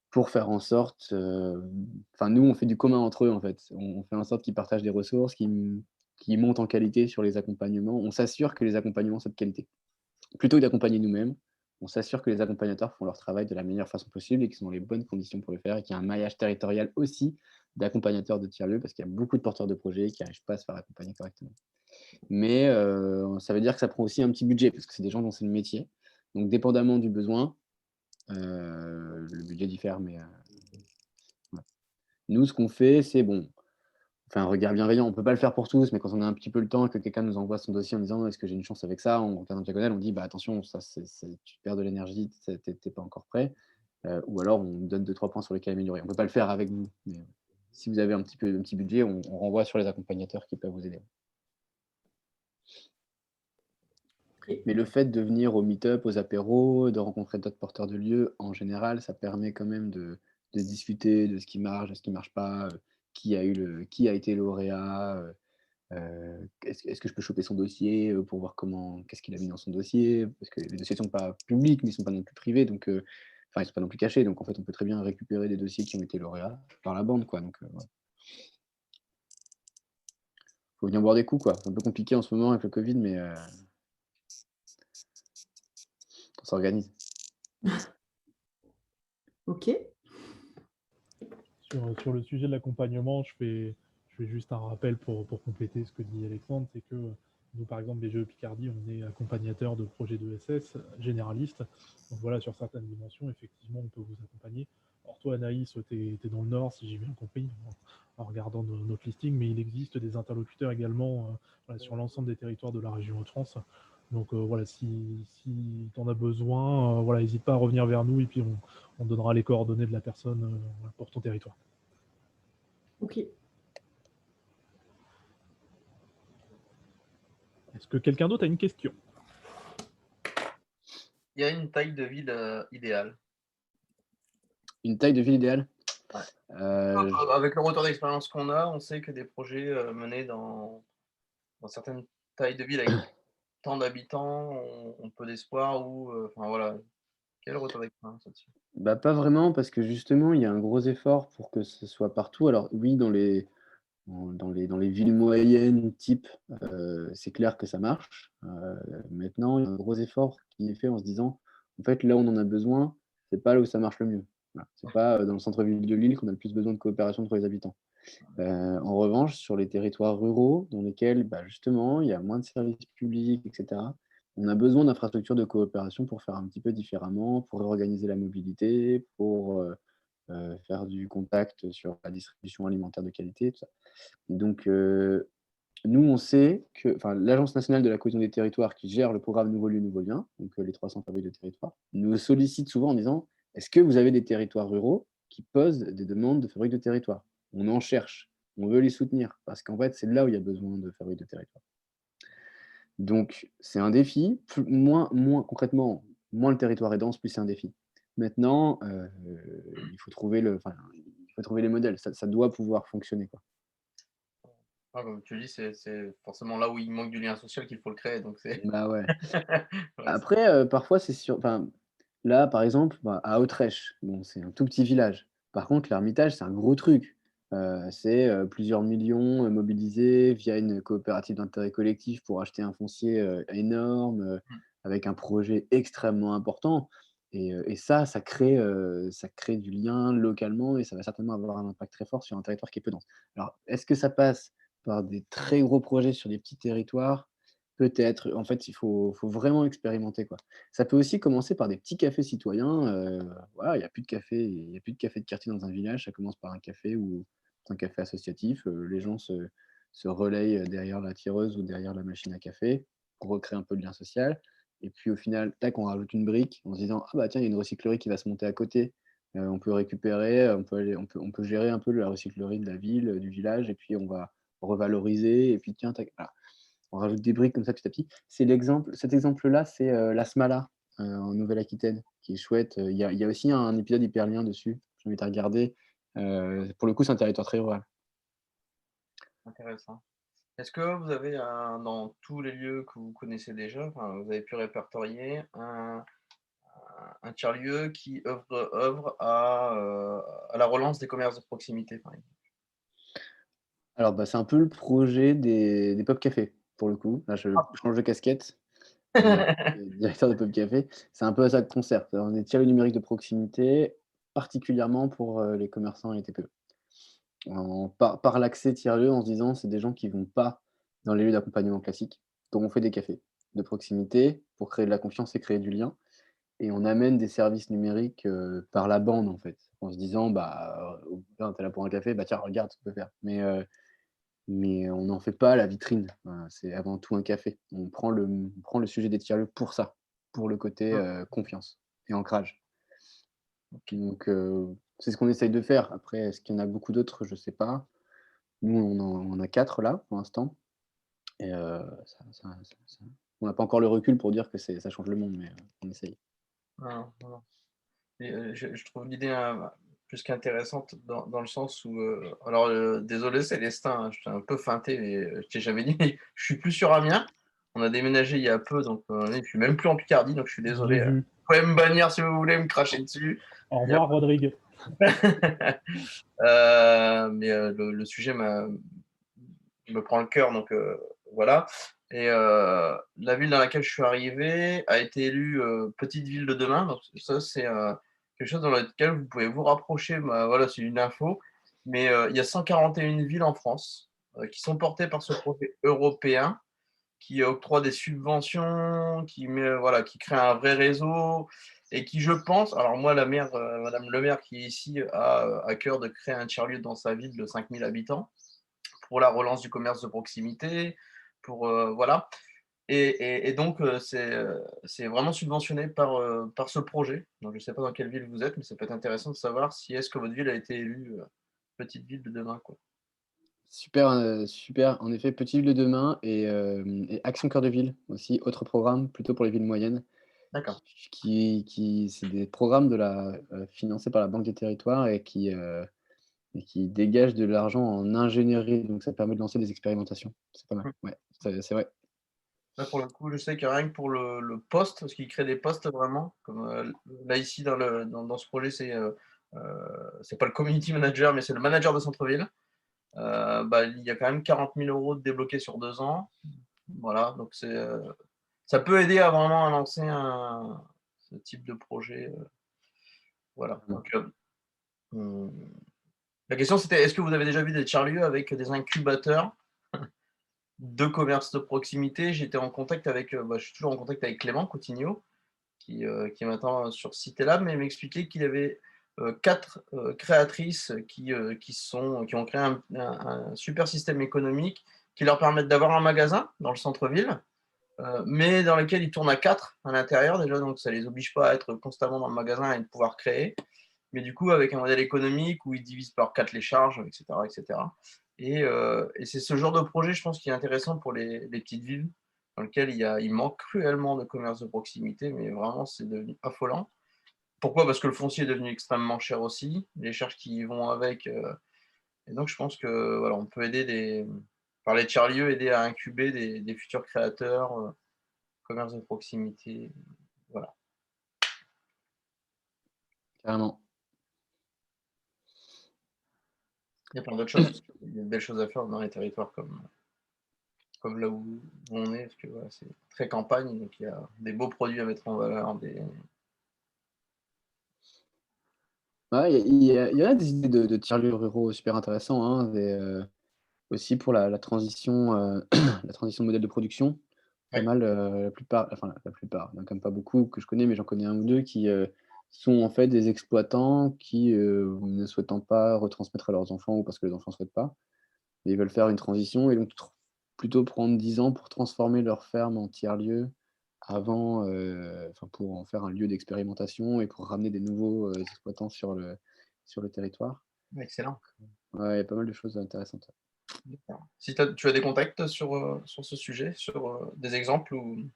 pour faire en sorte, nous, on fait du commun entre eux, en fait. On fait en sorte qu'ils partagent des ressources, qu'ils montent en qualité sur les accompagnements. On s'assure que les accompagnements soient de qualité. Plutôt que d'accompagner nous-mêmes, on s'assure que les accompagnateurs font leur travail de la meilleure façon possible et qu'ils ont les bonnes conditions pour le faire et qu'il y a un maillage territorial aussi d'accompagnateurs de tiers-lieux parce qu'il y a beaucoup de porteurs de projets qui n'arrivent pas à se faire accompagner correctement. Mais ça veut dire que ça prend aussi un petit budget, parce que c'est des gens dont c'est le métier. Donc, dépendamment du besoin, le budget diffère. Mais ouais. Nous, ce qu'on fait, c'est bon, on fait un regard bienveillant. On ne peut pas le faire pour tous, mais quand on a un petit peu le temps et que quelqu'un nous envoie son dossier en disant est-ce que j'ai une chance avec ça, on regarde en diagonale, on dit bah, attention, ça, tu perds de l'énergie, tu n'es pas encore prêt. Ou alors, on donne 2-3 points sur lesquels améliorer. On ne peut pas le faire avec vous. Mais si vous avez un petit budget, on renvoie sur les accompagnateurs qui peuvent vous aider. Mais le fait de venir au meet-up, aux apéros, de rencontrer d'autres porteurs de lieux, en général, ça permet quand même de discuter de ce qui marche, de ce qui ne marche pas, qui a été lauréat, est-ce que je peux choper son dossier pour voir qu'est-ce qu'il a mis dans son dossier, parce que les dossiers ne sont pas publics, mais ils ne sont pas non plus privés, donc ils ne sont pas non plus cachés, donc en fait, on peut très bien récupérer des dossiers qui ont été lauréats par la bande, quoi. Donc, ouais. Faut venir boire des coups, quoi. C'est un peu compliqué en ce moment avec le Covid, mais on s'organise. Ok. Sur le sujet de l'accompagnement, je fais juste un rappel pour compléter ce que dit Alexandre, c'est que nous, par exemple, BGE Picardie, on est accompagnateur de projets d'ESS généralistes. Donc voilà, sur certaines dimensions, effectivement, on peut vous accompagner. Alors toi, Anaïs, tu es dans le Nord, si j'ai bien compris, en regardant notre listing, mais il existe des interlocuteurs également voilà, sur l'ensemble des territoires de la région Hauts-de-France. Donc voilà, si tu en as besoin, voilà, n'hésite pas à revenir vers nous et puis on donnera les coordonnées de la personne pour ton territoire. Ok. Est-ce que quelqu'un d'autre a une question? Il y a une taille de ville idéale. Une taille de ville idéale? Ouais. Avec le retour d'expérience qu'on a, on sait que des projets menés dans certaines tailles de villes avec tant d'habitants ont peu d'espoir ou enfin voilà. Quel retour d'expérience là-dessus? Bah, pas vraiment, parce que justement, il y a un gros effort pour que ce soit partout. Alors oui, dans les villes moyennes type, c'est clair que ça marche. Maintenant, il y a un gros effort qui est fait en se disant: «En fait, là où on en a besoin, c'est pas là où ça marche le mieux». Voilà. C'est pas, dans le centre-ville de Lille qu'on a le plus besoin de coopération entre les habitants. En revanche, sur les territoires ruraux dans lesquels, bah, justement, il y a moins de services publics et cetera, on a besoin d'infrastructures de coopération pour faire un petit peu différemment, pour organiser la mobilité, pour, faire du contact sur la distribution alimentaire de qualité, tout ça. Donc, nous, on sait que l'Agence nationale de la cohésion des territoires qui gère le programme Nouveau lieu, nouveau lien, donc les 300 fabriques de territoires, nous sollicite souvent en disant: «Est-ce que vous avez des territoires ruraux qui posent des demandes de fabriques de territoire?» On en cherche, on veut les soutenir parce qu'en fait, c'est là où il y a besoin de fabriques de territoire. Donc c'est un défi, moins concrètement, moins le territoire est dense, plus c'est un défi. Maintenant, il faut trouver les modèles, ça doit pouvoir fonctionner, quoi. Ah, comme tu dis, c'est forcément là où il manque du lien social qu'il faut le créer, donc c'est Bah, ouais. ouais, Après, parfois c'est là, par exemple, bah, à Autrèche, bon, c'est un tout petit village. Par contre, l'Hermitage, c'est un gros truc. C'est, plusieurs millions, mobilisés via une coopérative d'intérêt collectif pour acheter un foncier, énorme, avec un projet extrêmement important et ça crée du lien localement et ça va certainement avoir un impact très fort sur un territoire qui est peu dense. Alors, est-ce que ça passe par des très gros projets sur des petits territoires? Peut-être. En fait, il faut vraiment expérimenter, quoi. Ça peut aussi commencer par des petits cafés citoyens, voilà, il y a plus de café de quartier dans un village, ça commence par un café ou un café associatif, les gens se relayent, derrière la tireuse ou derrière la machine à café pour recréer un peu de lien social et puis au final, tac, on rajoute une brique en se disant: «Ah bah tiens, il y a une recyclerie qui va se monter à côté, on peut récupérer, on peut gérer un peu la recyclerie de la ville, du village et puis on va revaloriser et puis tiens, tac», voilà. On rajoute des briques comme ça petit à petit. Cet exemple-là, c'est, la Smala, en Nouvelle-Aquitaine, qui est chouette. Il y a aussi un épisode Hyperlien dessus, je t'invite à regarder. Pour le coup, c'est un territoire très rural. intéressant. Est-ce que vous avez dans tous les lieux que vous connaissez déjà, enfin, vous avez pu répertorier un tiers-lieu qui œuvre à la relance des commerces de proximité, par exemple? Alors, bah, c'est un peu le projet des pop cafés, pour le coup. Là, je change de casquette, directeur de pop café. C'est un peu ça le concept. On est tiers-lieu numérique de proximité, particulièrement pour, les commerçants et les TPE. Par l'accès tiers-lieu en se disant: «C'est des gens qui vont pas dans les lieux d'accompagnement classiques. Donc on fait des cafés de proximité pour créer de la confiance et créer du lien. Et on amène des services numériques par la bande, en fait, en se disant, bah, tu es là pour un café, bah tiens, regarde ce qu'on peut faire. Mais on n'en fait pas la vitrine. Voilà, c'est avant tout un café. On prend le sujet des tiers-lieux pour ça, pour le côté confiance et ancrage. Donc, c'est ce qu'on essaye de faire. Après, est-ce qu'il y en a beaucoup d'autres? Je ne sais pas. Nous, on a 4 là, pour l'instant. Et on n'a pas encore le recul pour dire que ça change le monde, mais on essaye. Non, non, non. Et je trouve l'idée plus qu'intéressante dans le sens où, alors désolé Célestin, hein, je t'ai un peu feinté, mais je t'ai jamais dit, mais je suis plus sur Amiens. On a déménagé il y a peu, donc je suis même plus en Picardie, donc je suis désolé. J'ai vu. Vous pouvez me bannir si vous voulez, me cracher dessus. Au revoir, Rodrigue. Mais le sujet me prend le cœur, donc voilà. Et la ville dans laquelle je suis arrivé a été élue petite ville de demain. Donc ça, c'est quelque chose dans lequel vous pouvez vous rapprocher. Bah, voilà, c'est une info. Mais il y a 141 villes en France qui sont portées par ce projet européen qui octroie des subventions, voilà, qui crée un vrai réseau et qui, je pense, alors moi, la maire, Madame le maire qui est ici, a à cœur de créer un tiers-lieu dans sa ville de 5000 habitants pour la relance du commerce de proximité, pour voilà. Et donc, c'est vraiment subventionné par ce projet. Donc, je ne sais pas dans quelle ville vous êtes, mais ça peut être intéressant de savoir si est-ce que votre ville a été élue petite ville de demain, quoi. Super, super. En effet, Petite Ville de demain et Action Cœur de Ville aussi, autre programme, plutôt pour les villes moyennes, D'accord. c'est des programmes financés par la Banque des Territoires et qui dégagent de l'argent en ingénierie. Donc ça permet de lancer des expérimentations. C'est pas mal. Ouais, c'est vrai. Là, pour le coup, je sais que rien que pour le poste, parce qu'ils créent des postes vraiment, comme là ici dans ce projet, c'est pas le community manager, mais c'est le manager de centre-ville. Bah, il y a quand même 40 000 € de débloqués sur 2 ans. Voilà, donc ça peut aider à vraiment lancer ce type de projet. Voilà. Donc, la question c'était, est-ce que vous avez déjà vu des tiers-lieux avec des incubateurs de commerce de proximité? J'étais en contact avec, je suis toujours en contact avec Clément Coutinho, qui m'attend sur ce site-là, mais il m'expliquait qu'il y avait 4 créatrices qui ont créé un super système économique qui leur permettent d'avoir un magasin dans le centre-ville, mais dans lequel ils tournent à 4 à l'intérieur déjà, donc ça ne les oblige pas à être constamment dans le magasin et de pouvoir créer. Mais du coup, avec un modèle économique où ils divisent par 4 les charges, etc. etc. Et c'est ce genre de projet, je pense, qui est intéressant pour les petites villes, dans lequel il manque cruellement de commerce de proximité, mais vraiment, c'est devenu affolant. Pourquoi? Parce que le foncier est devenu extrêmement cher aussi, les charges qui y vont avec. Et donc, je pense que voilà, on peut aider par les tiers-lieux, aider à incuber des futurs créateurs, commerce de proximité. Voilà. Carrément. Il y a plein d'autres choses. Il y a de belles choses à faire dans les territoires comme là où on est, parce que voilà, c'est très campagne, donc il y a des beaux produits à mettre en valeur. Ouais, il y a des idées de tiers-lieux ruraux super intéressants, hein, aussi pour la transition, la transition de modèle de production. Pas Ouais. mal, la plupart, il y en a quand même pas beaucoup que je connais, mais j'en connais un ou 2 qui, sont en fait des exploitants qui, ne souhaitant pas retransmettre à leurs enfants ou parce que les enfants ne souhaitent pas, mais ils veulent faire une transition et donc plutôt prendre 10 ans pour transformer leur ferme en tiers-lieu avant, pour en faire un lieu d'expérimentation et pour ramener des nouveaux, exploitants sur le territoire. Excellent. Ouais, il y a pas mal de choses intéressantes. Si tu as des contacts sur ce sujet, sur des exemples ou...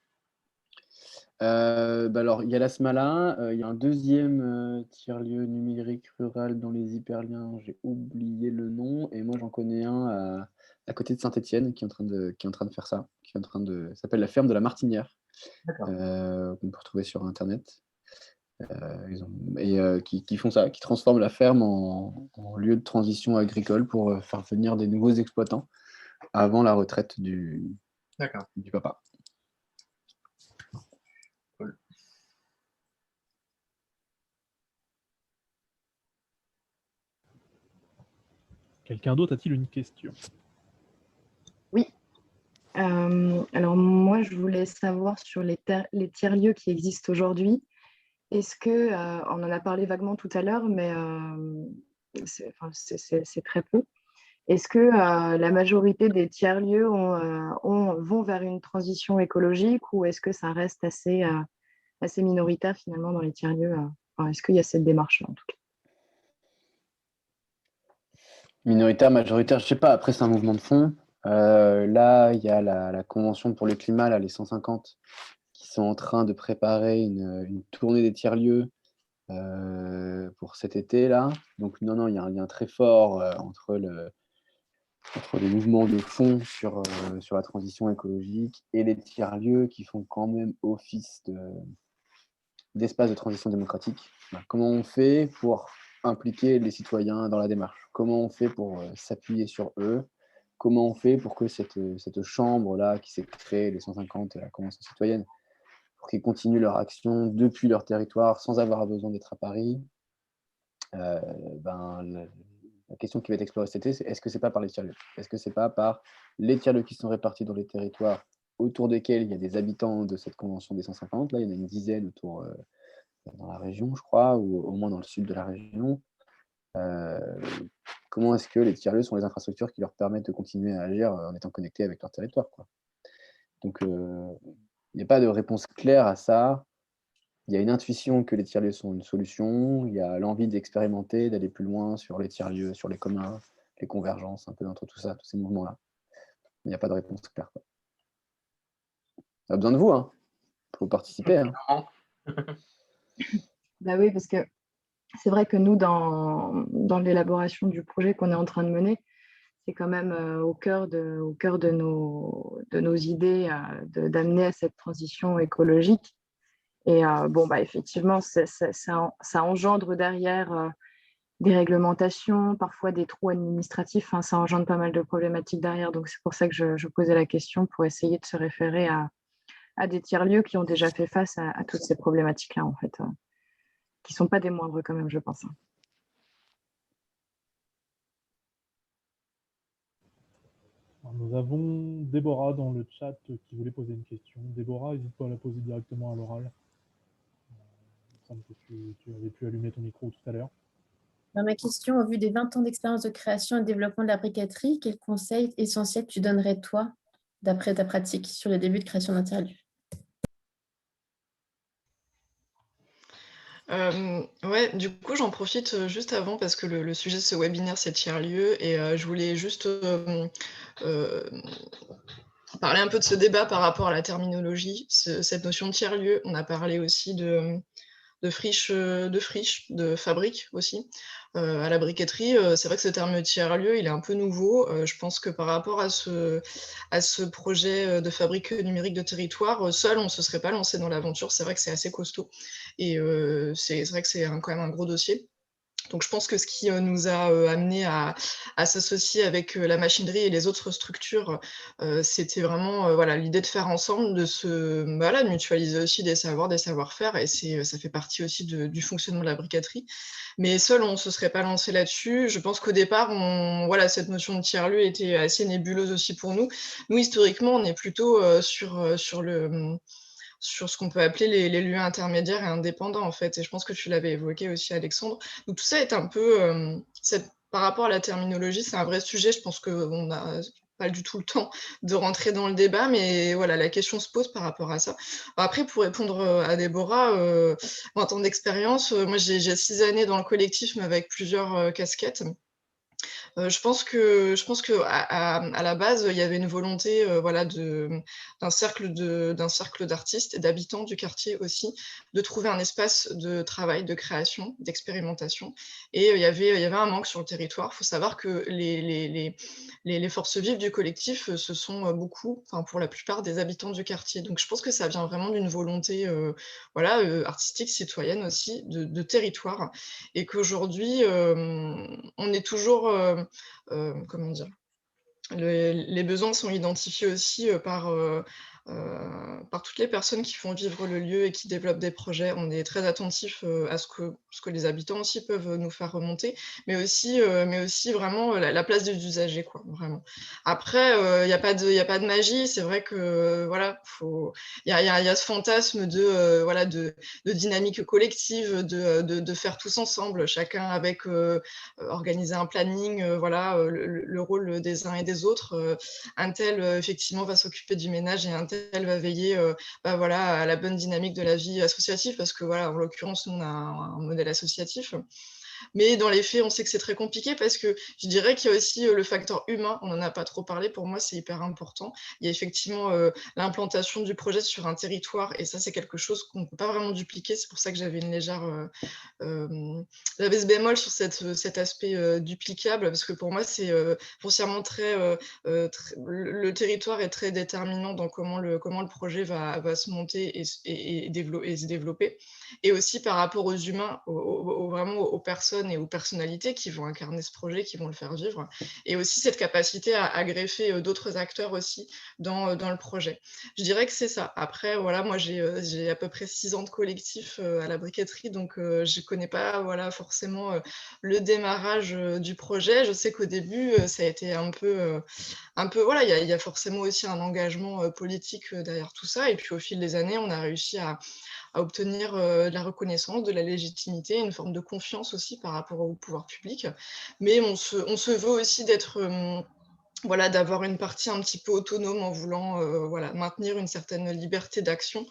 Alors, il y a la Smala, il y a un deuxième tiers-lieu numérique rural dans les hyperliens, j'ai oublié le nom, et moi j'en connais un à côté de Saint-Étienne qui est en train de faire ça, ça s'appelle la ferme de la Martinière, D'accord. qu'on peut retrouver sur internet. Qui font ça, qui transforment la ferme en lieu de transition agricole pour faire venir des nouveaux exploitants avant la retraite du papa. Cool. Quelqu'un d'autre a-t-il une question? Oui. voulais savoir sur les tiers-lieux qui existent aujourd'hui. Est-ce que, on en a parlé vaguement tout à l'heure, mais c'est très peu. Est-ce que la majorité des tiers-lieux vont vers une transition écologique ou est-ce que ça reste assez minoritaire finalement dans les tiers-lieux est-ce qu'il y a cette démarche-là en tout cas? Minoritaire, majoritaire, je ne sais pas. Après, c'est un mouvement de fond. Là, il y a la Convention pour le climat, là, les 150, qui sont en train de préparer une tournée des tiers-lieux pour cet été-là. Donc, non, il y a un lien très fort entre les mouvements de fond sur la transition écologique et les tiers-lieux qui font quand même office d'espace de transition démocratique. Comment on fait pour impliquer les citoyens dans la démarche? Comment on fait pour s'appuyer sur eux? Comment on fait pour que cette chambre-là qui s'est créée, les 150, la Convention citoyenne, pour qu'ils continuent leur action depuis leur territoire sans avoir besoin d'être à Paris? La question qui va être explorée cet été, c'est est-ce que c'est pas par les tiers-lieux? Est-ce que c'est pas par les tiers-lieux qui sont répartis dans les territoires autour desquels il y a des habitants de cette convention des 150? Là, il y en a une dizaine autour dans la région, je crois, ou au moins dans le sud de la région. Comment est-ce que les tiers-lieux sont les infrastructures qui leur permettent de continuer à agir en étant connectés avec leur territoire, quoi. Donc, il n'y a pas de réponse claire à ça. Il y a une intuition que les tiers-lieux sont une solution, il y a l'envie d'expérimenter, d'aller plus loin sur les tiers-lieux, sur les communs, les convergences, un peu entre tout ça, tous ces mouvements-là. Il n'y a pas de réponse claire, quoi. On a besoin de vous, hein. Il faut participer. Hein. Bah oui, parce que c'est vrai que nous, dans l'élaboration du projet qu'on est en train de mener, c'est quand même au cœur de nos idées d'amener à cette transition écologique. Et effectivement, ça engendre derrière des réglementations, parfois des trous administratifs. Hein, ça engendre pas mal de problématiques derrière. Donc, c'est pour ça que je posais la question pour essayer de se référer à des tiers-lieux qui ont déjà fait face à toutes ces problématiques-là, en fait, qui ne sont pas des moindres quand même, je pense. Alors, nous avons Déborah dans le chat qui voulait poser une question. Déborah, n'hésite pas à la poser directement à l'oral. Il me semble que tu avais pu allumer ton micro tout à l'heure. Ma question, au vu des 20 ans d'expérience de création et de développement de la briqueterie, quel conseil essentiel tu donnerais, toi, d'après ta pratique, sur les débuts de création d'un tiers-lieu? Ouais, du coup, j'en profite juste avant parce que le sujet de ce webinaire, c'est tiers-lieu et je voulais juste parler un peu de ce débat par rapport à la terminologie, cette notion de tiers-lieu. On a parlé aussi de friches, de fabriques aussi. À la briqueterie, c'est vrai que ce terme tiers-lieu, il est un peu nouveau. Je pense que par rapport à ce projet de fabrique numérique de territoire, seul, on ne se serait pas lancé dans l'aventure. C'est vrai que c'est assez costaud. Et c'est vrai que c'est quand même un gros dossier. Donc je pense que ce qui nous a amené à s'associer avec la machinerie et les autres structures, c'était vraiment l'idée de faire ensemble, de mutualiser aussi des savoirs, des savoir-faire, et ça fait partie aussi du fonctionnement de la briqueterie. Mais seul, on ne se serait pas lancé là-dessus. Je pense qu'au départ, cette notion de tiers-lieu était assez nébuleuse aussi pour nous. Nous, historiquement, on est plutôt sur ce qu'on peut appeler les lieux intermédiaires et indépendants, en fait. Et je pense que tu l'avais évoqué aussi, Alexandre. Donc tout ça est un peu, par rapport à la terminologie, c'est un vrai sujet. Je pense qu'on n'a pas du tout le temps de rentrer dans le débat, mais voilà, la question se pose par rapport à ça. Après, pour répondre à Déborah, en temps d'expérience, moi j'ai 6 années dans le collectif, mais avec plusieurs casquettes. Je pense que à la base, il y avait une volonté d'un cercle d'artistes et d'habitants du quartier aussi, de trouver un espace de travail, de création, d'expérimentation. Et il y avait un manque sur le territoire. Il faut savoir que les forces vives du collectif, ce sont beaucoup, enfin pour la plupart, des habitants du quartier. Donc je pense que ça vient vraiment d'une volonté artistique, citoyenne aussi, de territoire. Et qu'aujourd'hui, on est toujours, comment dire, les besoins sont identifiés aussi par par toutes les personnes qui font vivre le lieu et qui développent des projets. On est très attentif à ce que les habitants aussi peuvent nous faire remonter, mais aussi vraiment la place des usagers, quoi, vraiment. Après, il n'y a pas de magie. C'est vrai que voilà, il y a ce fantasme de dynamique collective, de faire tous ensemble, chacun avec organiser un planning, le rôle des uns et des autres. Un tel effectivement va s'occuper du ménage et un tel va veiller à la bonne dynamique de la vie associative, parce que voilà, en l'occurrence, nous, on a un modèle associatif. Mais dans les faits, on sait que c'est très compliqué parce que je dirais qu'il y a aussi le facteur humain. On n'en a pas trop parlé. Pour moi, c'est hyper important. Il y a effectivement l'implantation du projet sur un territoire, et ça, c'est quelque chose qu'on ne peut pas vraiment dupliquer. C'est pour ça que j'avais une légère j'avais ce bémol sur cet aspect duplicable, parce que pour moi, c'est foncièrement le territoire est très déterminant dans comment le projet va se monter et se développer. Et aussi par rapport aux humains, vraiment aux personnes et aux personnalités qui vont incarner ce projet, qui vont le faire vivre. Et aussi cette capacité à greffer d'autres acteurs aussi dans le projet. Je dirais que c'est ça. Après, voilà, moi, j'ai à peu près 6 ans de collectif à la briqueterie, donc je ne connais pas forcément le démarrage du projet. Je sais qu'au début, ça a été un peu voilà, il y a forcément aussi un engagement politique derrière tout ça. Et puis au fil des années, on a réussi à obtenir de la reconnaissance, de la légitimité, une forme de confiance aussi par rapport au pouvoir public. Mais on se veut aussi d'avoir une partie un petit peu autonome en voulant maintenir une certaine liberté d'action.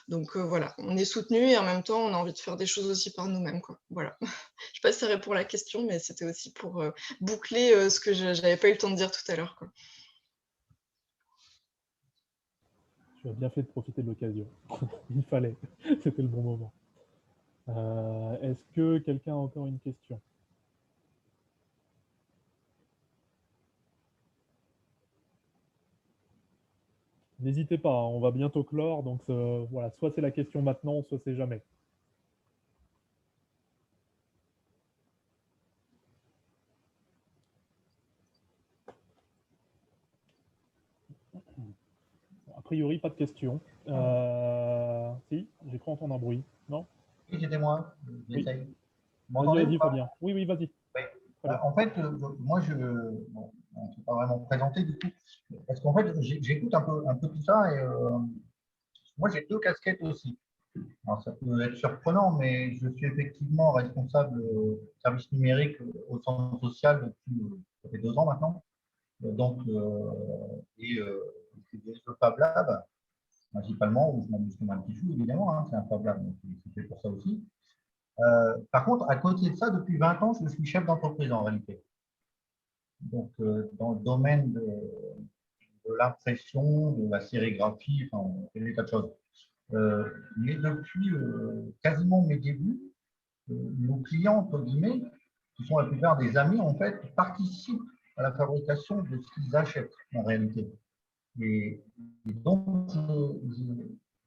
Donc voilà, on est soutenu et en même temps, on a envie de faire des choses aussi par nous-mêmes, quoi. Voilà. Je ne sais pas si ça répond à la question, mais c'était aussi pour boucler ce que je n'avais pas eu le temps de dire tout à l'heure, quoi. Tu as bien fait de profiter de l'occasion. Il fallait. C'était le bon moment. Est-ce que quelqu'un a encore une question? N'hésitez pas, on va bientôt clore, donc voilà, soit c'est la question maintenant, soit c'est jamais. A priori, pas de questions. Si, j'ai cru entendre un bruit. Non? Oui, c'était moi. J'essaye. Oui. Vous m'entendez Vas-y, ou pas? Fabien. Oui, oui, vas-y. Oui. En fait, moi, on ne s'est pas vraiment présenté du coup, parce qu'en fait, j'écoute un peu tout ça et moi, j'ai 2 casquettes aussi. Alors, ça peut être surprenant, mais je suis effectivement responsable service numérique au centre social depuis ça fait 2 ans maintenant. Donc, je suis le Fab Lab, principalement, où je m'amuse comme un petit fou, évidemment, hein, c'est un Fab Lab, donc c'est fait pour ça aussi. Par contre, à côté de ça, depuis 20 ans, je suis chef d'entreprise en réalité. Donc, dans le domaine de l'impression, de la sérigraphie, enfin, on fait des tas de choses. Mais depuis quasiment mes débuts, nos clients, entre guillemets, qui sont la plupart des amis, en fait, participent à la fabrication de ce qu'ils achètent en réalité. Et donc, je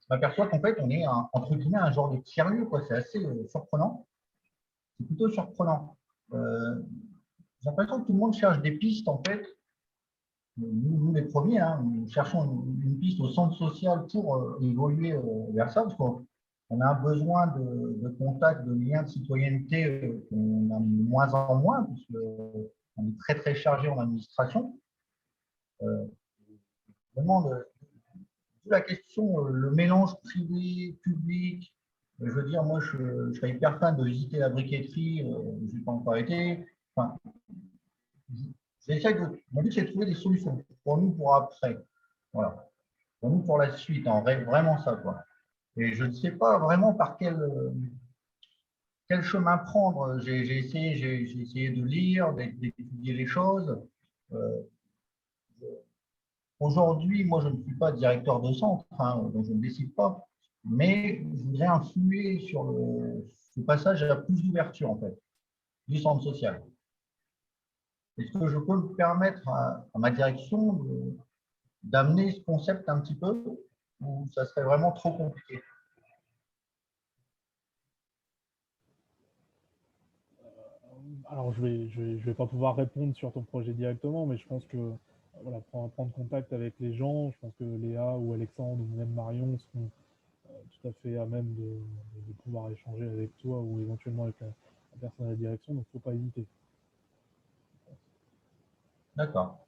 m'aperçois qu'en fait, on est entre guillemets un genre de tiers-lieu, quoi. C'est assez surprenant. C'est plutôt surprenant. J'ai l'impression que tout le monde cherche des pistes, en fait. Nous les premiers, hein, nous cherchons une piste au centre social pour évoluer vers ça, parce qu'on a un besoin de contact, de lien, de citoyenneté qu'on a de moins en moins, puisqu'on est très très chargé en administration. Vraiment, la question, le mélange privé-public, je veux dire, moi je serais hyper fan de visiter la briqueterie, je n'ai pas encore été. Enfin, mon but c'est de trouver des solutions pour nous pour après. Voilà. Pour nous pour la suite, en vrai, vraiment ça, quoi. Et je ne sais pas vraiment par quel chemin prendre. J'ai essayé de lire, d'étudier les choses. Aujourd'hui, moi, je ne suis pas directeur de centre, hein, donc je ne décide pas, mais je voudrais influer sur ce passage à plus d'ouverture, en fait, du centre social. Est-ce que je peux me permettre à ma direction d'amener ce concept un petit peu, ou ça serait vraiment trop compliqué? Alors, je vais pas pouvoir répondre sur ton projet directement, mais je pense que voilà, prendre contact avec les gens. Je pense que Léa ou Alexandre ou même Marion seront tout à fait à même de pouvoir échanger avec toi ou éventuellement avec la personne à la direction, donc il ne faut pas hésiter. D'accord.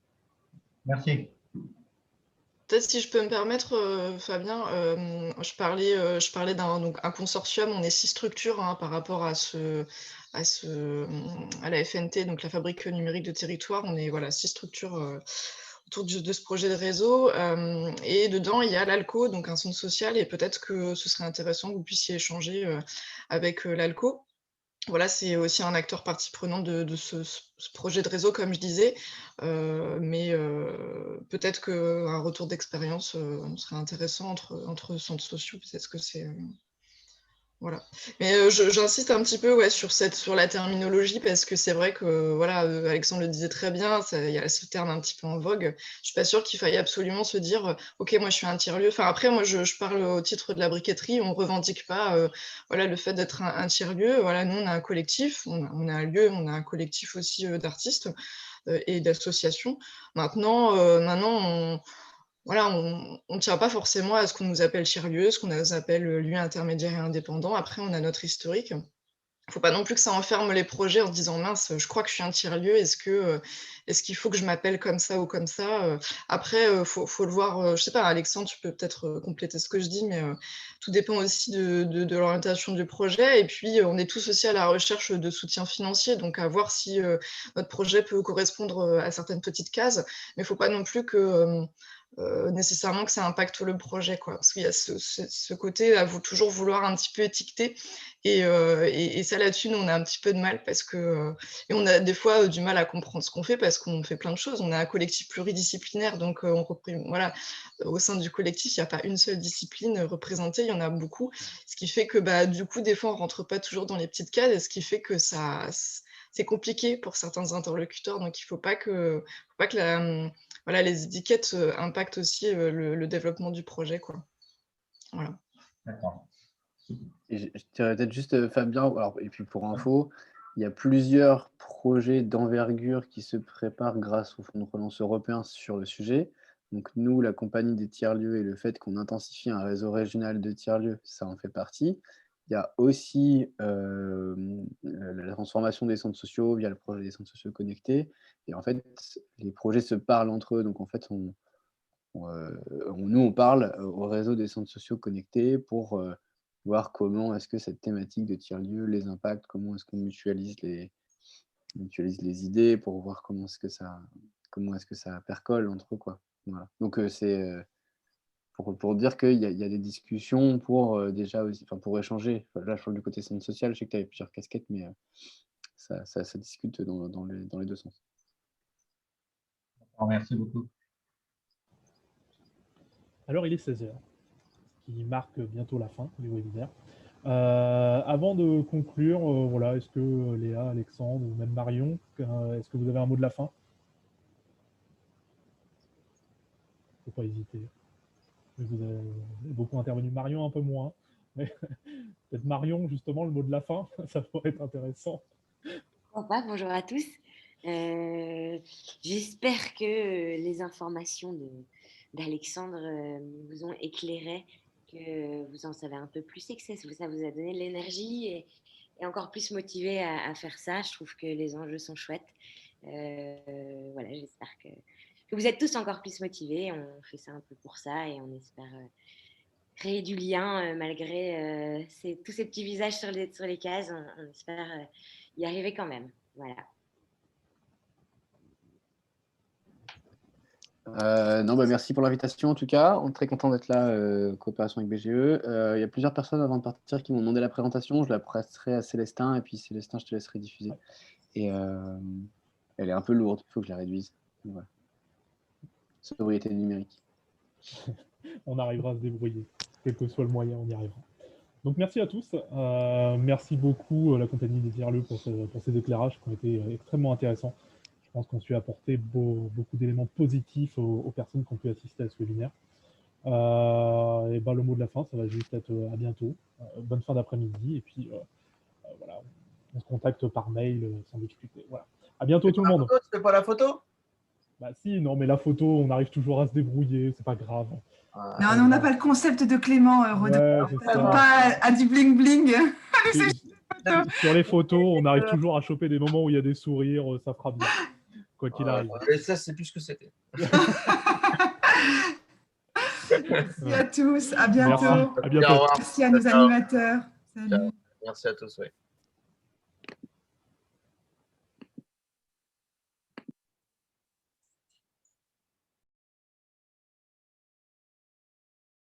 Merci. Peut-être si je peux me permettre, Fabien, je parlais d'un consortium, on est 6 structures hein, par rapport à la FNT, donc la Fabrique numérique de territoire, on est voilà, 6 structures autour de ce projet de réseau, et dedans il y a l'ALCO, donc un centre social, et peut-être que ce serait intéressant que vous puissiez échanger avec l'ALCO. Voilà, c'est aussi un acteur partie prenante de ce projet de réseau, comme je disais, mais peut-être qu'un retour d'expérience serait intéressant entre centres sociaux. Peut-être que c'est voilà. Mais j'insiste un petit peu ouais, sur la terminologie parce que c'est vrai que voilà, Alexandre le disait très bien, il y a ce terme un petit peu en vogue. Je suis pas sûre qu'il faille absolument se dire ok, moi je suis un tiers-lieu. Enfin après, moi je parle au titre de la briqueterie, on revendique pas voilà, le fait d'être un tiers-lieu. Voilà, nous on a un collectif, on a un lieu, on a un collectif aussi d'artistes et d'associations. Maintenant, voilà, on ne tient pas forcément à ce qu'on nous appelle tiers-lieu, ce qu'on nous appelle lieu intermédiaire et indépendant. Après, on a notre historique. Il ne faut pas non plus que ça enferme les projets en se disant mince, je crois que je suis un tiers-lieu, est-ce qu'il faut que je m'appelle comme ça ou comme ça Après, faut le voir, je ne sais pas, Alexandre, tu peux peut-être compléter ce que je dis, mais tout dépend aussi de l'orientation du projet. Et puis, on est tous aussi à la recherche de soutien financier, donc à voir si notre projet peut correspondre à certaines petites cases. Mais il ne faut pas non plus que nécessairement que ça impacte le projet, quoi. Parce qu'il y a ce côté à toujours vouloir un petit peu étiqueter. Et ça, là-dessus, nous, on a un petit peu de mal parce que. Et on a des fois du mal à comprendre ce qu'on fait parce qu'on fait plein de choses. On a un collectif pluridisciplinaire, donc voilà, au sein du collectif, il n'y a pas une seule discipline représentée, il y en a beaucoup. Ce qui fait que, bah, du coup, des fois, on ne rentre pas toujours dans les petites cases, et ce qui fait que c'est compliqué pour certains interlocuteurs. Donc, il ne faut pas que voilà, les étiquettes impactent aussi le développement du projet, quoi. Voilà. D'accord. Et je dirais peut-être juste, Fabien, alors, et puis pour info, il y a plusieurs projets d'envergure qui se préparent grâce au Fonds de relance européen sur le sujet. Donc nous, la compagnie des tiers-lieux et le fait qu'on intensifie un réseau régional de tiers-lieux, ça en fait partie. Il y a aussi la transformation des centres sociaux via le projet des centres sociaux connectés. Et en fait, les projets se parlent entre eux. Donc en fait, nous, on parle au réseau des centres sociaux connectés pour voir comment est-ce que cette thématique de tiers-lieu les impacte, comment est-ce qu'on mutualise les idées pour voir comment est-ce que ça percole entre eux, quoi. Voilà. Donc c'est pour dire qu'il y a des discussions pour déjà aussi, enfin pour échanger. Enfin, là, je parle du côté centre social, je sais que tu avais plusieurs casquettes, mais ça discute dans les deux sens. Merci beaucoup. Alors, il est 16h, ce qui marque bientôt la fin du webinaire. Avant de conclure, voilà, est-ce que Léa, Alexandre ou même Marion, est-ce que vous avez un mot de la fin? Il ne faut pas hésiter. Vous avez beaucoup intervenu. Marion, un peu moins. Mais peut-être Marion, justement, le mot de la fin, ça pourrait être intéressant. Bonjour à tous. J'espère que les informations d'Alexandre vous ont éclairé, que vous en savez un peu plus et que ça vous a donné de l'énergie et encore plus motivé à faire ça. Je trouve que les enjeux sont chouettes. Voilà, j'espère que vous êtes tous encore plus motivés. On fait ça un peu pour ça et on espère créer du lien malgré tous ces petits visages sur les cases. On espère y arriver quand même. Voilà. Non, merci pour l'invitation en tout cas. On est très content d'être là, coopération avec BGE. Il y a plusieurs personnes avant de partir qui m'ont demandé la présentation. Je la passerai à Célestin et puis Célestin, je te laisserai diffuser. Et elle est un peu lourde, il faut que je la réduise. Voilà. Sobriété numérique. On arrivera à se débrouiller. Quel que soit le moyen, on y arrivera. Donc merci à tous. Merci beaucoup à la compagnie des tiers-lieux pour ces éclairages qui ont été extrêmement intéressants. Je pense qu'on a su apporter beaucoup d'éléments positifs aux personnes qui ont pu assister à ce webinaire. Et le mot de la fin, ça va juste être à bientôt. Bonne fin d'après-midi. Et puis voilà, on se contacte par mail sans discuter. Voilà. À bientôt tout le monde. Tu fais pas la photo? Bah si, non, mais la photo, on arrive toujours à se débrouiller, c'est pas grave. Non, on n'a pas le concept de Clément, Rodolphe. Ouais, c'est ça. Pas à du bling-bling. Allez, c'est Sur les photos, on arrive toujours à choper des moments où il y a des sourires, ça fera bien, quoi qu'il arrive. Et ça, c'est plus ce que c'était. Merci à tous, à bientôt. Merci, à bientôt. Merci à nos animateurs. Salut. Merci à tous. Ouais.